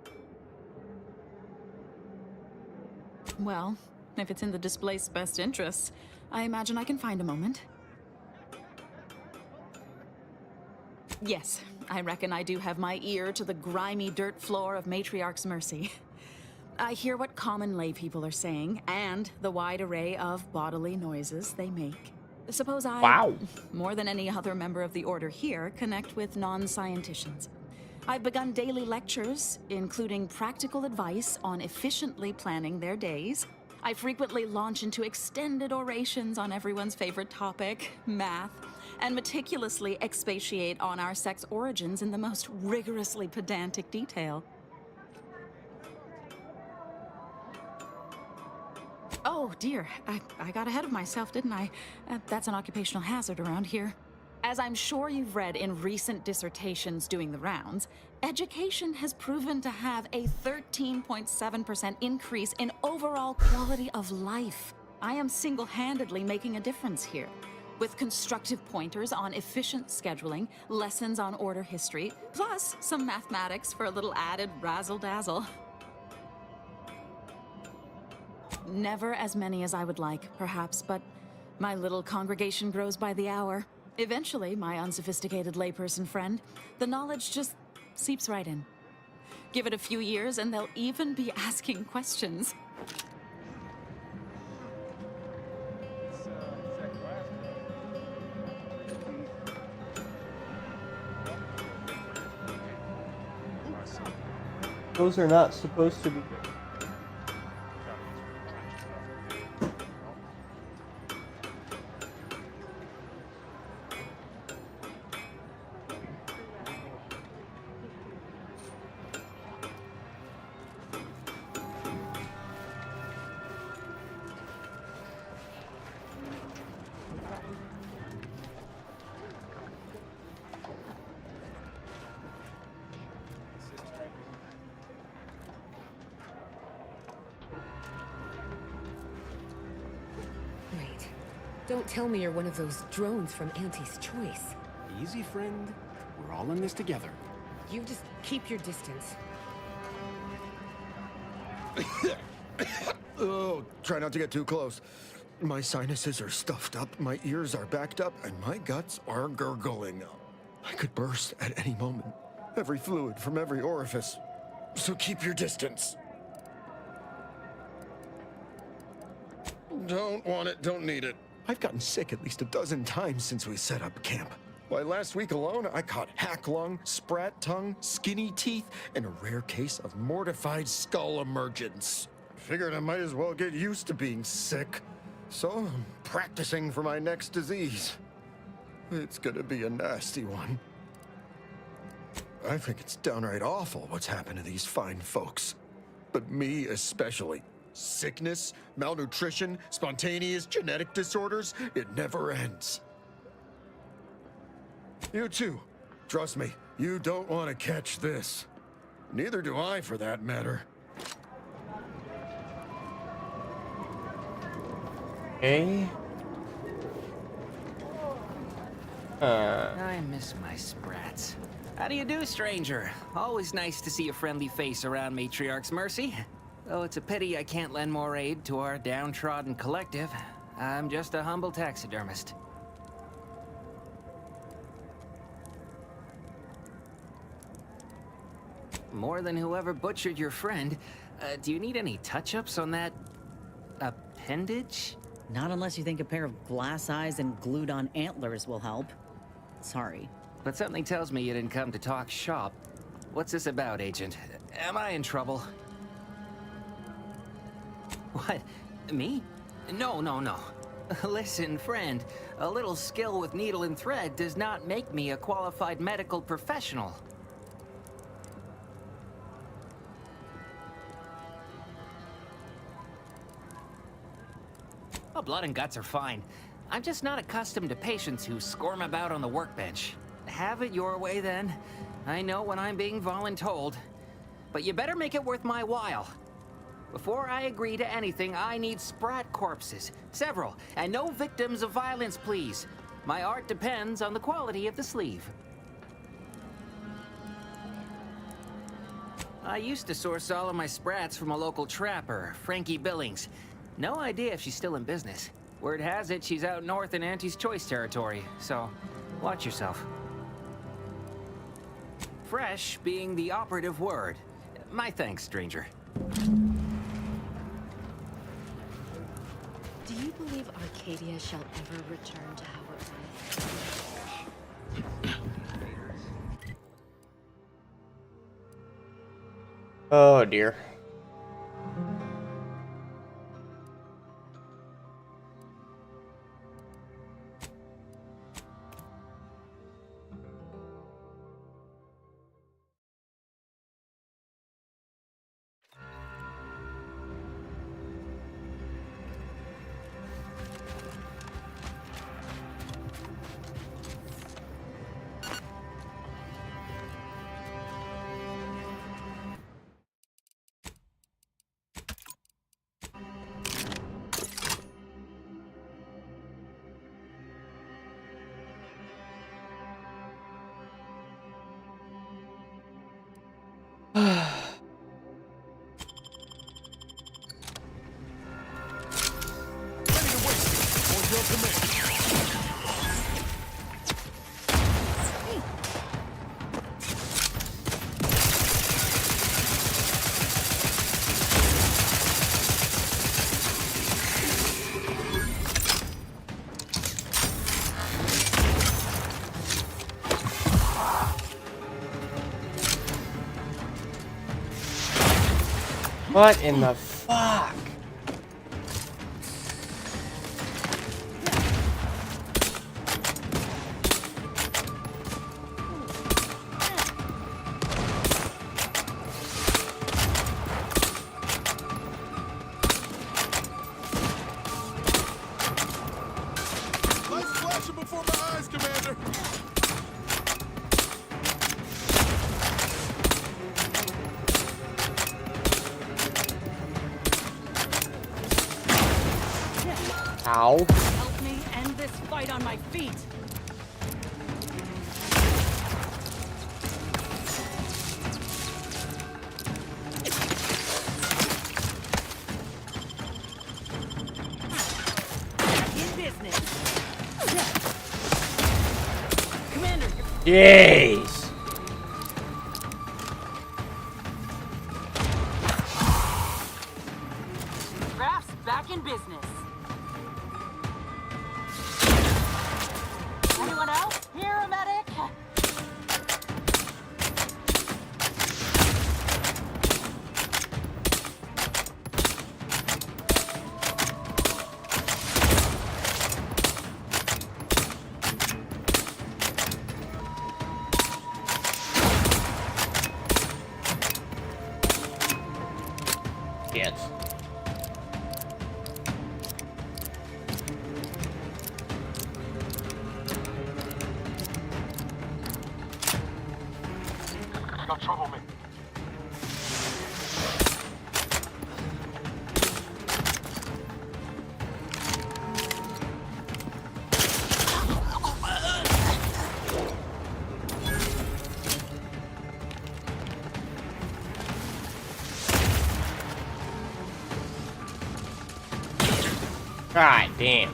Well, if it's in the displaced's best interests, I imagine I can find a moment. Yes, I reckon I do have my ear to the grimy dirt floor of Matriarch's Mercy. I hear what common lay people are saying, and the wide array of bodily noises they make. Suppose I, more than any other member of the Order here, connect with non-scienticians. I've begun daily lectures, including practical advice on efficiently planning their days. I frequently launch into extended orations on everyone's favorite topic, math, and meticulously expatiate on our sex origins in the most rigorously pedantic detail. Oh dear, I got ahead of myself, didn't I? That's an occupational hazard around here. As I'm sure you've read in recent dissertations doing the rounds, education has proven to have a 13.7% increase in overall quality of life. I am single-handedly making a difference here. With constructive pointers on efficient scheduling, lessons on order history, plus some mathematics for a little added razzle-dazzle. Never as many as I would like, perhaps, but my little congregation grows by the hour. Eventually, my unsophisticated layperson friend, the knowledge just seeps right in. Give it a few years and they'll even be asking questions. Those are not supposed to be. Don't tell me you're one of those drones from Auntie's Choice. Easy, friend. We're all in this together. You just keep your distance. Oh, try not to get too close. My sinuses are stuffed up, my ears are backed up, and my guts are gurgling. I could burst at any moment. Every fluid from every orifice. So keep your distance. Don't want it, don't need it. I've gotten sick at least a dozen times since we set up camp. Why, last week alone, I caught hack lung, sprat tongue, skinny teeth, and a rare case of mortified skull emergence. Figured I might as well get used to being sick. So I'm practicing for my next disease. It's gonna be a nasty one. I think it's downright awful what's happened to these fine folks. But me especially. Sickness, malnutrition, spontaneous genetic disorders, it never ends. You too. Trust me, you don't want to catch this. Neither do I, for that matter. Okay. I miss my sprats. How do you do, stranger? Always nice to see a friendly face around Matriarch's Mercy. Though it's a pity I can't lend more aid to our downtrodden collective. I'm just a humble taxidermist. More than whoever butchered your friend. Do you need any touch-ups on that appendage? Not unless you think a pair of glass eyes and glued-on antlers will help. Sorry. But something tells me you didn't come to talk shop. What's this about, Agent? Am I in trouble? What? Me? No. Listen, friend. A little skill with needle and thread does not make me a qualified medical professional. Oh, blood and guts are fine. I'm just not accustomed to patients who squirm about on the workbench. Have it your way, then. I know when I'm being voluntold. But you better make it worth my while. Before I agree to anything, I need sprat corpses. Several. And no victims of violence, please. My art depends on the quality of the sleeve. I used to source all of my sprats from a local trapper, Frankie Billings. No idea if she's still in business. Word has it she's out north in Auntie's Choice territory, so watch yourself. Fresh being the operative word. My thanks, stranger. Do you believe Arcadia shall ever return to how it was? Oh dear. What in the fuck? Lights flashing before my eyes, Commander. Ow. Help me end this fight on my feet. In business. Commander, Jeez. Raph's back in business. Anyone else? Here, a medic? Yes. Got trouble, man. God damn.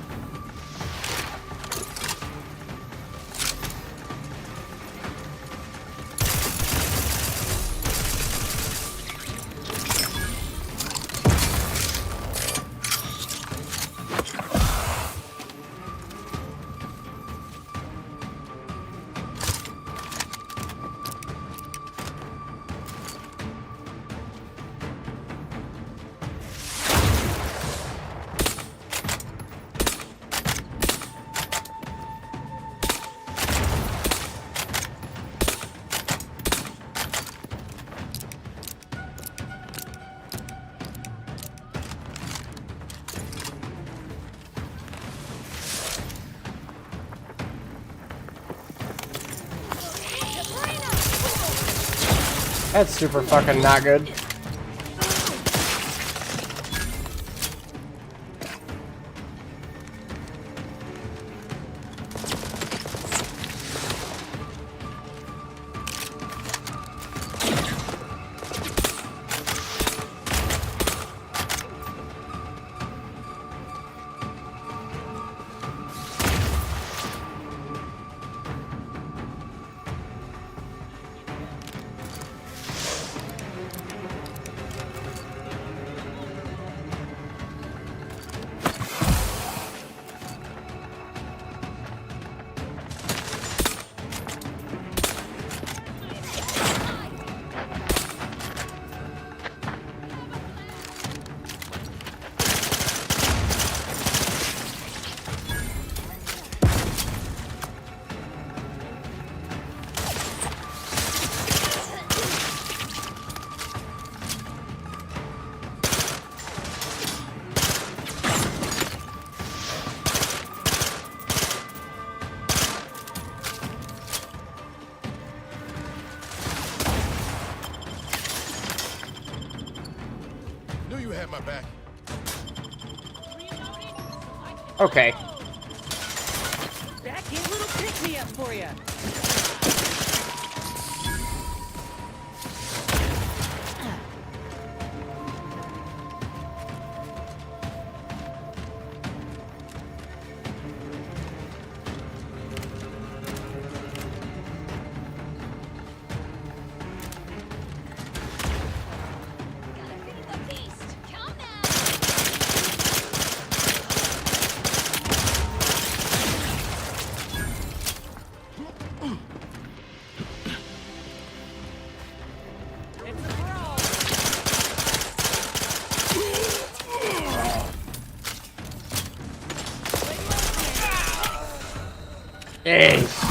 That's super fucking not good. Okay. Back here, little pick-me-up for you. Ace.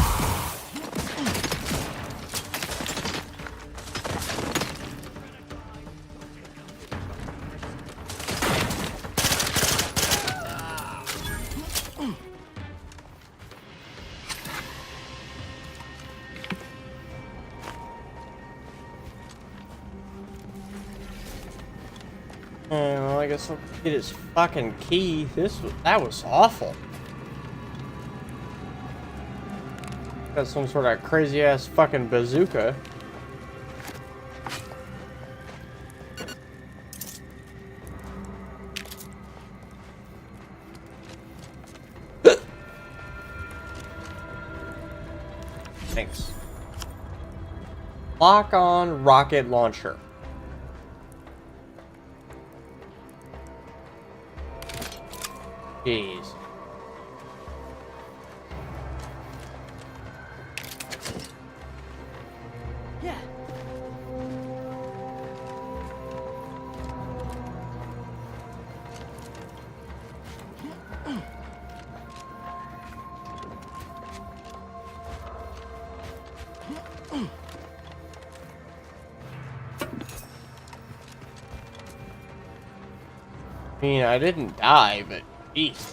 Well, I guess I'll get his fucking key. That was awful. Got some sort of crazy ass fucking bazooka. Thanks. Lock on rocket launcher. Jeez. Yeah. I mean, I didn't die, but jeez.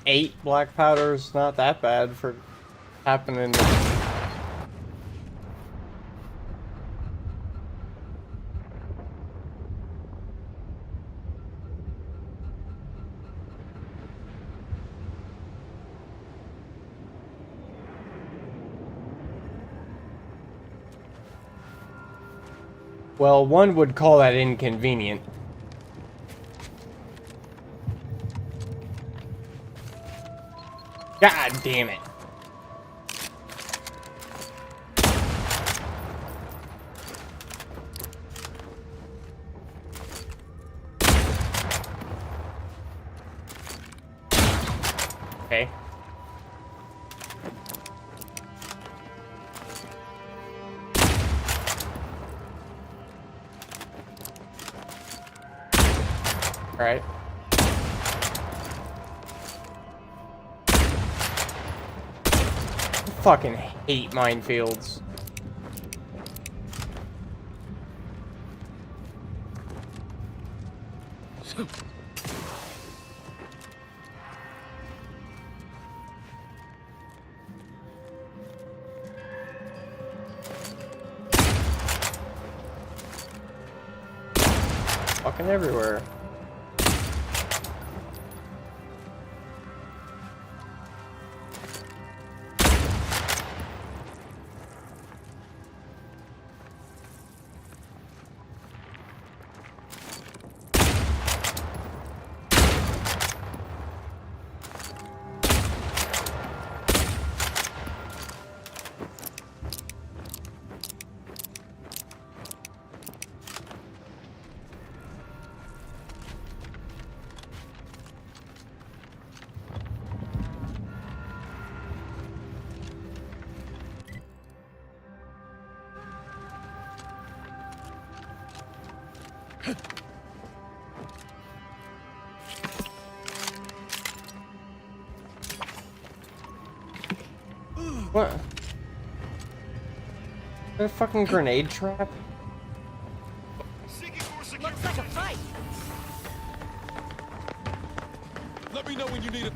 8 black powders, not that bad for happening. Well, one would call that inconvenient. God damn it. Okay. All right. I fucking hate minefields. Fucking everywhere. What? Is that a fucking grenade trap? Looks like a fight. Let me know when you need it.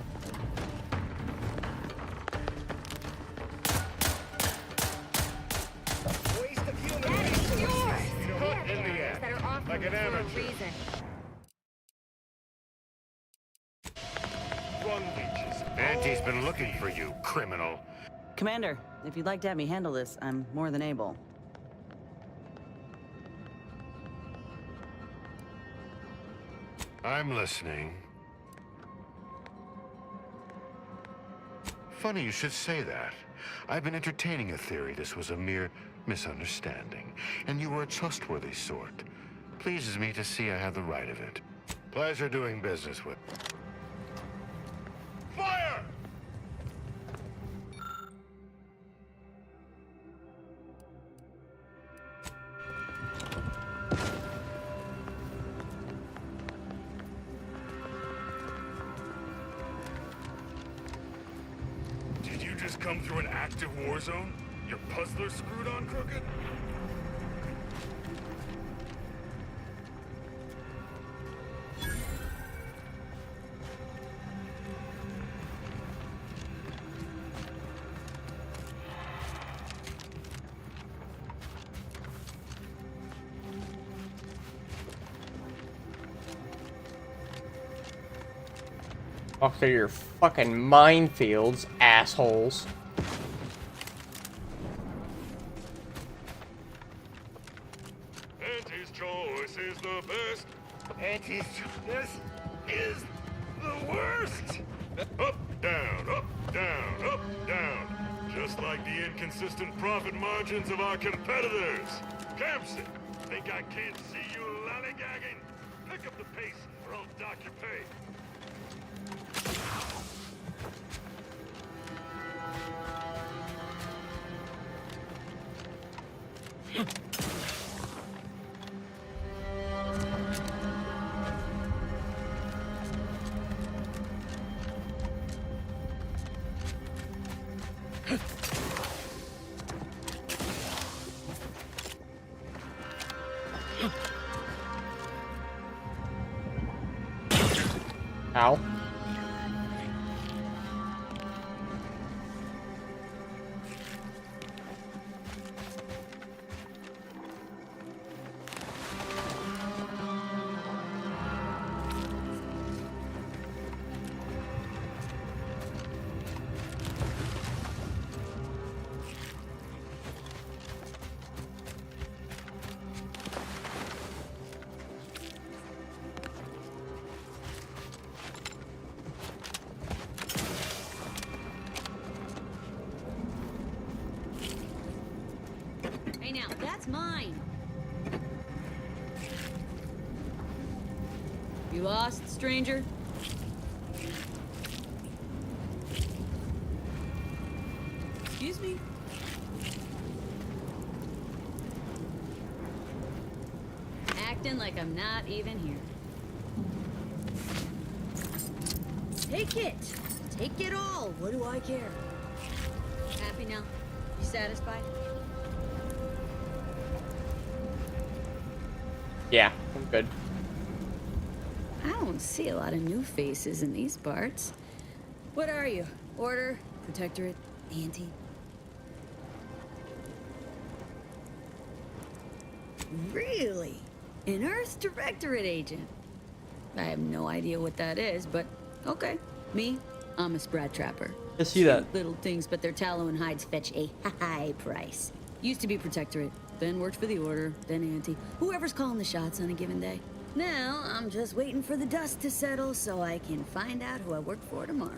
Waste of human resources. Put in the air, like an amateur. Run, leeches. Auntie's been looking for you, criminal. Commander, if you'd like to have me handle this, I'm more than able. I'm listening. Funny you should say that. I've been entertaining a theory this was a mere misunderstanding, and you were a trustworthy sort. Pleases me to see I have the right of it. Pleasure doing business with. Fire! Did you just come through an active war zone? Your puzzler screwed on crooked? Walk through your fucking minefields, assholes. Auntie's choice is the best. Auntie's choice is the worst. Up, down, up, down, up, down. Just like the inconsistent profit margins of our competitors. Campson, think I can't see you lollygagging? Pick up the pace or I'll dock your pay. Ow. Hey now, that's mine. You lost, stranger? Excuse me? Acting like I'm not even here. Take it! Take it all! What do I care? Happy now? You satisfied? Yeah, I'm good. I don't see a lot of new faces in these parts. What are you? Order? Protectorate? Anti? Really? An Earth Directorate agent? I have no idea what that is, but okay. Me? I'm a Sprat Trapper. I see that. Cute little things, but their tallow and hides fetch a high price. Used to be Protectorate, then worked for the Order, then Anti. Whoever's calling the shots on a given day. Now, I'm just waiting for the dust to settle so I can find out who I work for tomorrow.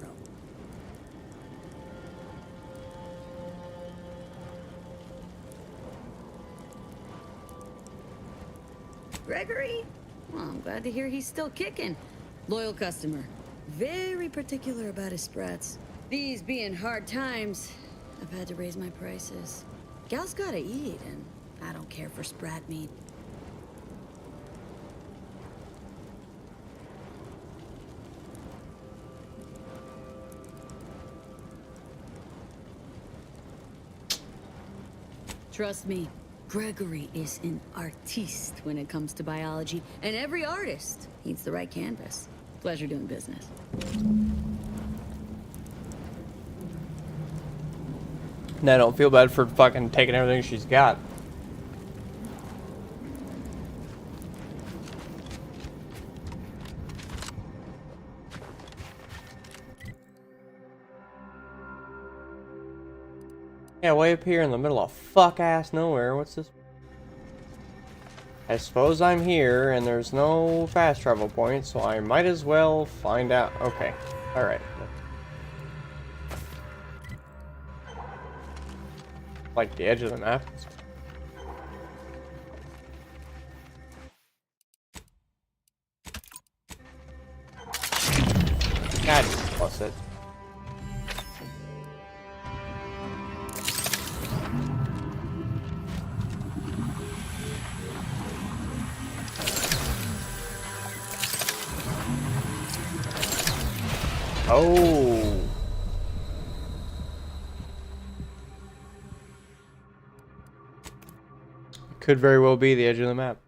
Gregory? Well, I'm glad to hear he's still kicking. Loyal customer. Very particular about his sprats. These being hard times, I've had to raise my prices. Gal's gotta eat, and I don't care for sprat meat. Trust me, Gregory is an artiste when it comes to biology, and every artist needs the right canvas. Pleasure doing business. And I don't feel bad for fucking taking everything she's got. Yeah, way up here in the middle of fuck-ass nowhere. What's this? I suppose I'm here, and there's no fast travel point, so I might as well find out. Okay. Alright. Like the edge of the map. God, plus it. Oh. Could very well be the edge of the map.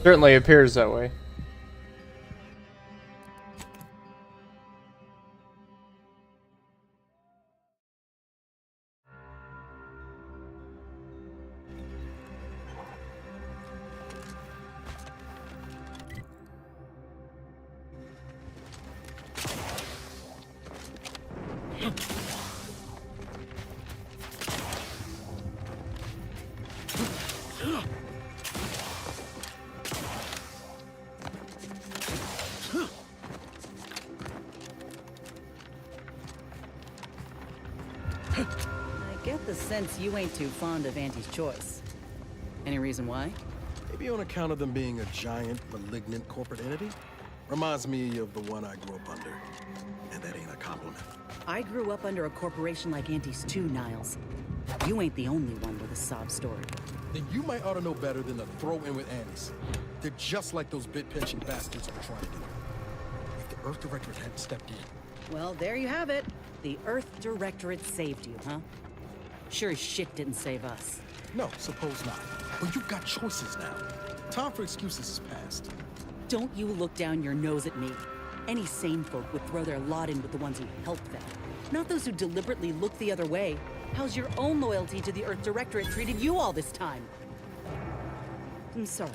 Certainly appears that way. I get the sense you ain't too fond of Auntie's choice. Any reason why? Maybe on account of them being a giant, malignant corporate entity? Reminds me of the one I grew up under. And that ain't a compliment. I grew up under a corporation like Auntie's too, Niles. You ain't the only one with a sob story. Then you might ought to know better than to throw in with Annie's. They're just like those bit-pinching bastards we're trying to get. If the Earth Directorate hadn't stepped in. Well, there you have it. The Earth Directorate saved you, huh? Sure as shit didn't save us. No, suppose not. But you've got choices now. Time for excuses is past. Don't you look down your nose at me. Any sane folk would throw their lot in with the ones who helped them. Not those who deliberately look the other way. How's your own loyalty to the Earth Directorate treated you all this time? I'm sorry.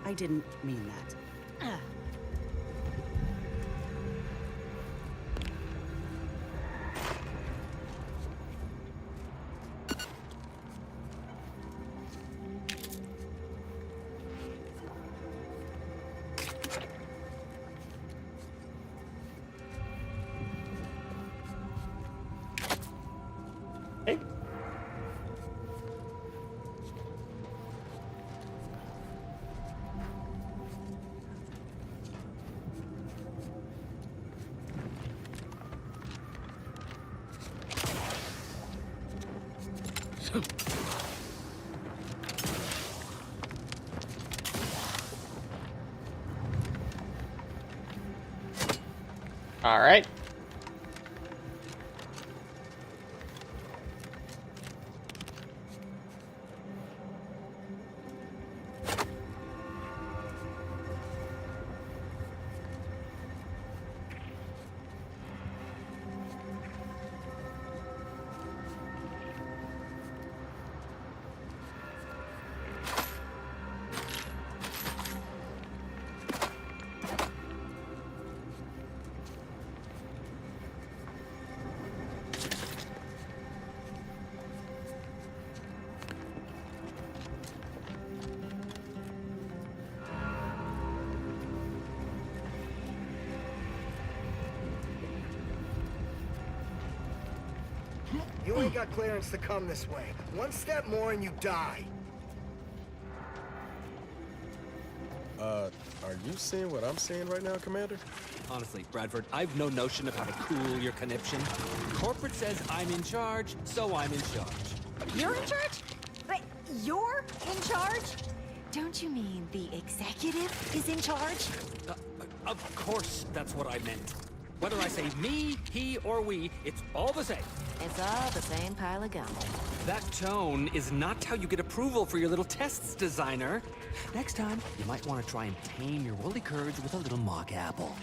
I didn't mean that. Hey. All right. You ain't got clearance to come this way. One step more and you die. Are you seeing what I'm seeing right now, Commander? Honestly, Bradford, I've no notion of how to cool your conniption. Corporate says I'm in charge, so I'm in charge. You're in charge? Wait, you're in charge? Don't you mean the executive is in charge? Of course, that's what I meant. Whether I say me, he, or we, it's all the same. It's all the same pile of gum. That tone is not how you get approval for your little tests, designer. Next time, you might want to try and tame your woolly courage with a little mock apple.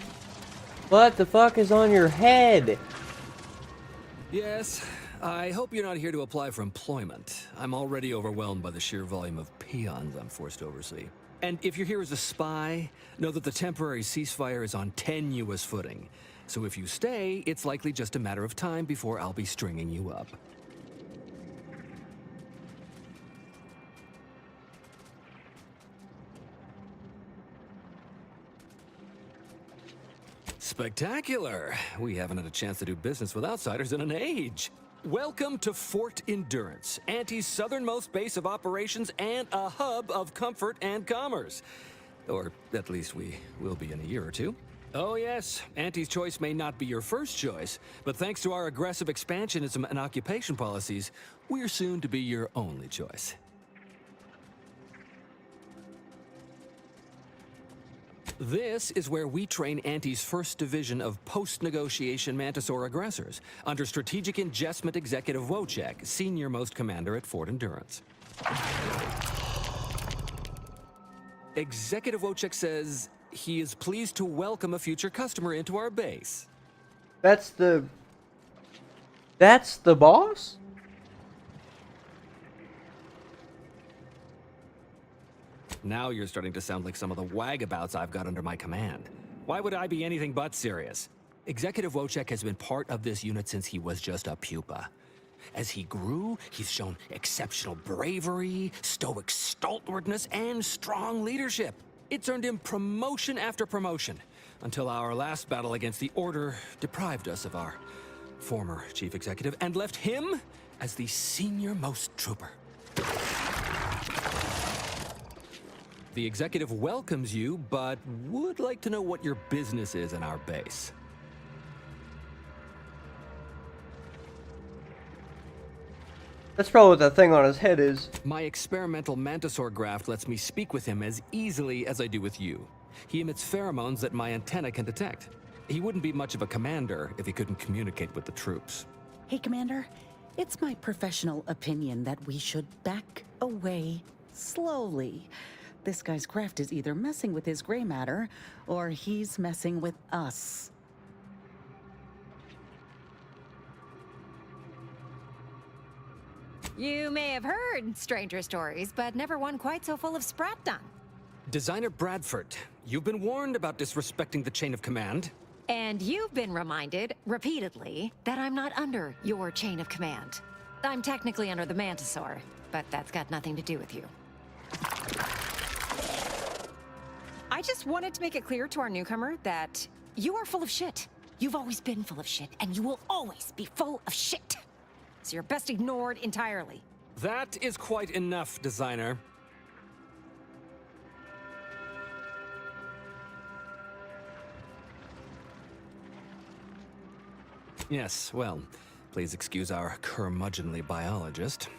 What the fuck is on your head? Yes, I hope you're not here to apply for employment. I'm already overwhelmed by the sheer volume of peons I'm forced to oversee. And if you're here as a spy, know that the temporary ceasefire is on tenuous footing. So if you stay, it's likely just a matter of time before I'll be stringing you up. Spectacular! We haven't had a chance to do business with outsiders in an age. Welcome to Fort Endurance, Auntie's southernmost base of operations and a hub of comfort and commerce. Or at least we will be in a year or two. Oh yes, Auntie's choice may not be your first choice, but thanks to our aggressive expansionism and occupation policies, we're soon to be your only choice. This is where we train Auntie's first division of post-negotiation Mantisaur aggressors, under Strategic Ingestment Executive Wojciech, senior-most commander at Fort Endurance. Executive Wojciech says he is pleased to welcome a future customer into our base. That's the boss? Now you're starting to sound like some of the wagabouts I've got under my command. Why would I be anything but serious? Executive Wojciech has been part of this unit since he was just a pupa. As he grew, he's shown exceptional bravery, stoic stalwartness, and strong leadership. It's earned him promotion after promotion, until our last battle against the Order deprived us of our former chief executive and left him as the senior-most trooper. The executive welcomes you, but would like to know what your business is in our base. That's probably what that thing on his head is. My experimental mantisaur graft lets me speak with him as easily as I do with you. He emits pheromones that my antenna can detect. He wouldn't be much of a commander if he couldn't communicate with the troops. Hey, Commander. It's my professional opinion that we should back away slowly. This guy's craft is either messing with his gray matter, or he's messing with us. You may have heard stranger stories, but never one quite so full of sprat dung. Designer Bradford, you've been warned about disrespecting the chain of command. And you've been reminded, repeatedly, that I'm not under your chain of command. I'm technically under the Mantisaur, but that's got nothing to do with you. I just wanted to make it clear to our newcomer that you are full of shit. You've always been full of shit, and you will always be full of shit. So you're best ignored entirely. That is quite enough, designer. Yes, well, please excuse our curmudgeonly biologist.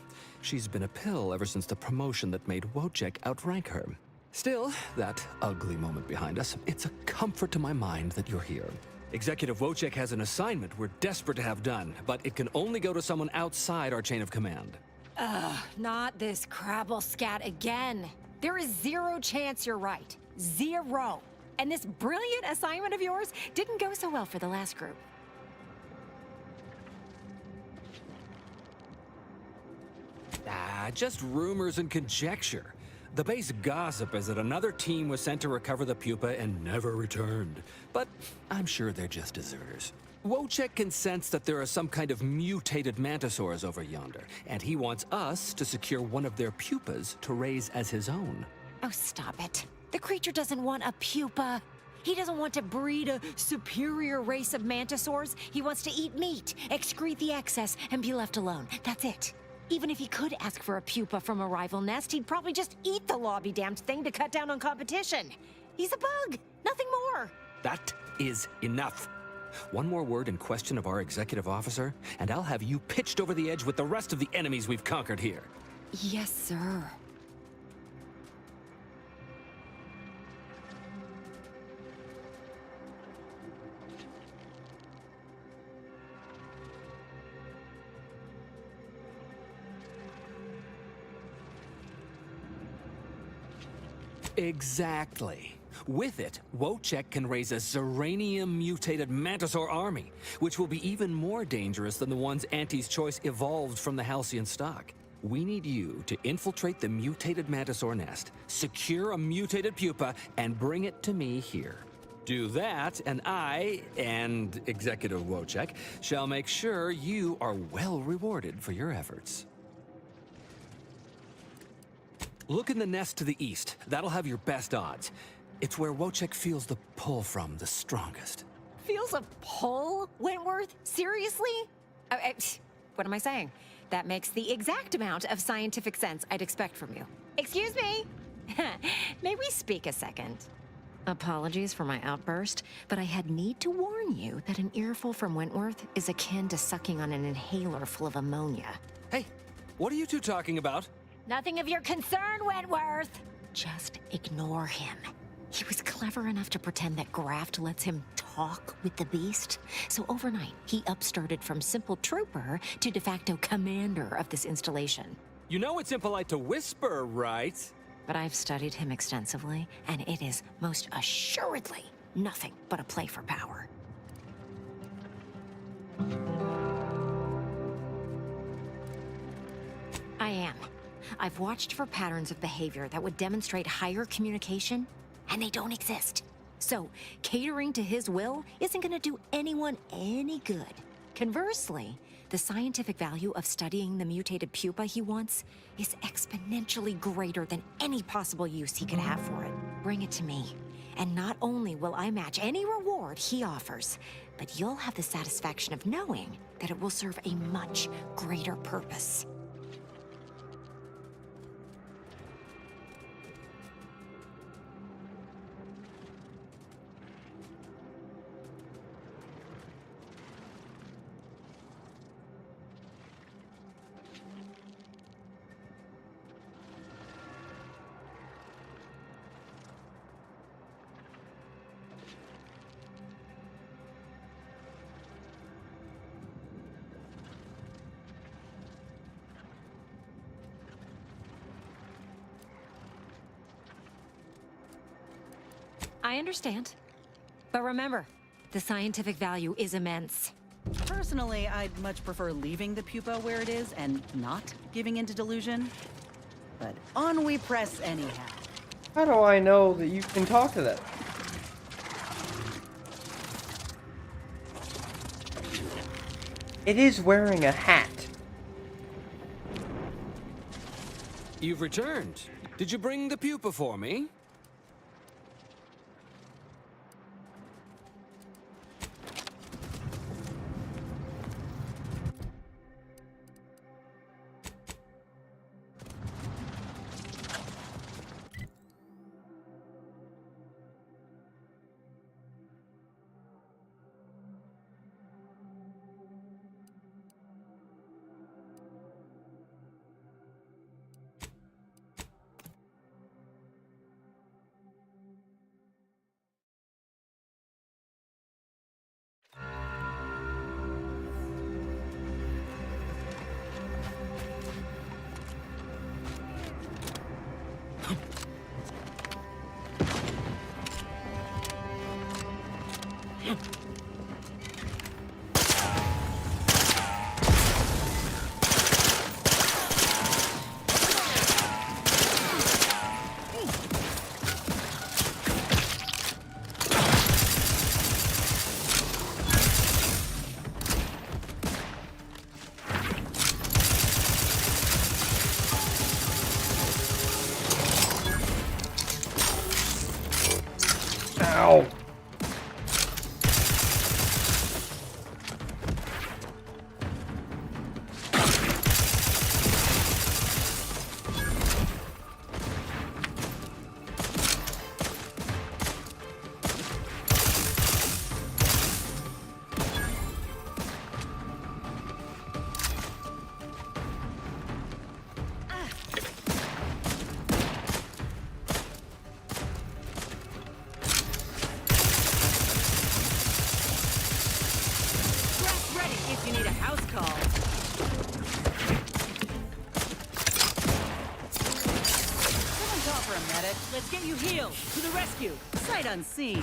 She's been a pill ever since the promotion that made Wojciech outrank her. Still, that ugly moment behind us, it's a comfort to my mind that you're here. Executive Wojciech has an assignment we're desperate to have done, but it can only go to someone outside our chain of command. Ugh, not this crabble scat again. There is zero chance you're right. Zero. And this brilliant assignment of yours didn't go so well for the last group. Just rumors and conjecture. The base gossip is that another team was sent to recover the pupa and never returned. But I'm sure they're just deserters. Wojciech can sense that there are some kind of mutated mantisaurs over yonder, and he wants us to secure one of their pupas to raise as his own. Oh, stop it. The creature doesn't want a pupa. He doesn't want to breed a superior race of mantisaurs. He wants to eat meat, excrete the excess, and be left alone. That's it. Even if he could ask for a pupa from a rival nest, he'd probably just eat the law-be-damned thing to cut down on competition. He's a bug, nothing more. That is enough. One more word in question of our executive officer, and I'll have you pitched over the edge with the rest of the enemies we've conquered here. Yes, sir. Exactly. With it, Wojciech can raise a Zeranium-mutated Mantisaur army, which will be even more dangerous than the ones Auntie's Choice evolved from the Halcyon stock. We need you to infiltrate the mutated Mantisaur nest, secure a mutated pupa, and bring it to me here. Do that, and I, and Executive Wojciech, shall make sure you are well rewarded for your efforts. Look in the nest to the east. That'll have your best odds. It's where Wojciech feels the pull from the strongest. Feels a pull, Wentworth? Seriously? What am I saying? That makes the exact amount of scientific sense I'd expect from you. Excuse me? May we speak a second? Apologies for my outburst, but I had need to warn you that an earful from Wentworth is akin to sucking on an inhaler full of ammonia. Hey, what are you two talking about? Nothing of your concern, Wentworth! Just ignore him. He was clever enough to pretend that Graft lets him talk with the beast. So overnight, he upstarted from simple trooper to de facto commander of this installation. You know it's impolite to whisper, right? But I've studied him extensively, and it is most assuredly nothing but a play for power. I am. I've watched for patterns of behavior that would demonstrate higher communication, and they don't exist. So, catering to his will isn't gonna do anyone any good. Conversely, the scientific value of studying the mutated pupa he wants is exponentially greater than any possible use he could have for it. Bring it to me, and not only will I match any reward he offers, but you'll have the satisfaction of knowing that it will serve a much greater purpose. I understand. But remember, the scientific value is immense. Personally, I'd much prefer leaving the pupa where it is and not giving into delusion. But on we press anyhow. How do I know that you can talk to that? It is wearing a hat. You've returned. Did you bring the pupa for me? Ow. If you need a house call. Someone call for a medic. Let's get you healed. To the rescue. Sight unseen.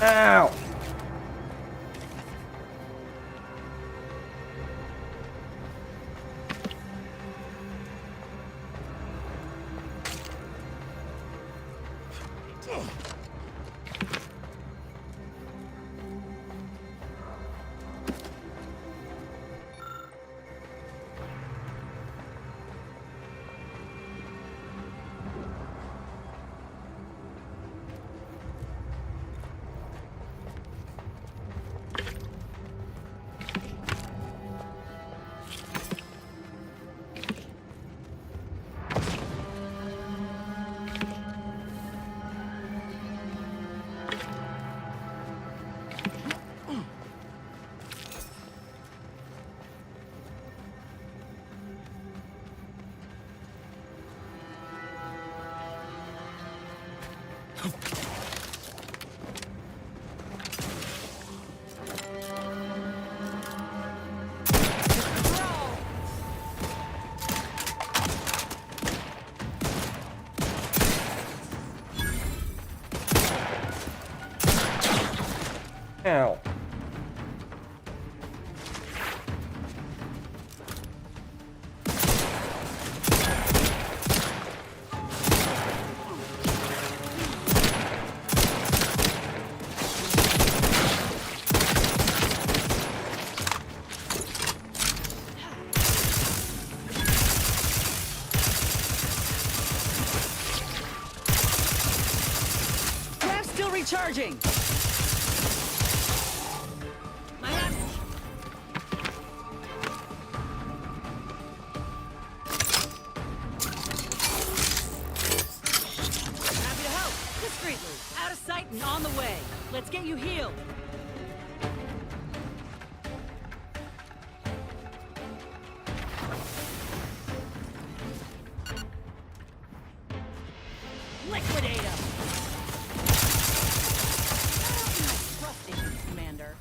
Ow! Ow. Recharging. My left. Happy to help. Discreetly. Out of sight and on the way. Let's get you healed. Liquidate him! I trust you, Commander.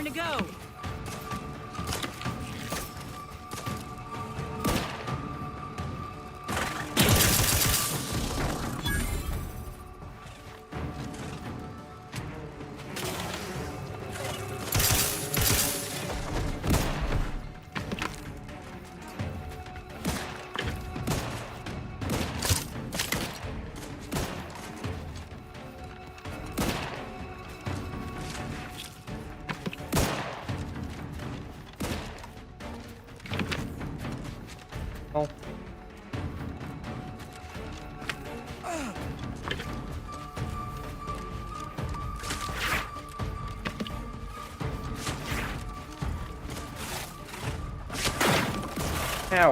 To go. Oh. Ow.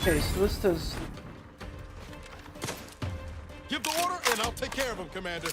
Okay, so this does... Give the order and I'll take care of him, Commander.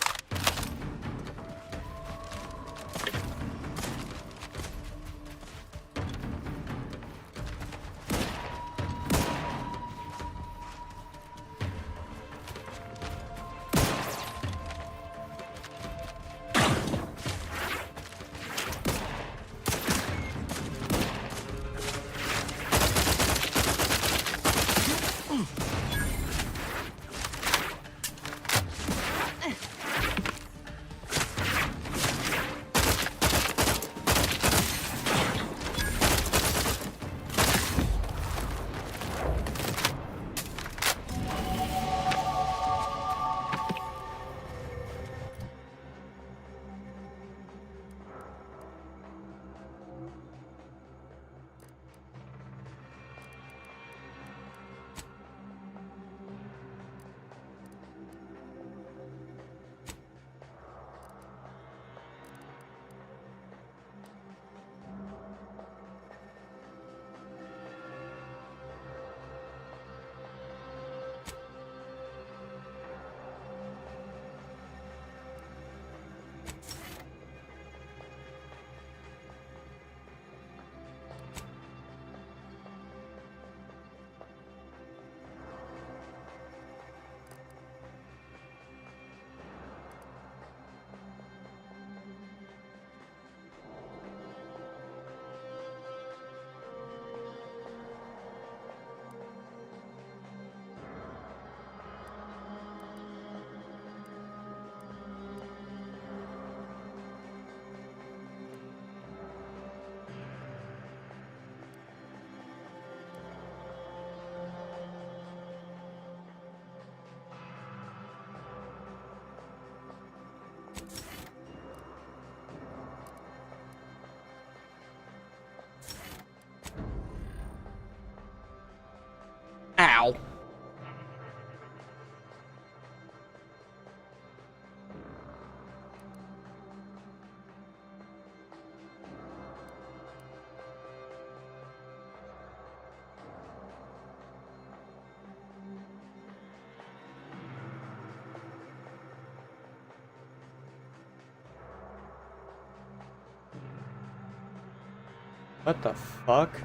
What the fuck?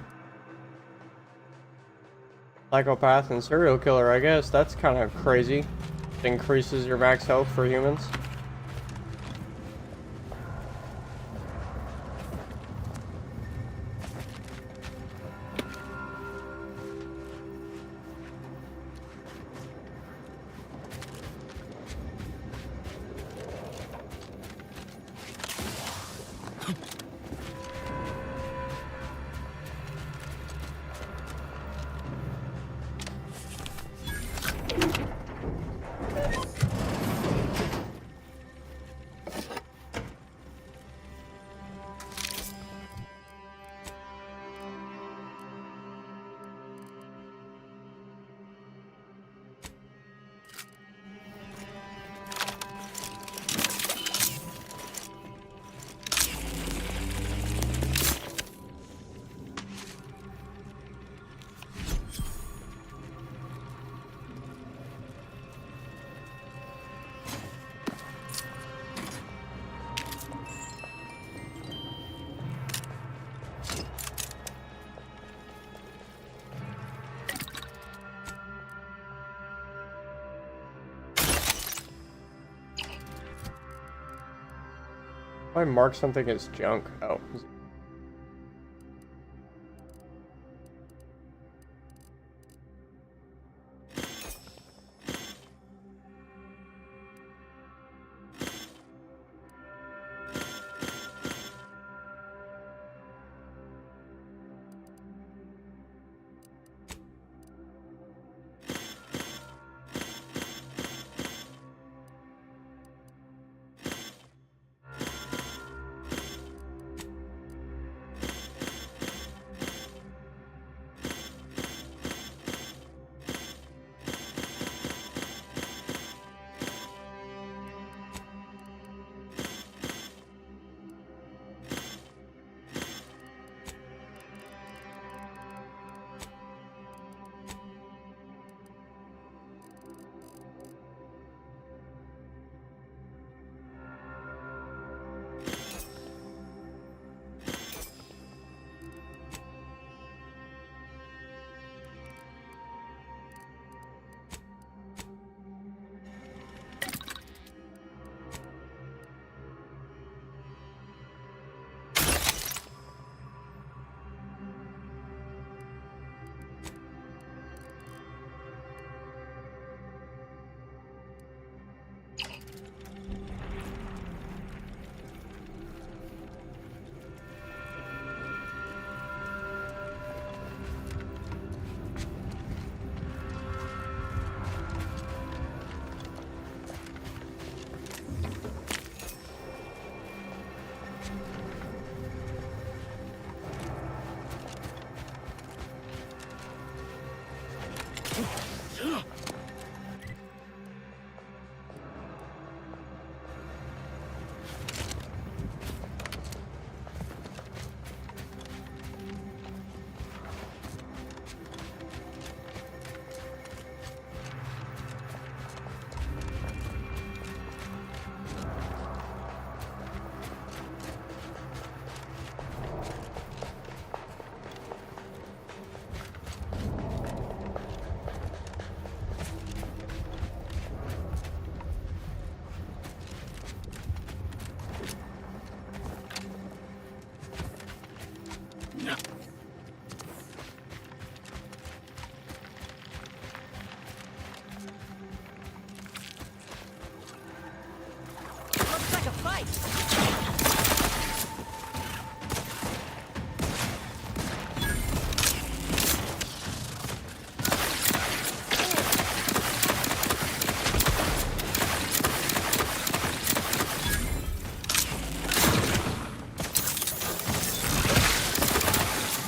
Psychopath and serial killer, I guess. That's kind of crazy. It increases your max health for humans. If I mark something as junk, oh.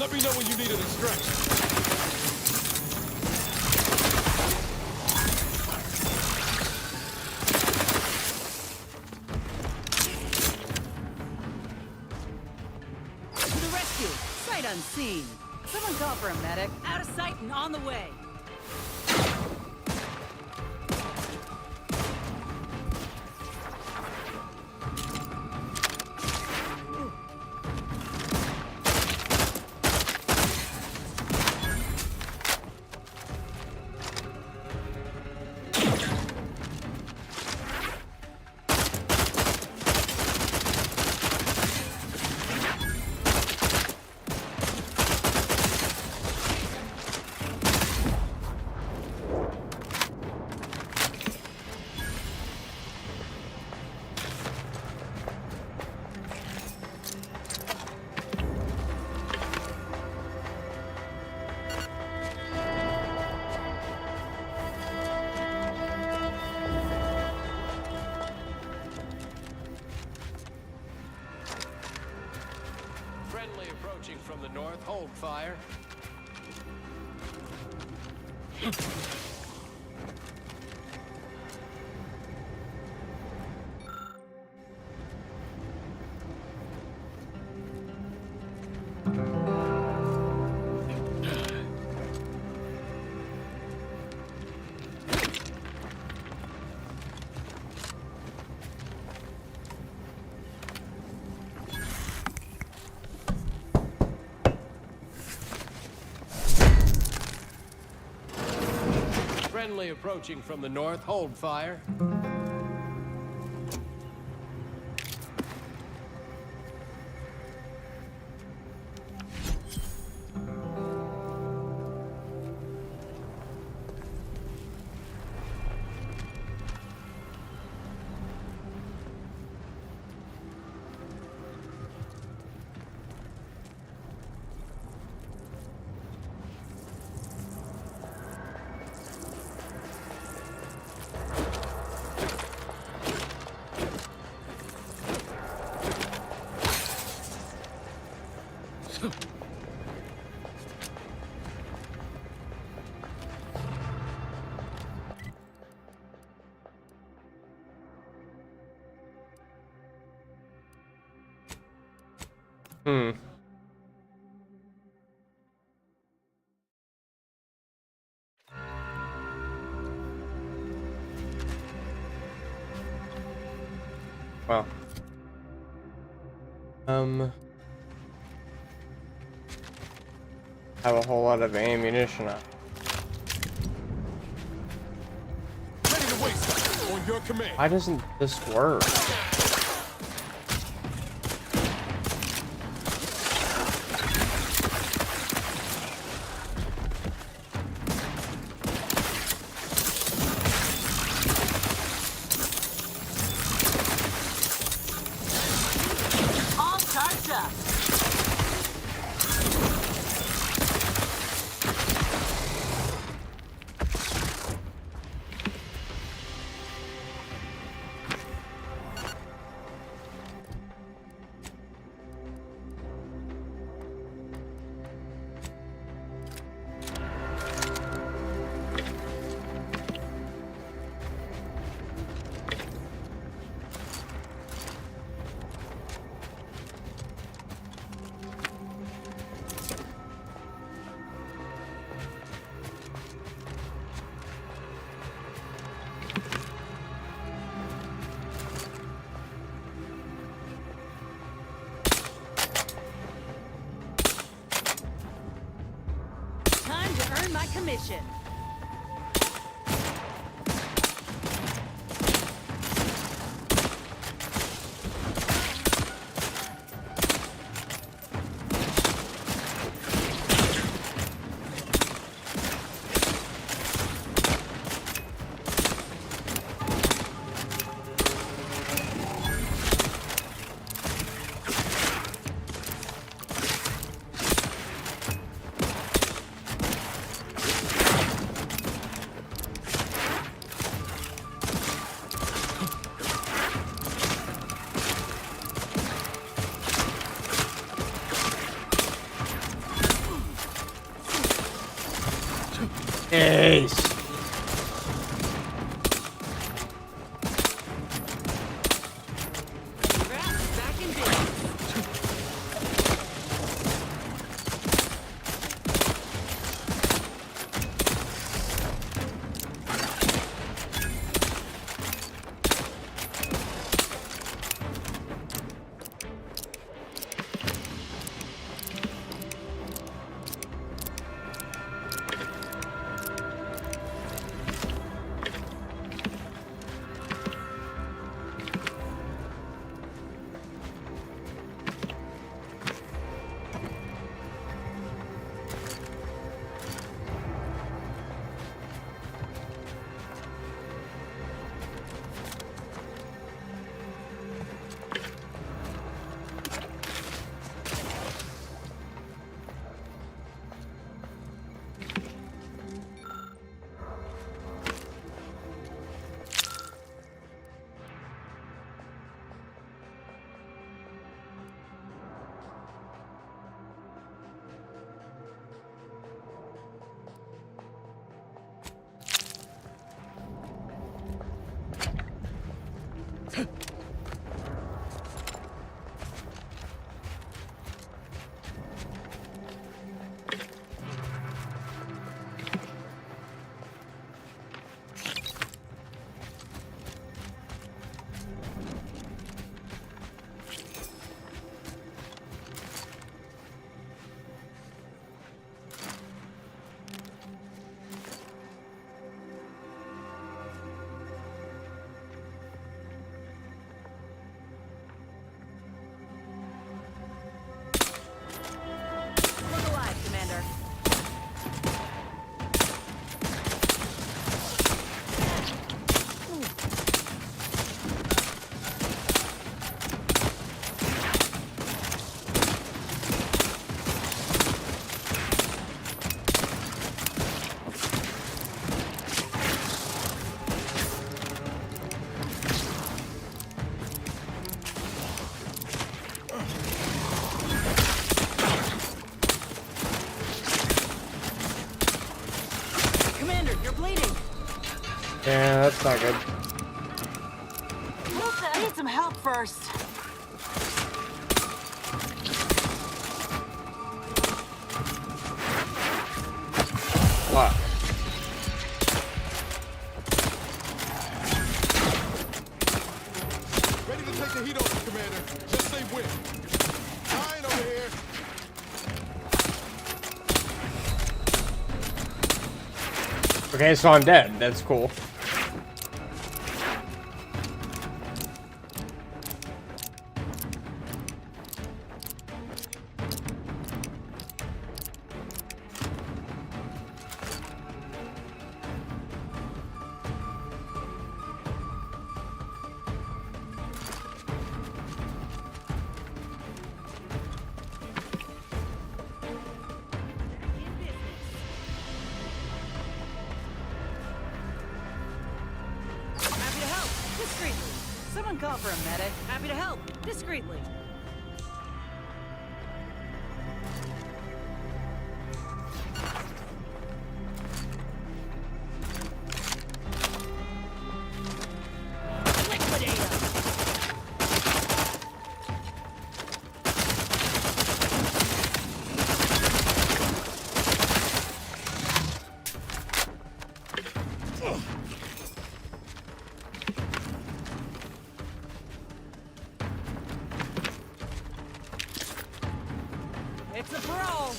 Let me know when you need a distraction. To the rescue! Sight unseen! Someone call for a medic. Out of sight and on the way! Friendly approaching from the north. Hold fire. Friendly approaching from the north. Hold fire. Well. Have a whole lot of ammunition on. Ready to waste on your command. Why doesn't this work? All charged up. Time to earn my commission. Ace. Back in business. Yeah, that's not good. I need some help first. Wow. Ready to take the heat off, Commander. Just say when. Fine over here. Okay, so I'm dead. That's cool. Happy to help. Discreetly. Someone call for a medic. Happy to help. Discreetly. It's a brawl.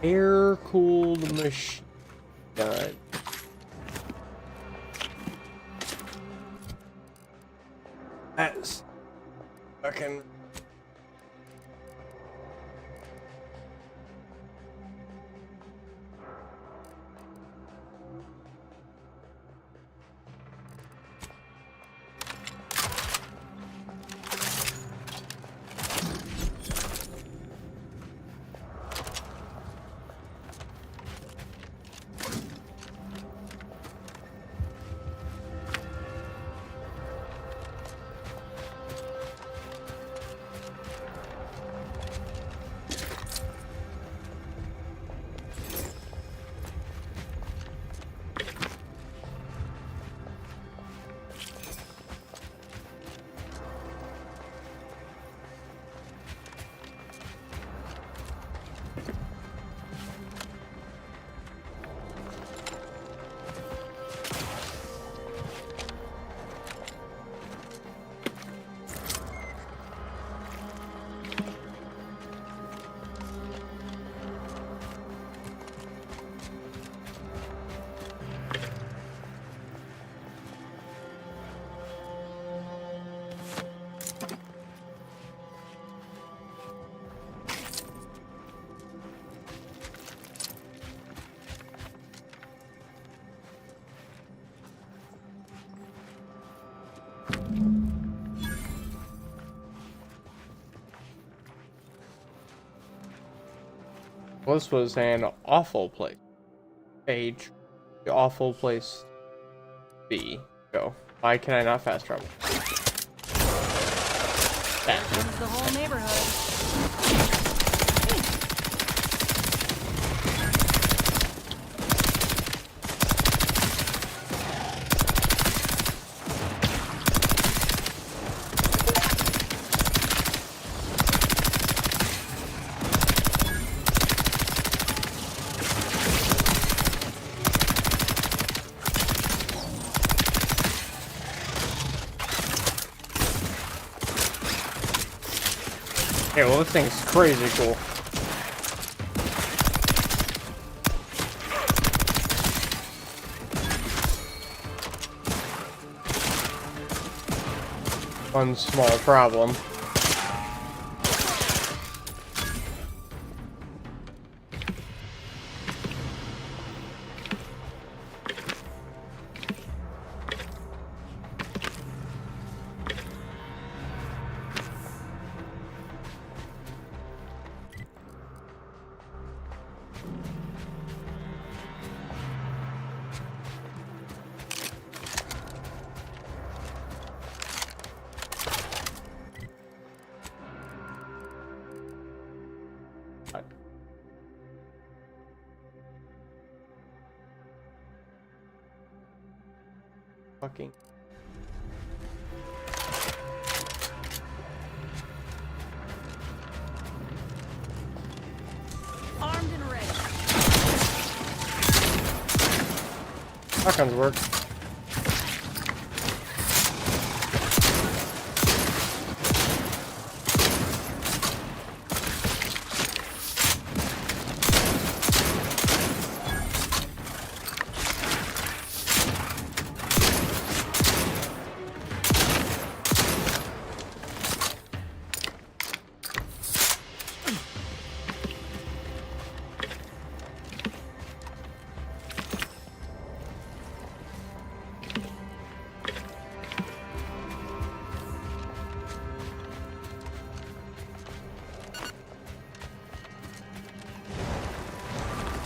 Air-cooled machine gun. That's fucking. This was an awful place. Page. The awful place. B. Go. Why can I not fast travel? There comes the whole neighborhood. Okay, well, this thing's crazy cool. One small problem. Fucking. Armed and ready. Shotguns work.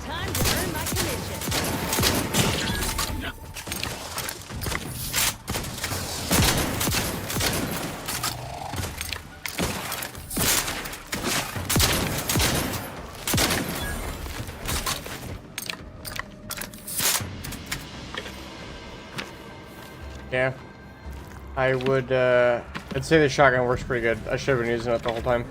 Time to earn my commission. Yeah. I would, I'd say the shotgun works pretty good. I should have been using it the whole time.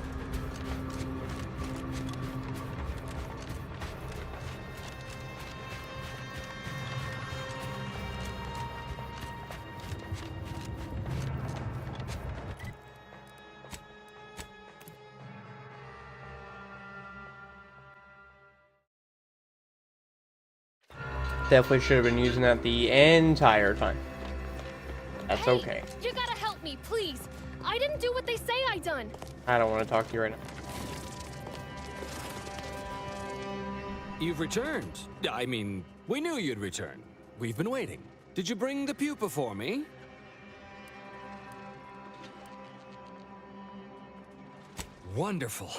Definitely should have been using that the entire time. That's okay. You gotta help me, please. I didn't do what they say I done. I don't want to talk to you right now. You've returned. I mean, we knew you'd return. We've been waiting. Did you bring the pupa for me? Wonderful.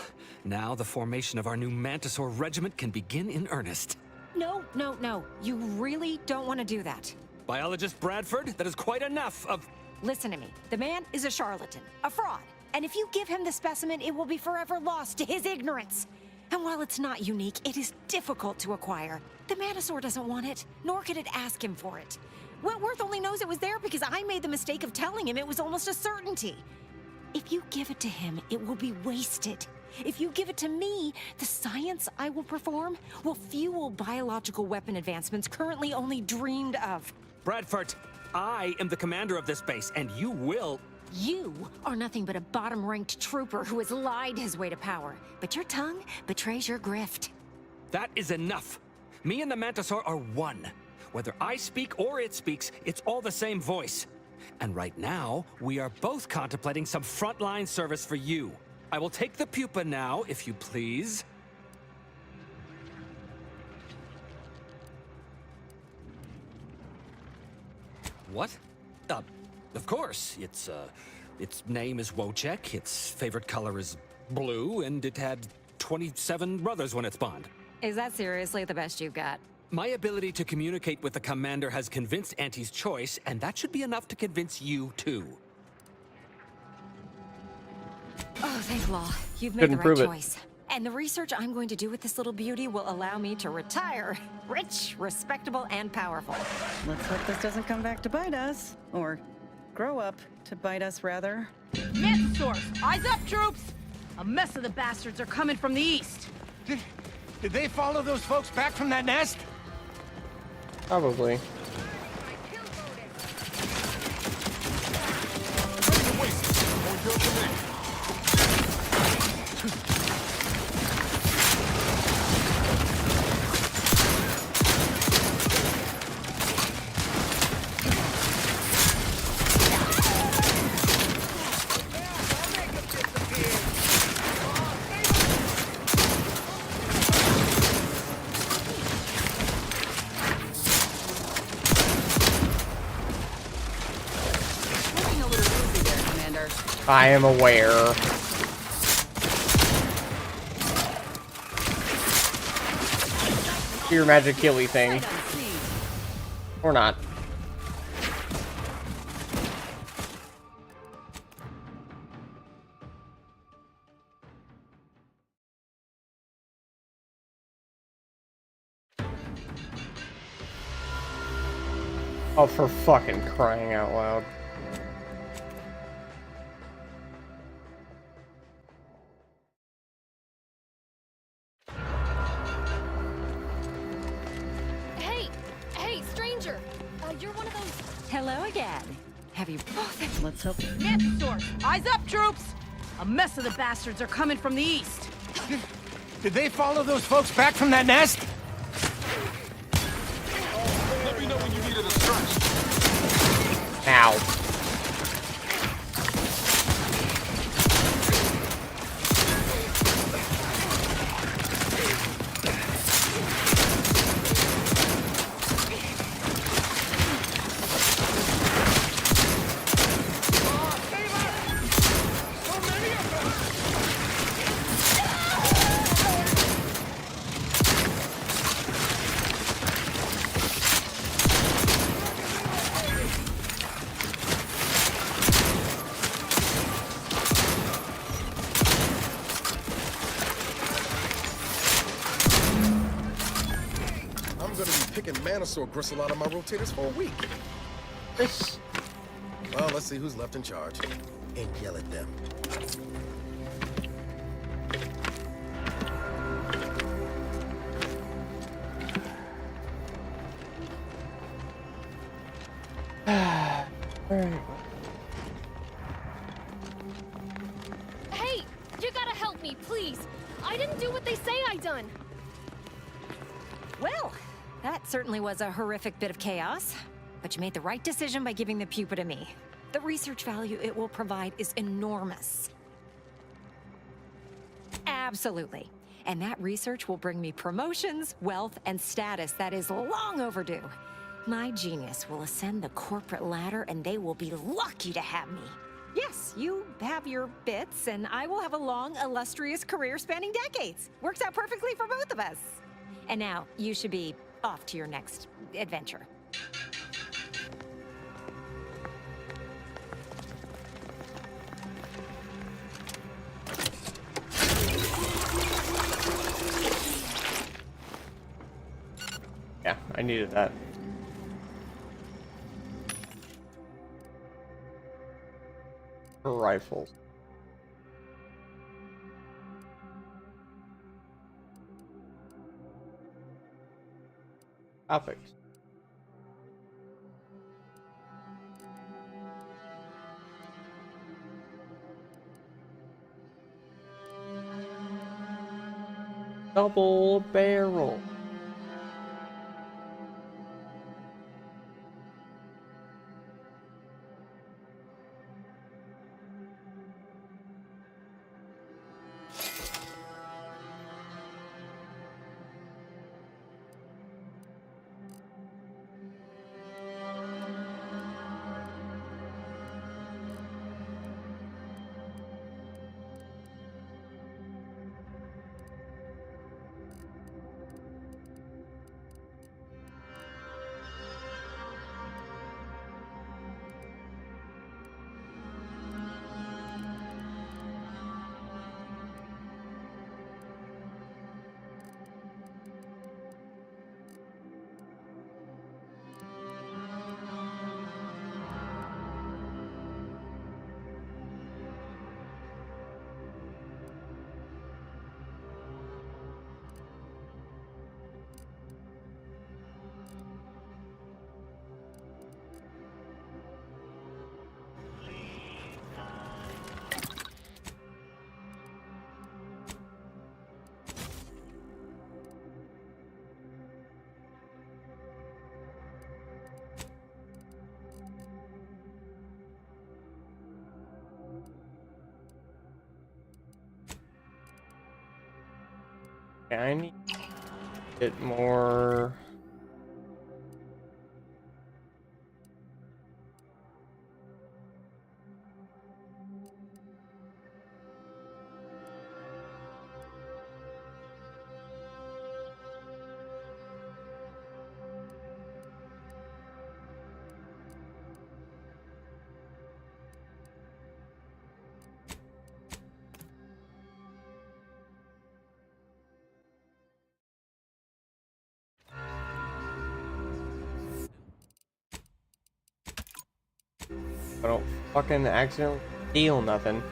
Now the formation of our new Mantisaur regiment can begin in earnest. No, no, no. You really don't want to do that. Biologist Bradford, that is quite enough of... Listen to me. The man is a charlatan, a fraud. And if you give him the specimen, it will be forever lost to his ignorance. And while it's not unique, it is difficult to acquire. The Mantisaur doesn't want it, nor could it ask him for it. Wentworth only knows it was there because I made the mistake of telling him it was almost a certainty. If you give it to him, it will be wasted. If you give it to me, the science I will perform will fuel biological weapon advancements currently only dreamed of. Bradford, I am the commander of this base, and you will... You are nothing but a bottom-ranked trooper who has lied his way to power. But your tongue betrays your grift. That is enough. Me and the Mantisaur are one. Whether I speak or it speaks, it's all the same voice. And right now, we are both contemplating some frontline service for you. I will take the pupa now, if you please. What? Of course. Its name is Wojciech, its favorite color is blue, and it had 27 brothers when it spawned. Is that seriously the best you've got? My ability to communicate with the commander has convinced Auntie's choice, and that should be enough to convince you, too. Oh, thank law. You've made Couldn't the prove right it. choice. And the research I'm going to do with this little beauty will allow me to retire rich, respectable, and powerful. Let's hope this doesn't come back to bite us. Or grow up to bite us, rather. Mantis source! Eyes up, troops! A mess of the bastards are coming from the east. Did they follow those folks back from that nest? Probably. Looking a little woozy there, Commander. I am aware. Your magic killy thing. Or not. Oh, for fucking crying out loud. Hey, stranger! You're one of those... Hello again. Have you... Let's hope... Get the source! Eyes up, troops! A mess of the bastards are coming from the east! Did they follow those folks back from that nest? Let me know when you needed a stretch. Ow. Picking Manosaur gristle out of my rotators for a week. Well, let's see who's left in charge. And yell at them. Alright. Hey! You gotta help me, please! I didn't do what they say I done! Well, that certainly was a horrific bit of chaos. But you made the right decision by giving the pupa to me. The research value it will provide is enormous. Absolutely. And that research will bring me promotions, wealth, and status that is long overdue. My genius will ascend the corporate ladder, and they will be lucky to have me. Yes, you have your bits, and I will have a long, illustrious career spanning decades. Works out perfectly for both of us. And now, you should be off to your next adventure. Yeah, I needed that. Rifles. Topics. Double barrel. Yeah, I need a bit more. I don't fucking accidentally steal nothing.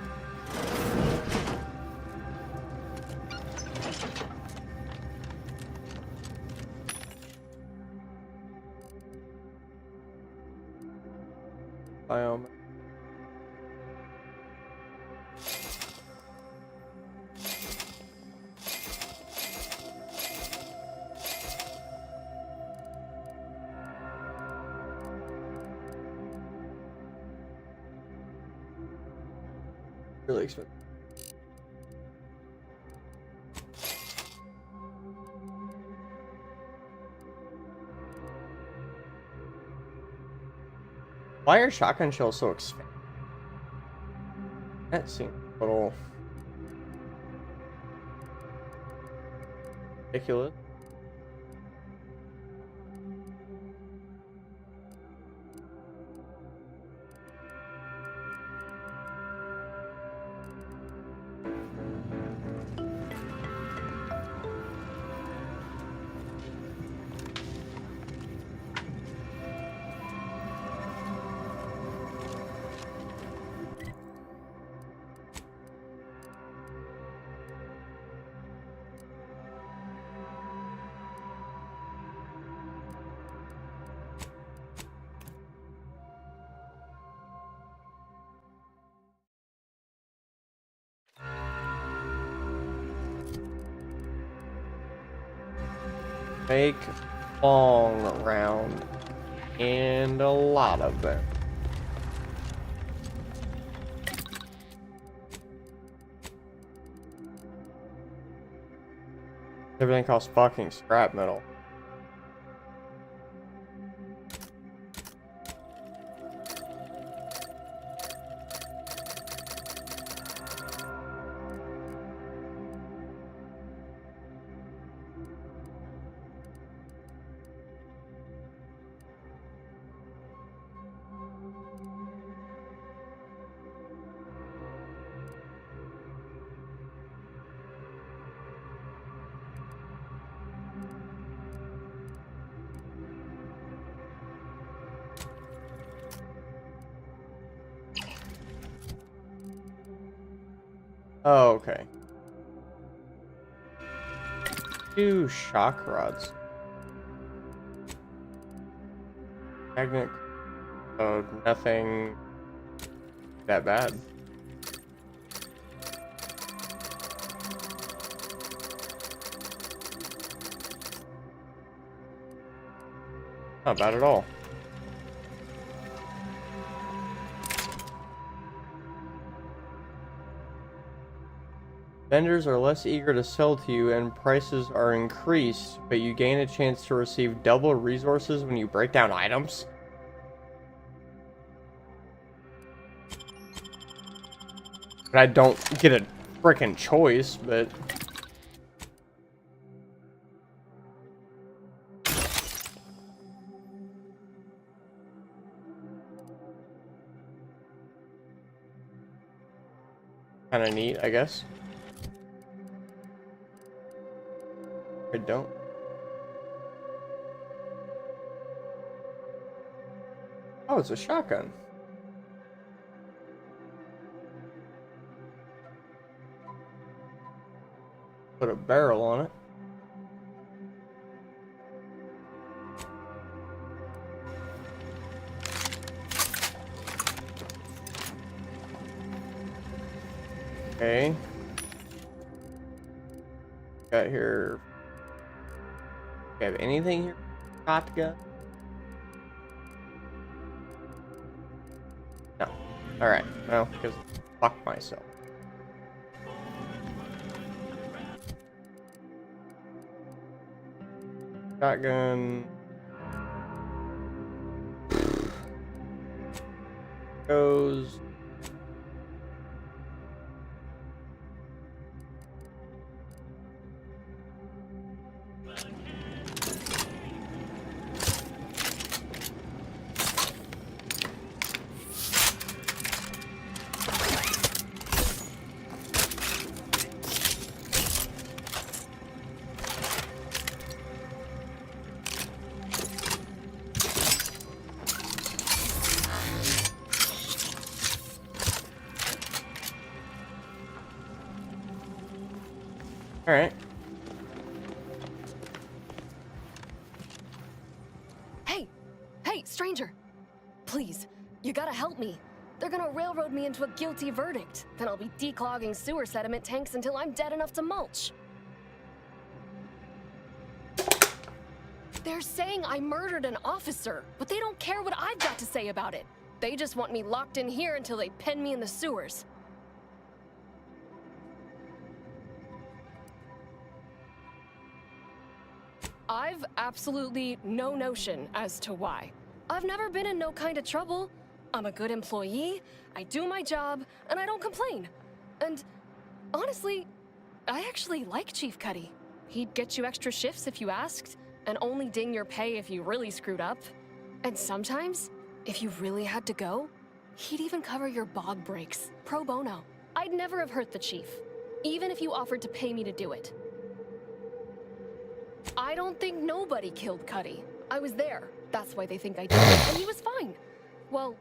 Biome. Really expensive. Why are shotgun shells so expensive? That seems a little ridiculous. Make long round and a lot of them. Everything costs fucking scrap metal. Oh, okay. 2 shock rods. Magnet. Oh, nothing that bad. Not bad at all. Vendors are less eager to sell to you and prices are increased, but you gain a chance to receive double resources when you break down items. But I don't get a frickin' choice, but... kinda neat, I guess. I don't. Oh, it's a shotgun. Put a barrel on it. Okay. Got here. Do you have anything here? Shotgun? No. Alright. Well, because fuck myself. Shotgun. Goes. Alright. Hey! Hey, stranger! Please, you gotta help me. They're gonna railroad me into a guilty verdict. Then I'll be declogging sewer sediment tanks until I'm dead enough to mulch. They're saying I murdered an officer, but they don't care what I've got to say about it. They just want me locked in here until they pen me in the sewers. I've absolutely no notion as to why. I've never been in no kind of trouble. I'm a good employee, I do my job, and I don't complain. And honestly, I actually like Chief Cuddy. He'd get you extra shifts if you asked, and only ding your pay if you really screwed up. And sometimes, if you really had to go, he'd even cover your bog breaks, pro bono. I'd never have hurt the chief, even if you offered to pay me to do it. I don't think nobody killed Cuddy. I was there. That's why they think I did. And he was fine. Well,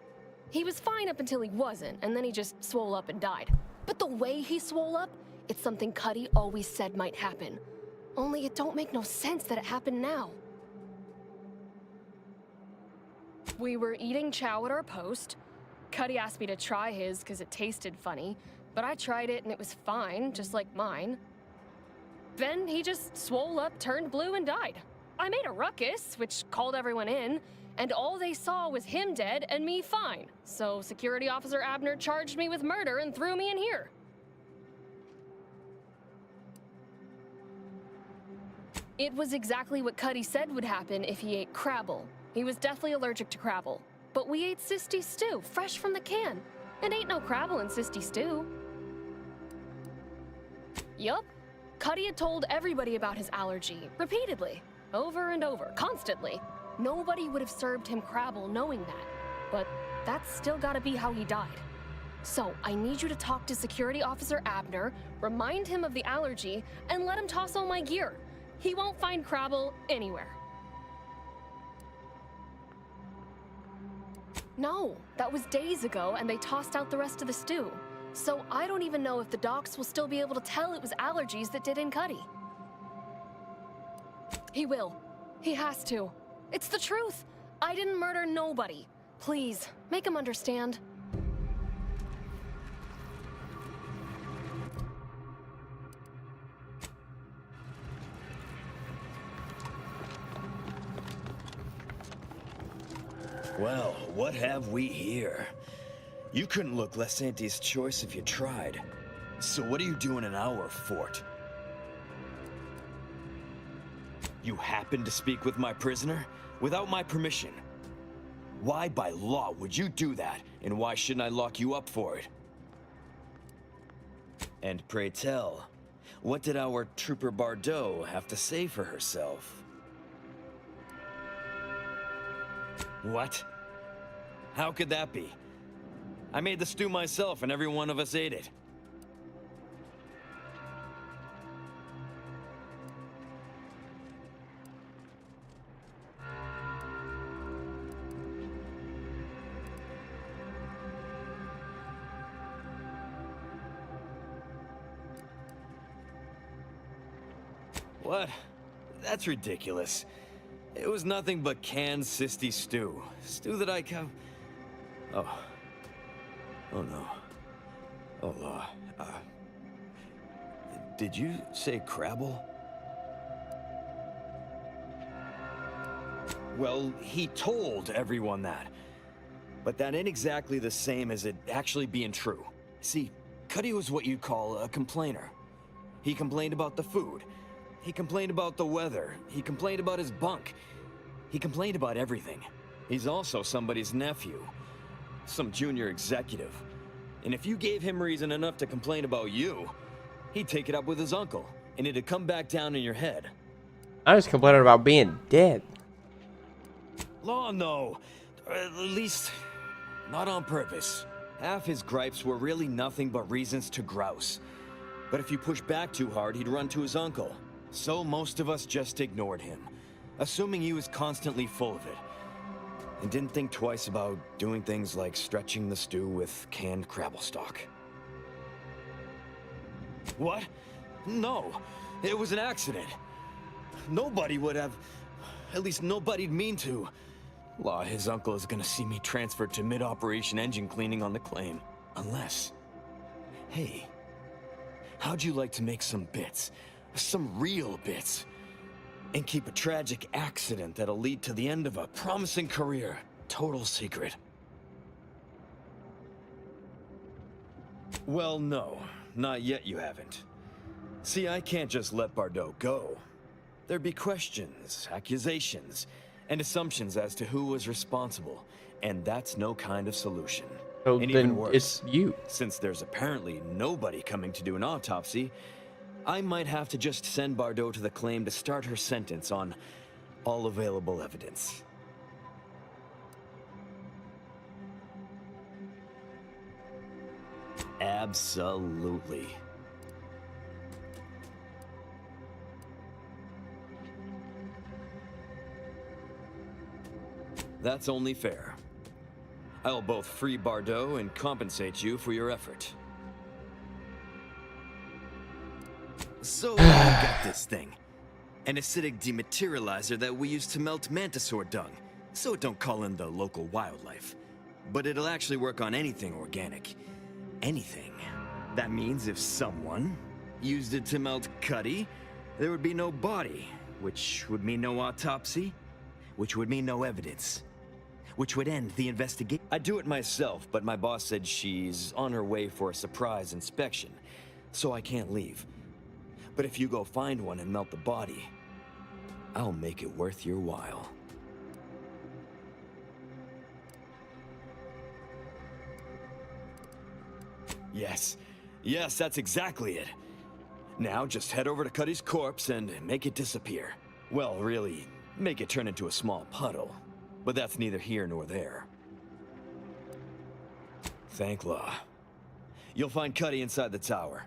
he was fine up until he wasn't, and then he just swole up and died. But the way he swole up, it's something Cuddy always said might happen. Only it don't make no sense that it happened now. We were eating chow at our post. Cuddy asked me to try his because it tasted funny, but I tried it and it was fine, just like mine. Then he just swole up, turned blue, and died. I made a ruckus, which called everyone in, and all they saw was him dead and me fine. So Security Officer Abner charged me with murder and threw me in here. It was exactly what Cuddy said would happen if he ate Crabble. He was deathly allergic to Crabble. But we ate Sisty stew, fresh from the can. And ain't no Crabble in Sisty stew. Yup. Cuddy had told everybody about his allergy, repeatedly. Over and over, constantly. Nobody would have served him Crabble knowing that. But that's still gotta be how he died. So, I need you to talk to Security Officer Abner, remind him of the allergy, and let him toss all my gear. He won't find Crabble anywhere. No, that was days ago, and they tossed out the rest of the stew. So I don't even know if the docs will still be able to tell it was allergies that did in Cuddy. He will. He has to. It's the truth. I didn't murder nobody. Please, make him understand. Well, what have we here? You couldn't look less Auntie's choice if you tried. So what are you doing in our fort? You happened to speak with my prisoner? Without my permission? Why by law would you do that? And why shouldn't I lock you up for it? And pray tell, what did our Trooper Bardot have to say for herself? What? How could that be? I made the stew myself and every one of us ate it. What? That's ridiculous. It was nothing but canned Sisty stew. Stew that I Oh. Oh no. Oh, did you say Crabble? Well, he told everyone that. But that ain't exactly the same as it actually being true. See, Cuddy was what you'd call a complainer. He complained about the food. He complained about the weather. He complained about his bunk. He complained about everything. He's also somebody's nephew. Some junior executive. And if you gave him reason enough to complain about you, he'd take it up with his uncle, and it'd come back down in your head. I was complaining about being dead. Law, no. Or at least, not on purpose. Half his gripes were really nothing but reasons to grouse. But if you push back too hard, he'd run to his uncle. So most of us just ignored him, assuming he was constantly full of it. And didn't think twice about doing things like stretching the stew with canned Crabble stock. What? No. It was an accident. Nobody would have... At least nobody'd mean to. Law, his uncle is gonna see me transferred to mid-operation engine cleaning on the claim. Unless... Hey, how'd you like to make some bits? Some real bits? And keep a tragic accident that'll lead to the end of a promising career. Total secret. Well, no. Not yet you haven't. See, I can't just let Bardot go. There'd be questions, accusations, and assumptions as to who was responsible, and that's no kind of solution. So and then even worse, it's you. Since there's apparently nobody coming to do an autopsy, I might have to just send Bardot to the claim to start her sentence on all available evidence. Absolutely. That's only fair. I'll both free Bardot and compensate you for your effort. So, I got this thing. An acidic dematerializer that we use to melt mantisaur dung, so it don't call in the local wildlife. But it'll actually work on anything organic. Anything. That means if someone used it to melt Cuddy, there would be no body, which would mean no autopsy, which would mean no evidence, which would end the investigation. I'd do it myself, but my boss said she's on her way for a surprise inspection, so I can't leave. But if you go find one and melt the body, I'll make it worth your while. Yes. Yes, that's exactly it. Now just head over to Cuddy's corpse and make it disappear. Well, really, make it turn into a small puddle. But that's neither here nor there. Thank Law. You'll find Cuddy inside the tower.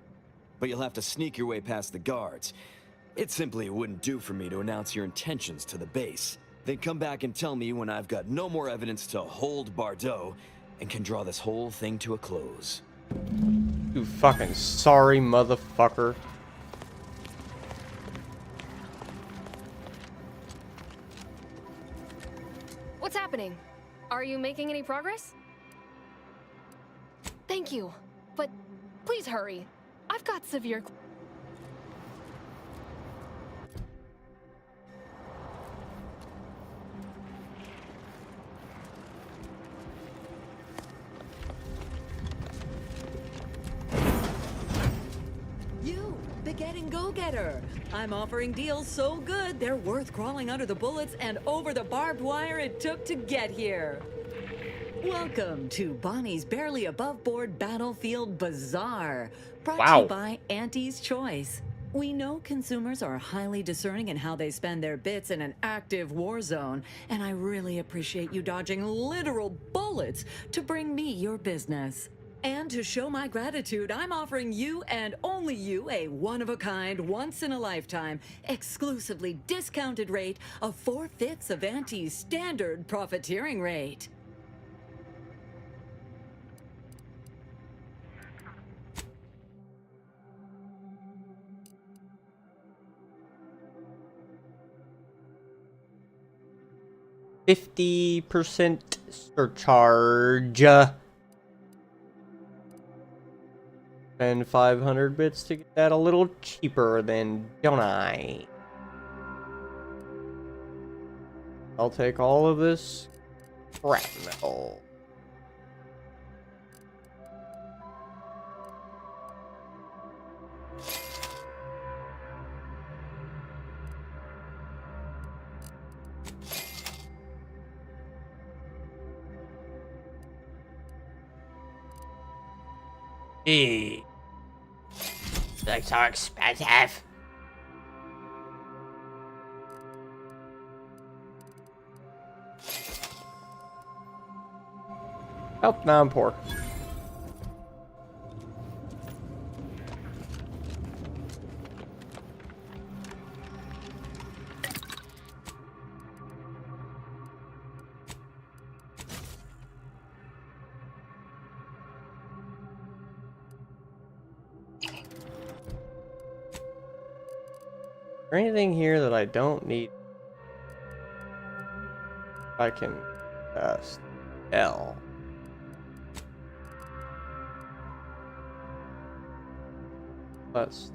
But you'll have to sneak your way past the guards. It simply wouldn't do for me to announce your intentions to the base. Then come back and tell me when I've got no more evidence to hold Bardot and can draw this whole thing to a close. You fucking sorry motherfucker. What's happening? Are you making any progress? Thank you, but please hurry. I've got severe... You, the getting go-getter. I'm offering deals so good, they're worth crawling under the bullets and over the barbed wire it took to get here. Welcome to Bonnie's Barely Above Board Battlefield Bazaar, brought to you by Auntie's Choice. We know consumers are highly discerning in how they spend their bits in an active war zone, and I really appreciate you dodging literal bullets to bring me your business. And to show my gratitude, I'm offering you and only you a one-of-a-kind, once-in-a-lifetime, exclusively discounted rate of 4/5 of Auntie's standard profiteering rate. %50 surcharge. And 500 bits to get that a little cheaper then, don't I? I'll take all of this scrap metal. Hey. That's so expensive. Oh, now I'm poor. there anything here that I don't need? I can cast L. Let's.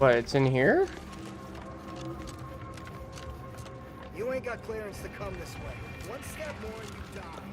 What, it's in here? You ain't got clearance to come this way. One step more and you die.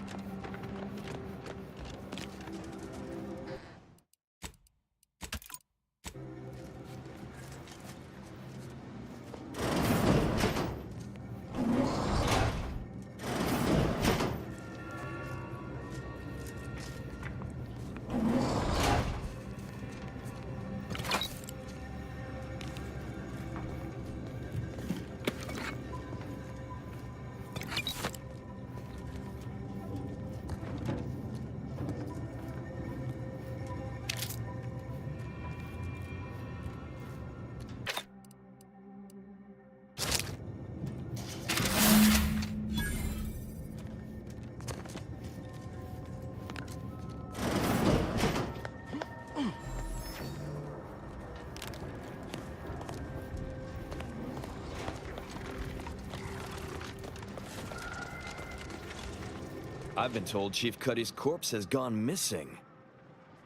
I've been told Chief Cuddy's corpse has gone missing.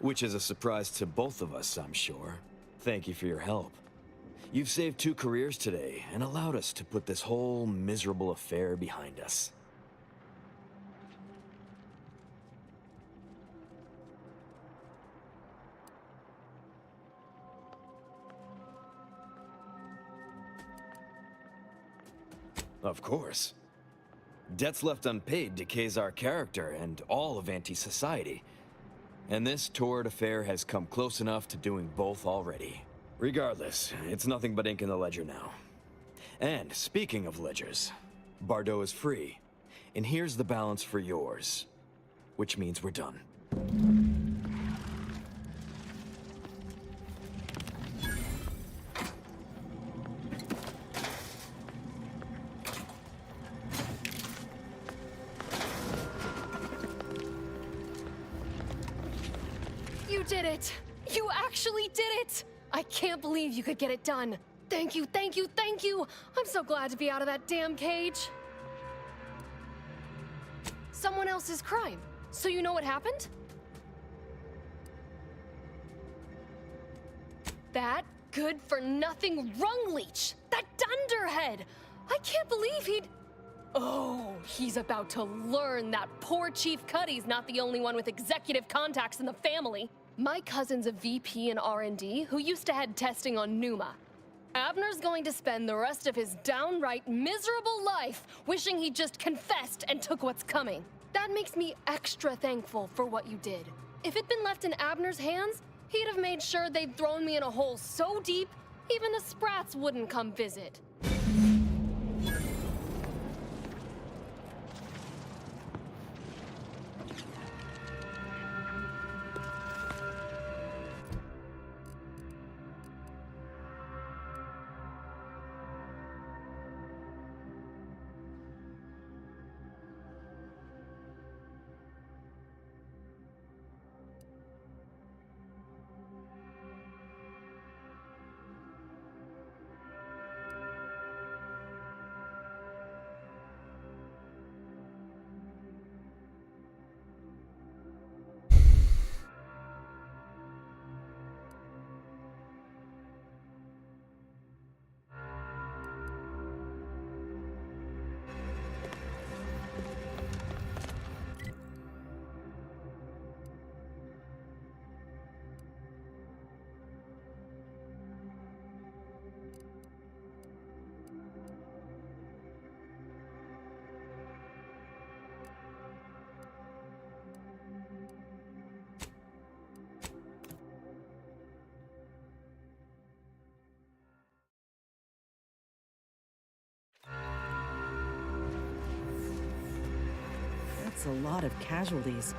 Which is a surprise to both of us, I'm sure. Thank you for your help. You've saved 2 careers today and allowed us to put this whole miserable affair behind us. Of course. Debts left unpaid decays our character and all of anti-society. And this torrid affair has come close enough to doing both already. Regardless, it's nothing but ink in the ledger now. And speaking of ledgers, Bardo is free. And here's the balance for yours. Which means we're done. You did it! You actually did it! I can't believe you could get it done. Thank you, thank you, thank you! I'm so glad to be out of that damn cage. Someone else's crime. So you know what happened? That good-for-nothing rung leech! That dunderhead! I can't believe he'd... Oh, he's about to learn that poor Chief Cuddy's not the only one with executive contacts in the family. My cousin's a VP in R&D who used to head testing on Numa. Abner's going to spend the rest of his downright miserable life wishing he just confessed and took what's coming. That makes me extra thankful for what you did. If it'd been left in Abner's hands, he'd have made sure they'd thrown me in a hole so deep, even the Sprats wouldn't come visit. That's a lot of casualties.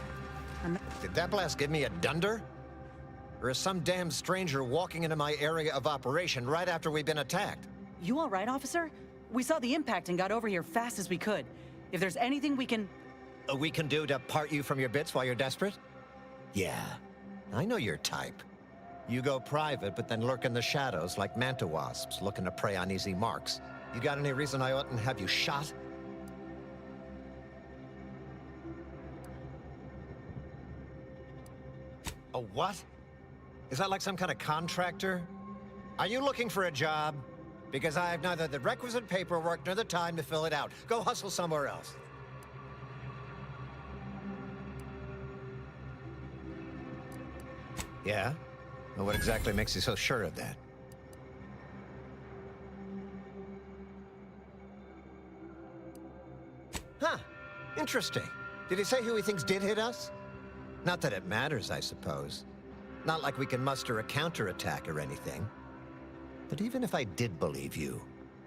Did that blast give me a dunder? Or is some damn stranger walking into my area of operation right after we've been attacked? You all right, officer? We saw the impact and got over here fast as we could. If there's anything we can... We can do to part you from your bits while you're desperate? Yeah, I know your type. You go private, but then lurk in the shadows like manta wasps looking to prey on easy marks. You got any reason I oughtn't have you shot? A what? Is that like some kind of contractor? Are you looking for a job? Because I have neither the requisite paperwork nor the time to fill it out. Go hustle somewhere else. Yeah? Well, what exactly makes you so sure of that? Huh. Interesting. Did he say who he thinks did hit us? Not that it matters, I suppose. Not like we can muster a counterattack or anything. But even if I did believe you,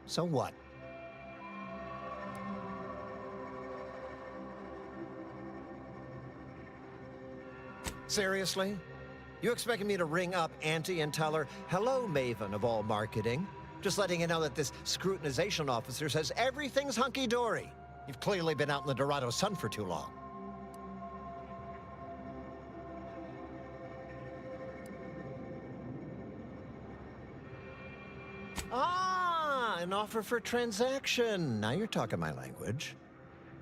so what? Seriously? You expecting me to ring up Auntie and tell her, hello, Maven of all marketing? Just letting you know that this scrutinization officer says everything's hunky-dory. You've clearly been out in the Dorado sun for too long. Ah, an offer for transaction. Now you're talking my language.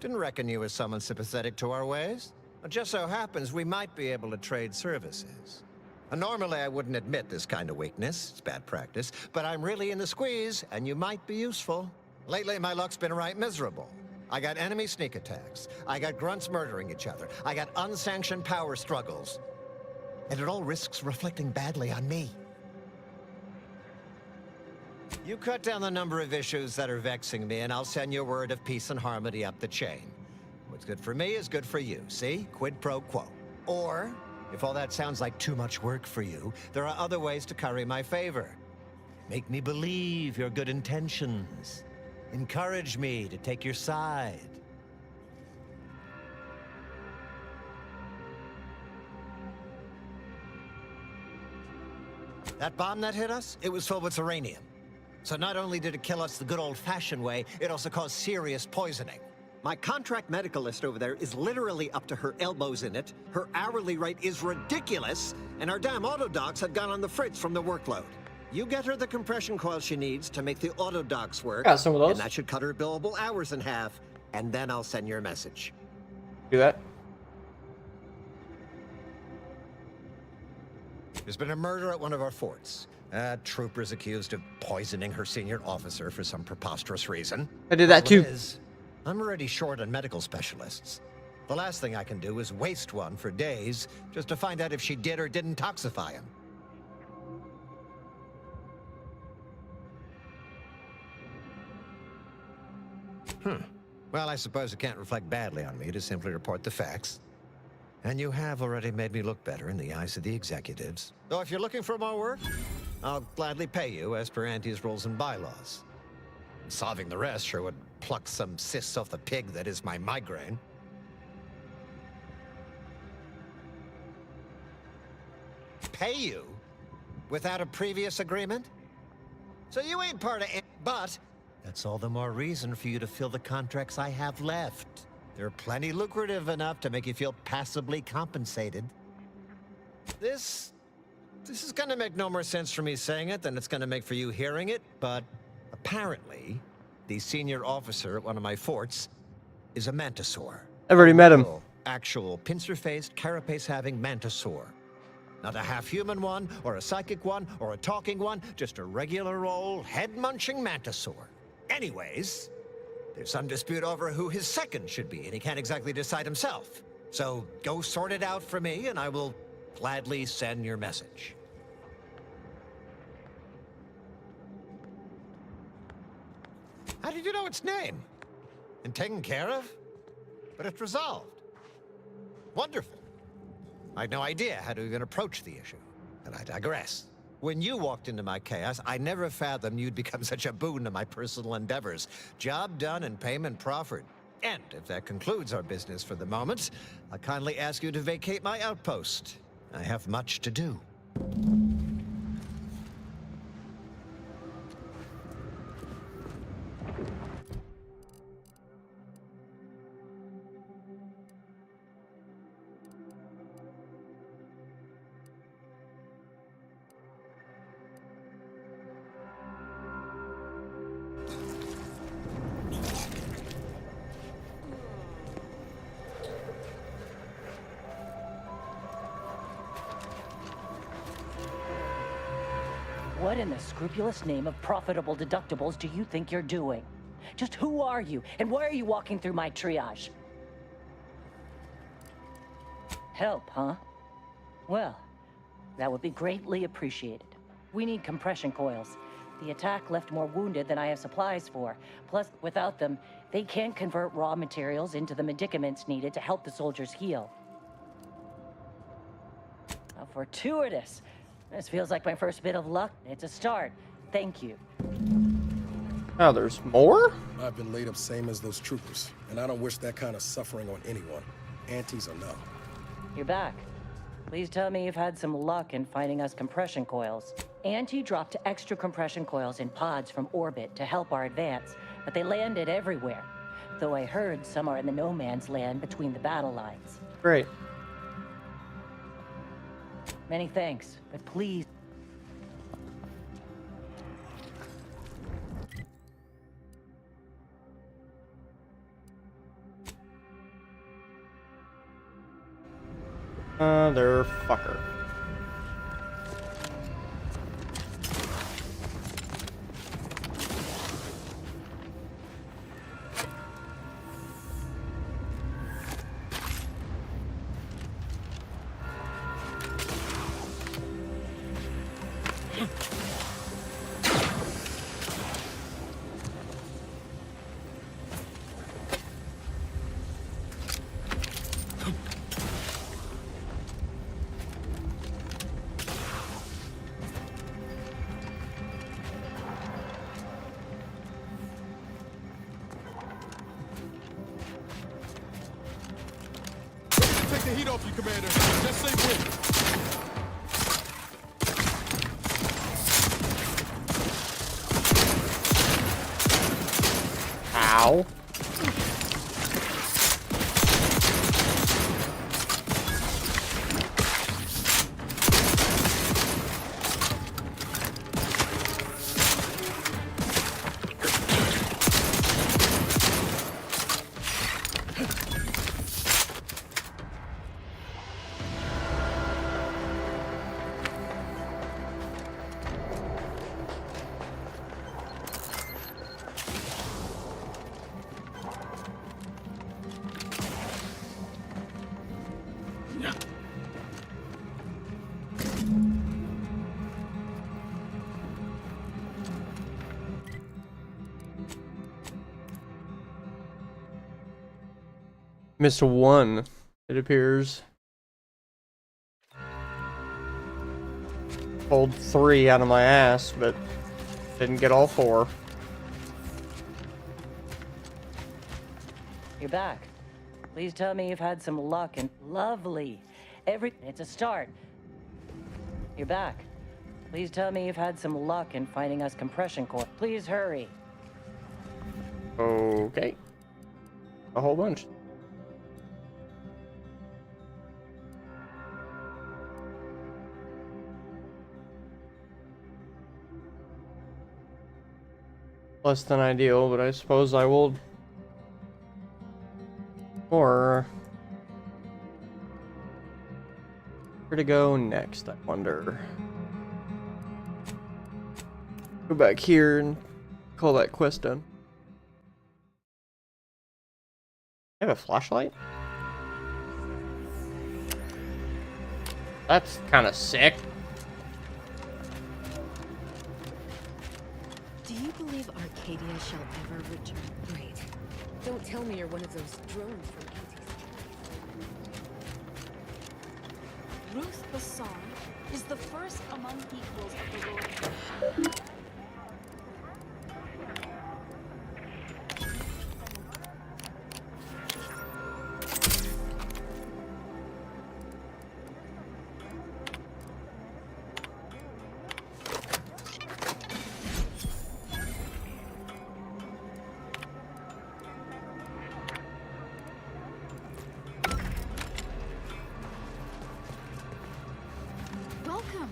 Didn't reckon you was someone sympathetic to our ways. It just so happens we might be able to trade services. Normally I wouldn't admit this kind of weakness. It's bad practice. But I'm really in the squeeze, and you might be useful. Lately, my luck's been right miserable. I got enemy sneak attacks. I got grunts murdering each other. I got unsanctioned power struggles. And it all risks reflecting badly on me. You cut down the number of issues that are vexing me, and I'll send you word of peace and harmony up the chain. What's good for me is good for you, see? Quid pro quo. Or, if all that sounds like too much work for you, there are other ways to curry my favor. Make me believe your good intentions. Encourage me to take your side. That bomb that hit us, it was filled with uranium. So not only did it kill us the good old-fashioned way, it also caused serious poisoning. My contract medicalist over there is literally up to her elbows in it, her hourly rate is ridiculous, and our damn auto docs had gone on the fritz from the workload. You get her the compression coil she needs to make the auto docs work, Got some of those. and that should cut her billable hours in half, and then I'll send your message. Do that. There's been a murder at one of our forts. A trooper's accused of poisoning her senior officer for some preposterous reason. I did that too. Problem is, I'm already short on medical specialists. The last thing I can do is waste one for days just to find out if she did or didn't toxify him. Well, I suppose it can't reflect badly on me to simply report the facts. And you have already made me look better in the eyes of the executives. Though if you're looking for more work, I'll gladly pay you as per Auntie's rules and bylaws. Solving the rest sure would pluck some cysts off the pig that is my migraine. Pay you? Without a previous agreement? So you ain't part of it, but that's all the more reason for you to fill the contracts I have left. They're plenty lucrative enough to make you feel passably compensated. This is gonna make no more sense for me saying it than it's gonna make for you hearing it, but apparently, the senior officer at one of my forts is a mantisaur. I've already met him. Actual pincer-faced, carapace-having mantisaur. Not a half-human one, or a psychic one, or a talking one, just a regular old head-munching mantisaur. Anyways, there's some dispute over who his second should be, and he can't exactly decide himself. So go sort it out for me, and I will gladly send your message. How did you know its name? And taken care of? But it's resolved. Wonderful. I had no idea how to even approach the issue. And I digress. When you walked into my chaos, I never fathomed you'd become such a boon to my personal endeavors. Job done and payment proffered. And if that concludes our business for the moment, I'll kindly ask you to vacate my outpost. I have much to do. What in the scrupulous name of profitable deductibles do you think you're doing? Just who are you, and why are you walking through my triage? Help, huh? Well, that would be greatly appreciated. We need compression coils. The attack left more wounded than I have supplies for. Plus, without them, they can't convert raw materials into the medicaments needed to help the soldiers heal. How fortuitous. This feels like my first bit of luck. It's a start. Thank you. Oh, there's more? I've been laid up same as those troopers, and I don't wish that kind of suffering on anyone. Aunties or no. You're back. Please tell me you've had some luck in finding us compression coils. Auntie dropped extra compression coils in pods from orbit to help our advance, but they landed everywhere. Though I heard some are in the no man's land between the battle lines. Great. Many thanks, but please. Mother fucker. Take the heat off you, Commander. Just say when. Ow. Missed one, it appears. Pulled 3 out of my ass, but didn't get all 4. You're back. Please tell me you've had some luck and lovely. It's a start. You're back. Please tell me you've had some luck in finding us compression core. Please hurry. Okay. A whole bunch. Less than ideal, but I suppose I will. Or where to go next, I wonder. Go back here and call that quest done. I have a flashlight? That's kind of sick. Do you believe Arcadia shall ever return? Great. Don't tell me you're one of those drones from anti. Ruth Bassan is the first among equals of the Lord. Welcome.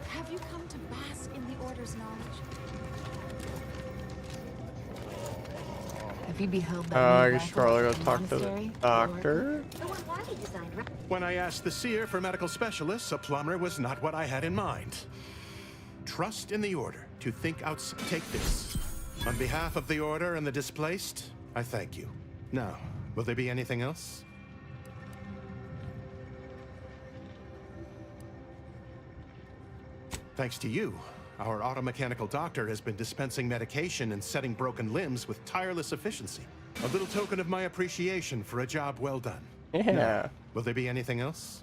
Have you come to bask in the Order's knowledge? Have you beheld I should probably go talk to the doctor. When I asked the seer for medical specialists, a plumber was not what I had in mind. Trust in the Order to think outside. Take this. On behalf of the Order and the displaced, I thank you. Now, will there be anything else? Thanks to you, our automechanical doctor has been dispensing medication and setting broken limbs with tireless efficiency. A little token of my appreciation for a job well done. Yeah. Now, will there be anything else?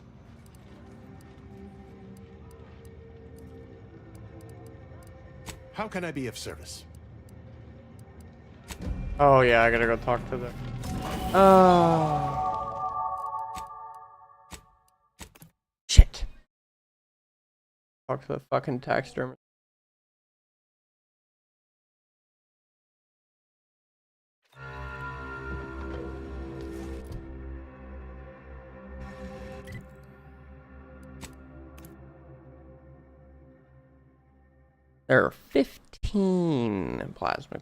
How can I be of service? Oh yeah, I gotta go talk to the. Oh. Shit. Talk to the fucking taxidermist. There are 15 plasma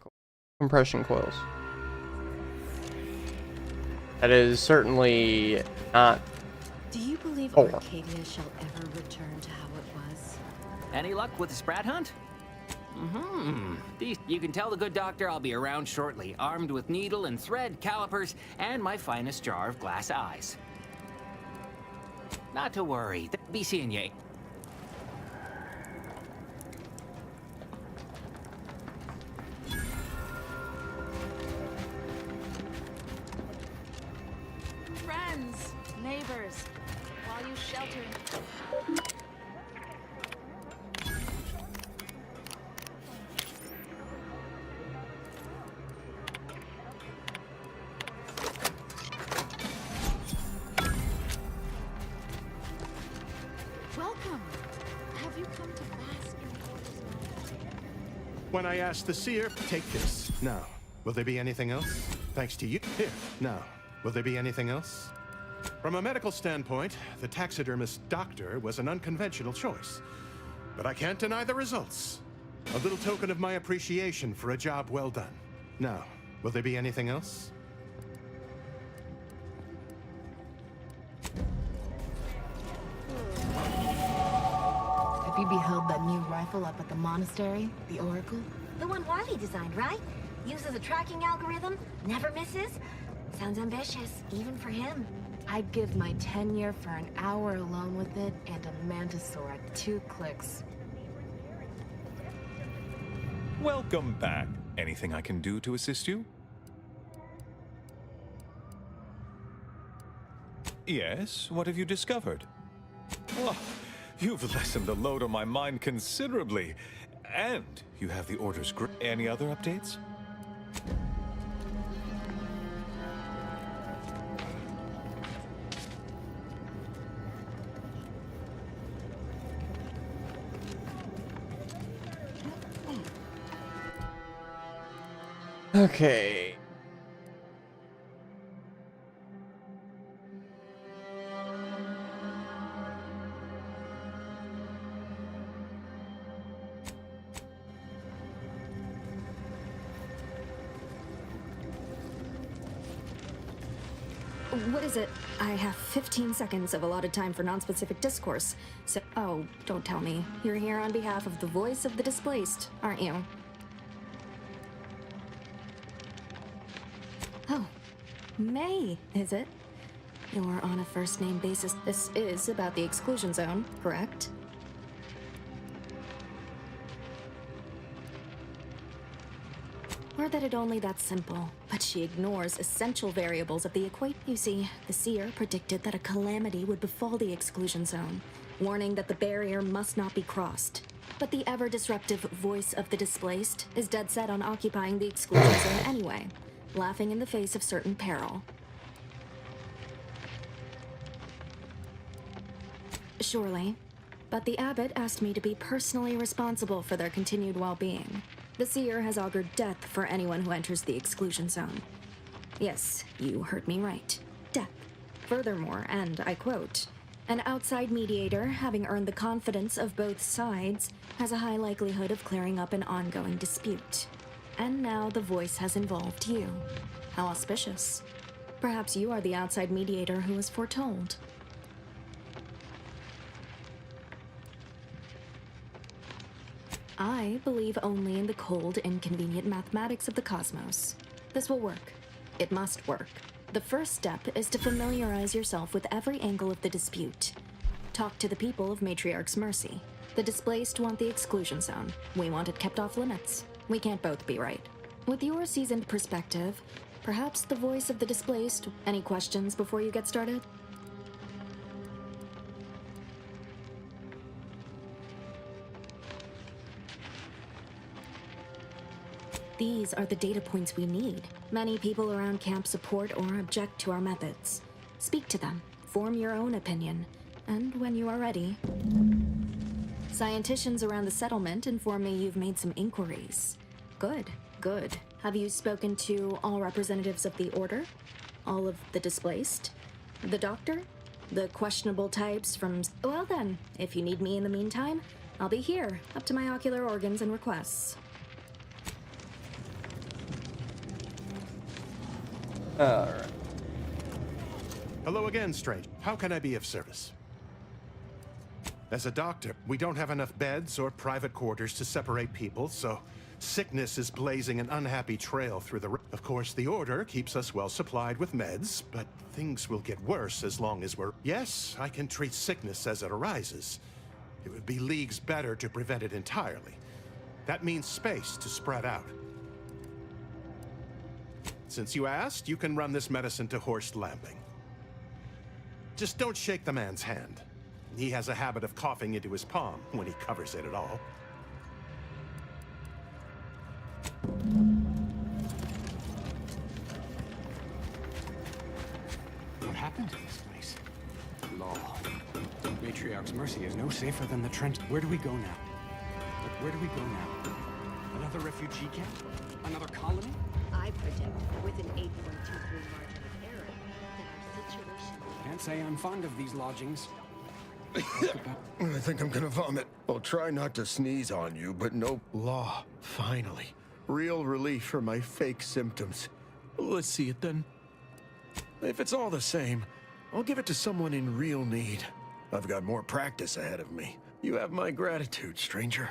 compression coils. That is certainly not Do you believe 4. Arcadia shall ever return to how it was? Any luck with the sprat hunt? You can tell the good doctor I'll be around shortly, armed with needle and thread, calipers, and my finest jar of glass eyes. Not to worry, they'll be seeing you. Friends, neighbors, while you shelter. Welcome. Have you come to bask in the orders now? When I asked the seer, take this. Now, will there be anything else? Thanks to you. Here, now, will there be anything else? From a medical standpoint, the taxidermist doctor was an unconventional choice. But I can't deny the results. A little token of my appreciation for a job well done. Now, will there be anything else? Have you beheld that new rifle up at the monastery? The Oracle? The one Wiley designed, right? Uses a tracking algorithm, never misses. Sounds ambitious, even for him. I'd give my tenure for an hour alone with it and a mantisaur at 2 clicks. Welcome back. Anything I can do to assist you? Yes, what have you discovered? Oh, you've lessened the load on my mind considerably. And you have the order's grip. Any other updates? Okay. What is it? I have 15 seconds of allotted time for non-specific discourse. So, oh, don't tell me. You're here on behalf of the voice of the displaced, aren't you? Oh, May, is it? You're on a first-name basis. This is about the exclusion zone, correct? Or that it only that simple, but she ignores essential variables of the equation. You see, the seer predicted that a calamity would befall the exclusion zone, warning that the barrier must not be crossed. But the ever-disruptive voice of the displaced is dead set on occupying the exclusion zone anyway, laughing in the face of certain peril. Surely. But the abbot asked me to be personally responsible for their continued well-being. The seer has augured death for anyone who enters the exclusion zone. Yes, you heard me right. Death. Furthermore, and I quote, an outside mediator, having earned the confidence of both sides, has a high likelihood of clearing up an ongoing dispute. And now the voice has involved you. How auspicious. Perhaps you are the outside mediator who was foretold. I believe only in the cold, inconvenient mathematics of the cosmos. This will work. It must work. The first step is to familiarize yourself with every angle of the dispute. Talk to the people of Matriarch's Mercy. The displaced want the exclusion zone. We want it kept off limits. We can't both be right. With your seasoned perspective, perhaps the voice of the displaced. Any questions before you get started? These are the data points we need. Many people around camp support or object to our methods. Speak to them, form your own opinion, and when you are ready... Scienticians around the settlement inform me you've made some inquiries. Good, good. Have you spoken to all representatives of the Order? All of the displaced? The Doctor? The questionable types from... Well then, if you need me in the meantime, I'll be here, up to my ocular organs and requests. Alright. Hello again, stranger. How can I be of service? As a doctor, we don't have enough beds or private quarters to separate people, so sickness is blazing an unhappy trail through the... Of course, the Order keeps us well supplied with meds, but things will get worse as long as we're... Yes, I can treat sickness as it arises. It would be leagues better to prevent it entirely. That means space to spread out. Since you asked, you can run this medicine to Horst Lambing. Just don't shake the man's hand. He has a habit of coughing into his palm when he covers it at all. What happened to this place? Law. Matriarch's Mercy is no safer than the Trent. Where do we go now? But where do we go now? Another refugee camp? Another colony? I predict, with an 8.23 margin of error, that our situation... Can't say I'm fond of these lodgings. I think I'm gonna vomit. I'll try not to sneeze on you, but no. Law, finally. Real relief for my fake symptoms. Let's see it then. If it's all the same, I'll give it to someone in real need. I've got more practice ahead of me. You have my gratitude, stranger.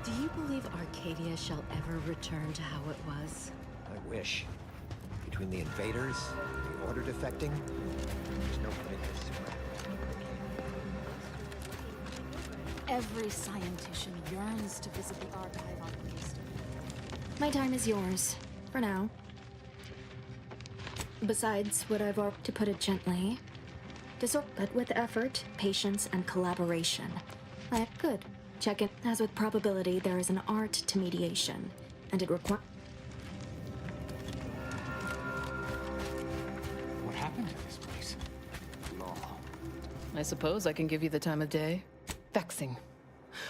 Do you believe Arcadia shall ever return to how it was? I wish. Between the invaders, the Order defecting, there's no putting this to rest. Every scientician yearns to visit the archive on the east. My time is yours, for now. Besides what I've worked, to put it gently, but with effort, patience, and collaboration. Good. Check it. As with probability, there is an art to mediation, and it requires... What happened to this place? Law. I suppose I can give you the time of day. Vexing.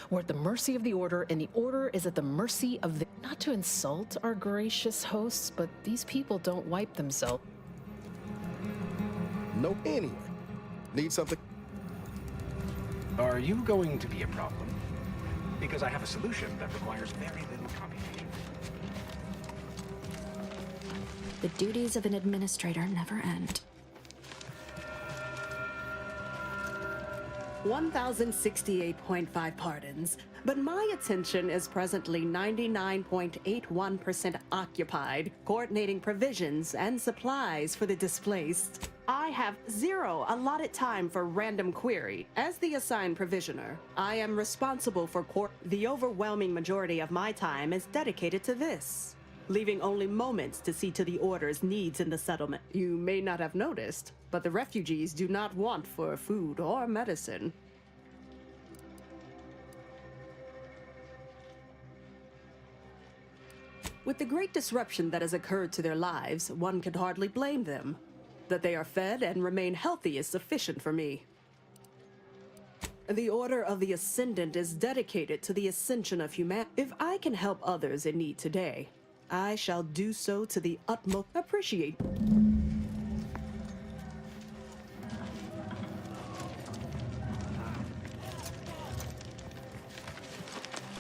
We're at the mercy of the Order, and the Order is at the mercy of the... Not to insult our gracious hosts, but these people don't wipe themselves. No, anyway. Need something? Are you going to be a problem? Because I have a solution that requires very little computation. The duties of an administrator never end. 1,068.5 pardons, but my attention is presently 99.81% occupied, coordinating provisions and supplies for the displaced. I have 0 allotted time for random query. As the assigned provisioner, I am responsible for the overwhelming majority of my time is dedicated to this, leaving only moments to see to the Order's needs in the settlement. You may not have noticed, but the refugees do not want for food or medicine. With the great disruption that has occurred to their lives, one could hardly blame them. That they are fed and remain healthy is sufficient for me. The Order of the Ascendant is dedicated to the ascension of humanity. If I can help others in need today, I shall do so to the utmost. Appreciate.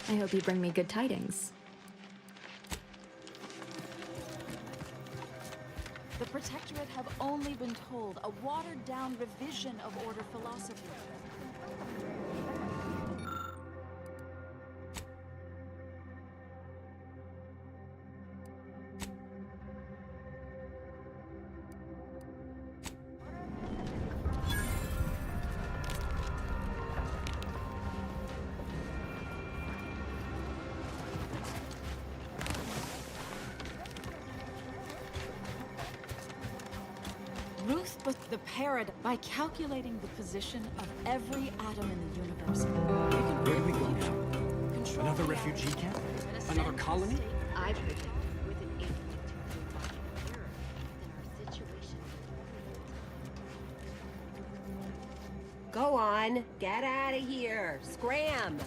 I hope you bring me good tidings. The Protectorate have only been told a watered-down revision of Order philosophy. Ruth, but the paradigm, by calculating the position of every atom in the universe, you can Where do we go now? Another refugee camp? Another colony? I predict, with an 8 Go on, get out of here. Scram.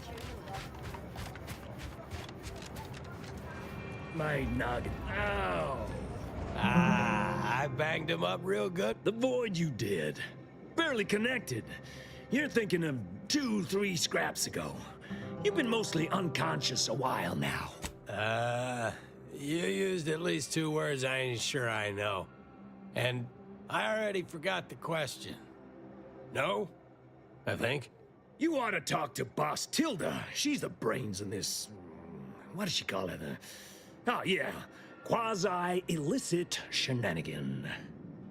My noggin. Ow! I banged him up real good. The void you did. Barely connected. You're thinking of 2-3 scraps ago. You've been mostly unconscious a while now. You used at least 2 words I ain't sure I know. And I already forgot the question. No? I think. You ought to talk to Boss Tilda. She's the brains in this... What does she call it? Oh, yeah. Quasi-illicit shenanigan.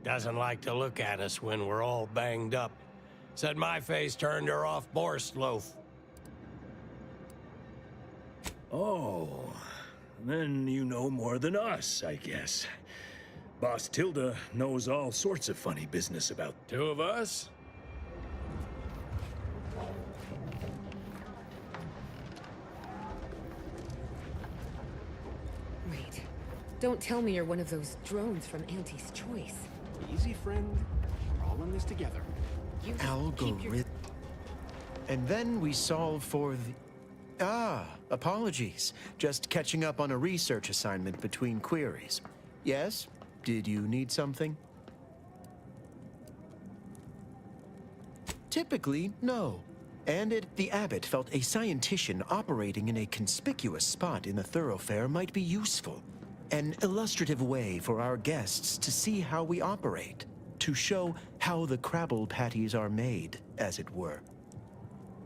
Doesn't like to look at us when we're all banged up. Said my face turned her off Borscht loaf. Oh, then you know more than us, I guess. Boss Tilda knows all sorts of funny business about 2 of us? Wait. Don't tell me you're one of those drones from Auntie's Choice. Easy, friend. We're all in this together. Algorithm. And then we solve for the... apologies. Just catching up on a research assignment between queries. Yes? Did you need something? Typically, no. And the abbot felt a scientician operating in a conspicuous spot in the thoroughfare might be useful. An illustrative way for our guests to see how we operate. To show how the crabble patties are made, as it were.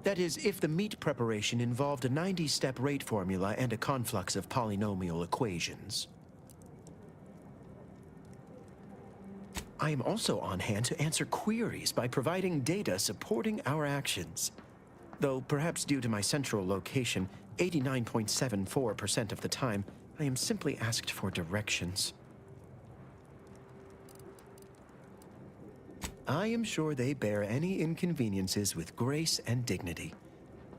That is, if the meat preparation involved a 90-step rate formula and a conflux of polynomial equations. I am also on hand to answer queries by providing data supporting our actions. Though perhaps due to my central location, 89.74% of the time, I am simply asked for directions. I am sure they bear any inconveniences with grace and dignity.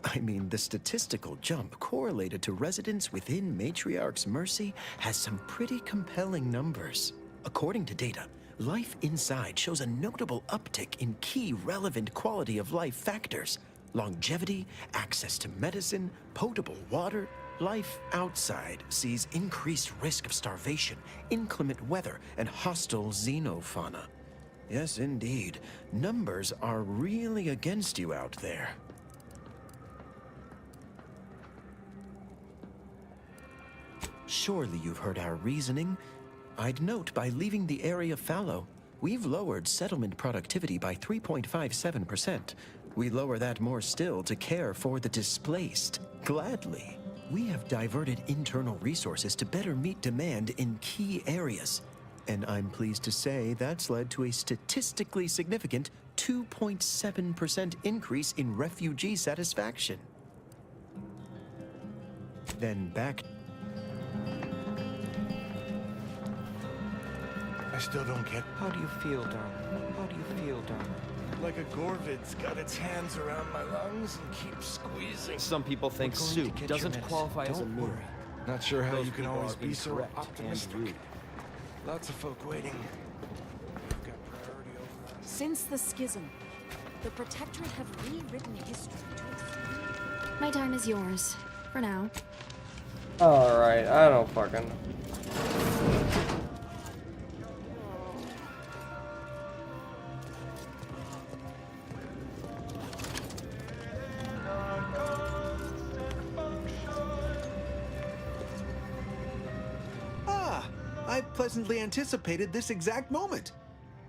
I mean, the statistical jump correlated to residents within Matriarch's Mercy has some pretty compelling numbers. According to data, life inside shows a notable uptick in key relevant quality of life factors. Longevity, access to medicine, potable water. Life outside sees increased risk of starvation, inclement weather, and hostile xenofauna. Yes, indeed. Numbers are really against you out there. Surely you've heard our reasoning. I'd note by leaving the area fallow, we've lowered settlement productivity by 3.57%. We lower that more still to care for the displaced. Gladly. We have diverted internal resources to better meet demand in key areas. And I'm pleased to say that's led to a statistically significant 2.7% increase in refugee satisfaction. Then back... I still don't get... How do you feel, darling? How do you feel, darling? Like a Gorvid's got its hands around my lungs and keeps squeezing. Some people think soup doesn't qualify as a meal. Not sure how Those you can people always are be so incorrect and optimistic. rude. Lots of folk waiting. I've got priority over us. Since the schism, the Protectorate have rewritten history to My time is yours. For now. Alright, I don't fucking... I pleasantly anticipated this exact moment.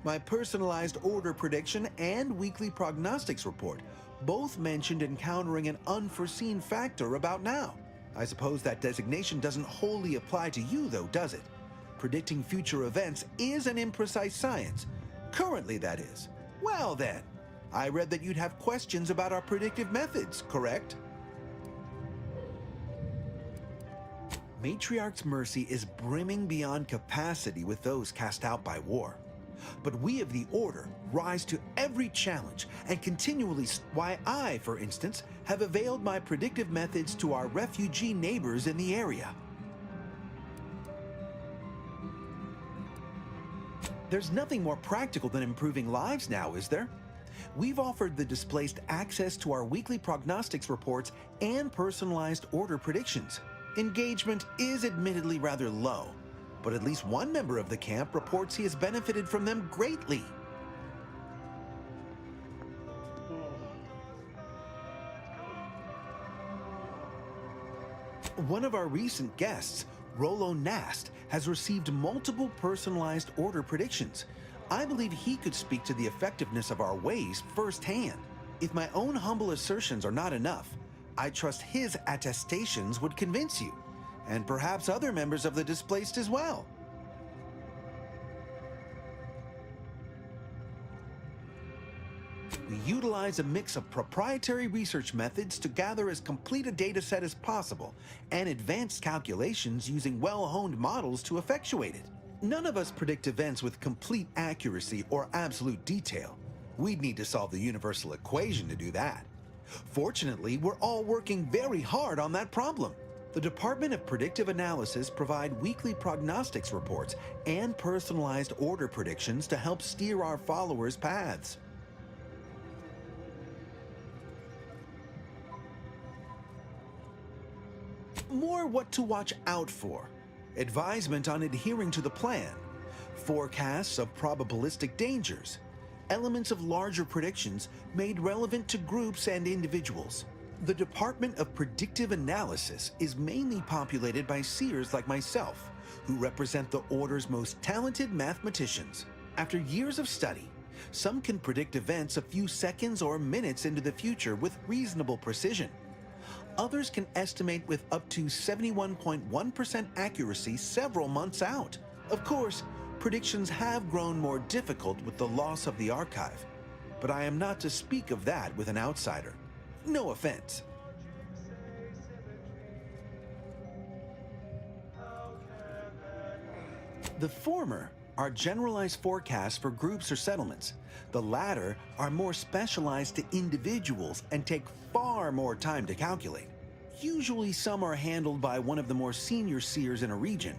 My personalized order prediction and weekly prognostics report both mentioned encountering an unforeseen factor about now. I suppose that designation doesn't wholly apply to you, though, does it? Predicting future events is an imprecise science. Currently, that is. Well then, I read that you'd have questions about our predictive methods, correct? Matriarch's Mercy is brimming beyond capacity with those cast out by war. But we of the Order rise to every challenge and continually... Why I, for instance, have availed my predictive methods to our refugee neighbors in the area. There's nothing more practical than improving lives now, is there? We've offered the displaced access to our weekly prognostics reports and personalized order predictions. Engagement is admittedly rather low, but at least one member of the camp reports he has benefited from them greatly. One of our recent guests, Rollo Nast, has received multiple personalized order predictions. I believe he could speak to the effectiveness of our ways firsthand. If my own humble assertions are not enough, I trust his attestations would convince you, and perhaps other members of the displaced as well. We utilize a mix of proprietary research methods to gather as complete a data set as possible, and advanced calculations using well-honed models to effectuate it. None of us predict events with complete accuracy or absolute detail. We'd need to solve the universal equation to do that. Fortunately, we're all working very hard on that problem. The Department of Predictive Analysis provide weekly prognostics reports and personalized order predictions to help steer our followers' paths. More what to watch out for, advisement on adhering to the plan, forecasts of probabilistic dangers, elements of larger predictions made relevant to groups and individuals. The Department of Predictive Analysis is mainly populated by seers like myself, who represent the Order's most talented mathematicians. After years of study, some can predict events a few seconds or minutes into the future with reasonable precision. Others can estimate with up to 71.1% accuracy several months out. Of course, predictions have grown more difficult with the loss of the archive, but I am not to speak of that with an outsider. No offense. The former are generalized forecasts for groups or settlements. The latter are more specialized to individuals and take far more time to calculate. Usually some are handled by one of the more senior seers in a region,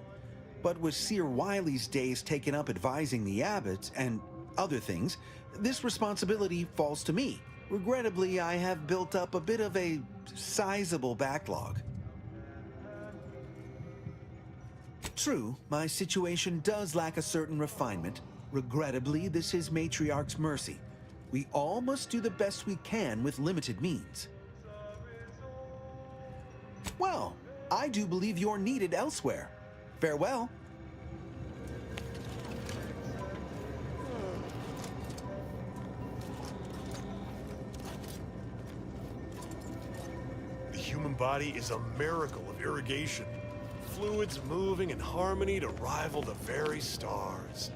but with Seer Wiley's days taken up advising the abbots and other things, this responsibility falls to me. Regrettably, I have built up a bit of a sizable backlog. True, my situation does lack a certain refinement. Regrettably, this is Matriarch's mercy. We all must do the best we can with limited means. Well, I do believe you're needed elsewhere. Farewell. The human body is a miracle of irrigation. Fluids moving in harmony to rival the very stars.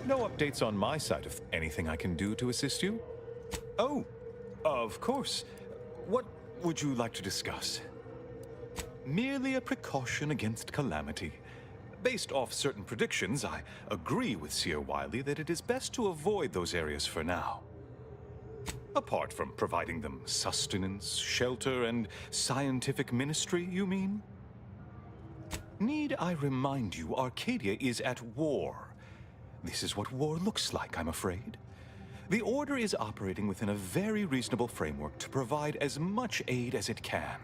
No updates on my side of anything I can do to assist you? Oh, of course. What would you like to discuss? Merely a precaution against calamity. Based off certain predictions, I agree with Seer Wiley that it is best to avoid those areas for now. Apart from providing them sustenance, shelter, and scientific ministry, you mean? Need I remind you, Arcadia is at war. This is what war looks like, I'm afraid. The Order is operating within a very reasonable framework to provide as much aid as it can.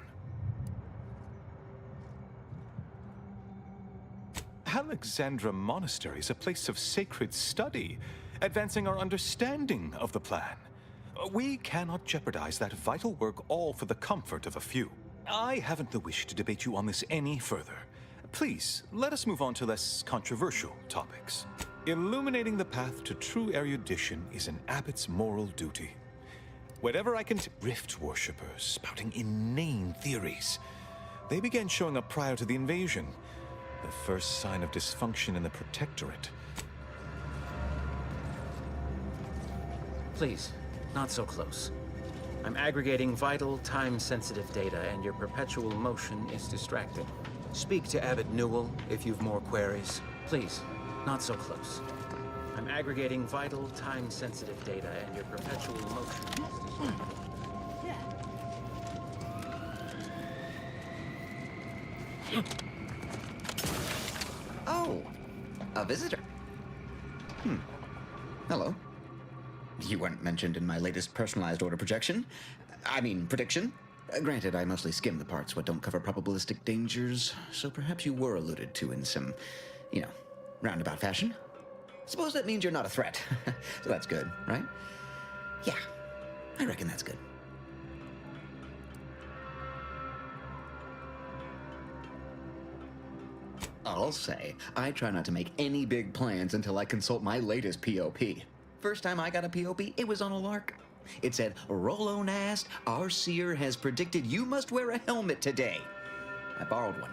Alexandra Monastery is a place of sacred study, advancing our understanding of the plan. We cannot jeopardize that vital work all for the comfort of a few. I haven't the wish to debate you on this any further. Please, let us move on to less controversial topics. Illuminating the path to true erudition is an abbot's moral duty. Whatever I can Rift worshippers spouting inane theories. They began showing up prior to the invasion. The first sign of dysfunction in the Protectorate. Please, not so close. I'm aggregating vital, time-sensitive data, and your perpetual motion is distracting. Speak to Abbot Newell if you've more queries. Please, Not so close. I'm aggregating vital, time-sensitive data, and your perpetual motion. Oh, a visitor. Hello. You weren't mentioned in my latest personalized order prediction. Granted, I mostly skim the parts what don't cover probabilistic dangers, so perhaps you were alluded to in some, roundabout fashion. Suppose that means you're not a threat. So that's good, right? Yeah, I reckon that's good. I'll say, I try not to make any big plans until I consult my latest POP. First time I got a POP, it was on a lark. It said, Rolo Nast, our seer has predicted you must wear a helmet today. I borrowed one.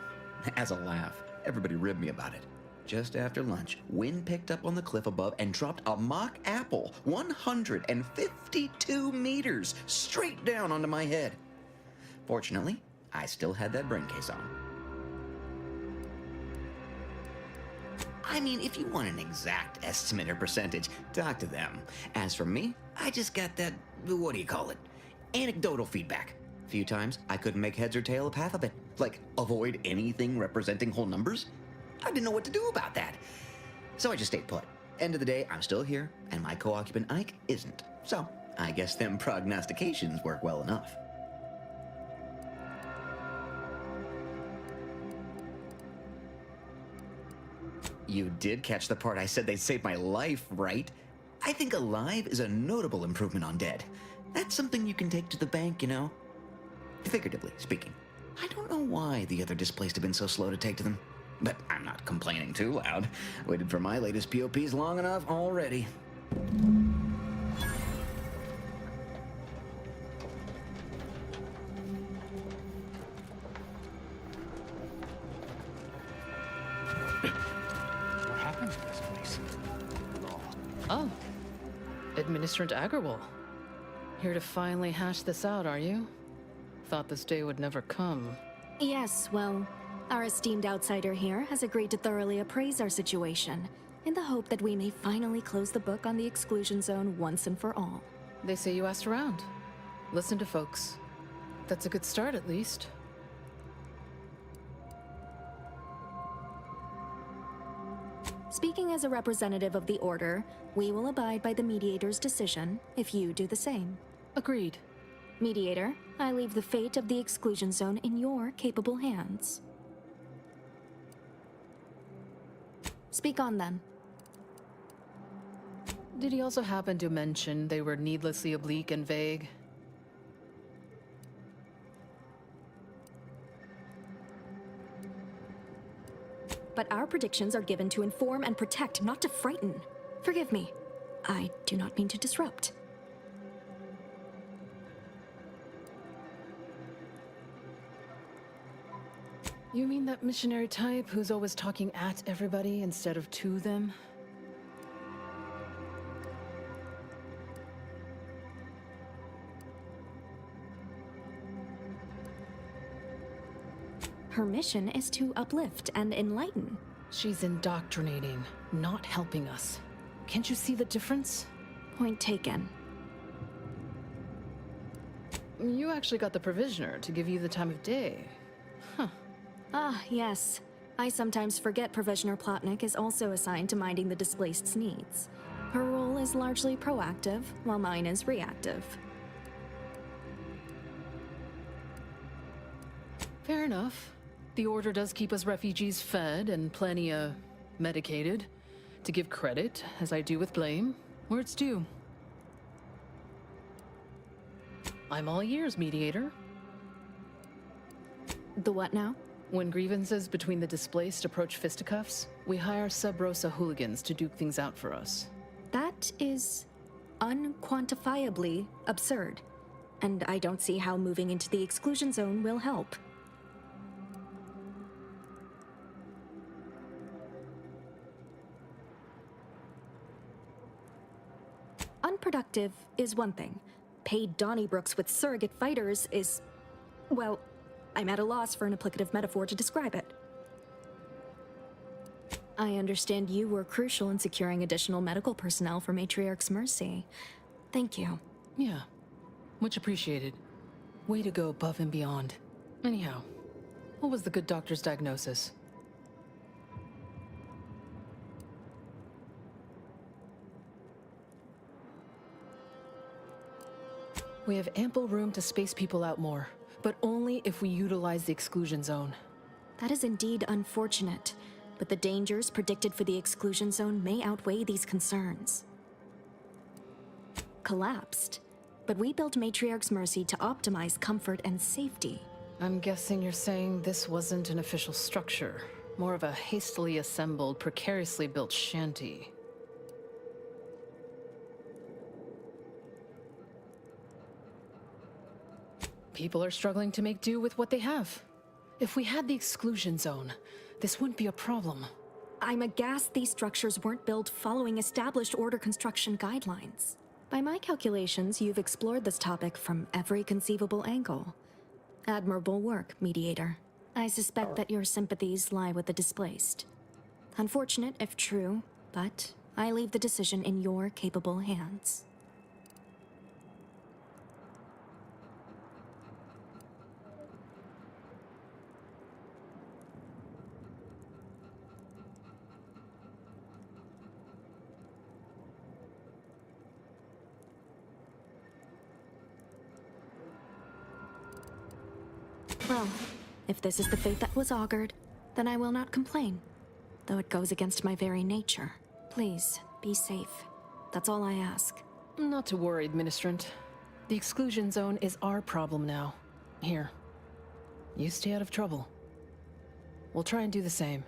As a laugh, everybody ribbed me about it. Just after lunch, wind picked up on the cliff above and dropped a mock apple 152 meters straight down onto my head. Fortunately, I still had that brain case on. I mean, if you want an exact estimate or percentage, talk to them. As for me, I just got that, anecdotal feedback. A few times, I couldn't make heads or tail of half of it. Like, avoid anything representing whole numbers? I didn't know what to do about that. So I just stayed put. End of the day, I'm still here, and my co-occupant Ike isn't. So, I guess them prognostications work well enough. You did catch the part I said they'd save my life, right? I think alive is a notable improvement on dead. That's something you can take to the bank, Figuratively speaking. I don't know why the other displaced have been so slow to take to them. But I'm not complaining too loud. Waited for my latest POPs long enough already. What happened to this place? Oh. Administrant Agarwal. Here to finally hash this out, are you? Thought this day would never come. Yes, well, our esteemed outsider here has agreed to thoroughly appraise our situation, in the hope that we may finally close the book on the exclusion zone once and for all. They say you asked around. Listen to folks. That's a good start, at least. Speaking as a representative of the Order, we will abide by the Mediator's decision if you do the same. Agreed. Mediator, I leave the fate of the exclusion zone in your capable hands. Speak on, then. Did he also happen to mention they were needlessly oblique and vague? But our predictions are given to inform and protect, not to frighten. Forgive me. I do not mean to disrupt. You mean that missionary type who's always talking at everybody instead of to them? Her mission is to uplift and enlighten. She's indoctrinating, not helping us. Can't you see the difference? Point taken. You actually got the Provisioner to give you the time of day. Huh. Ah, yes. I sometimes forget Provisioner Plotnik is also assigned to minding the displaced's needs. Her role is largely proactive, while mine is reactive. Fair enough. The Order does keep us refugees fed and plenty, medicated. To give credit, as I do with blame, where it's due. I'm all ears, Mediator. The what now? When grievances between the displaced approach fisticuffs, we hire Sub Rosa hooligans to duke things out for us. That is unquantifiably absurd, and I don't see how moving into the exclusion zone will help. Unproductive is one thing. Paid Donnybrooks with surrogate fighters is... well, I'm at a loss for an applicative metaphor to describe it. I understand you were crucial in securing additional medical personnel for Matriarch's Mercy. Thank you. Yeah, much appreciated. Way to go above and beyond. Anyhow, what was the good doctor's diagnosis? We have ample room to space people out more, but only if we utilize the exclusion zone. That is indeed unfortunate, but the dangers predicted for the exclusion zone may outweigh these concerns. Collapsed, but we built Matriarch's Mercy to optimize comfort and safety. I'm guessing you're saying this wasn't an official structure, more of a hastily assembled, precariously built shanty. People are struggling to make do with what they have. If we had the exclusion zone, this wouldn't be a problem. I'm aghast these structures weren't built following established order construction guidelines. By my calculations, you've explored this topic from every conceivable angle. Admirable work, Mediator. I suspect that your sympathies lie with the displaced. Unfortunate if true, but I leave the decision in your capable hands. Well, if this is the fate that was augured, then I will not complain, though it goes against my very nature. Please, be safe. That's all I ask. Not to worry, Administrant. The exclusion zone is our problem now. Here, you stay out of trouble. We'll try and do the same.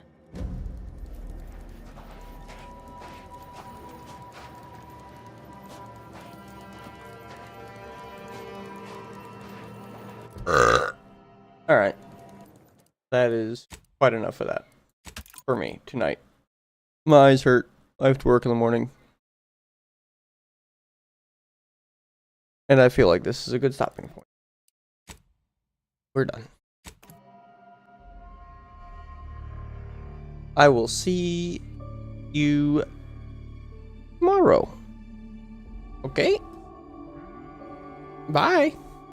Alright. That is quite enough of that for me tonight. My eyes hurt. I have to work in the morning. And I feel like this is a good stopping point. We're done. I will see you tomorrow. Okay? Bye.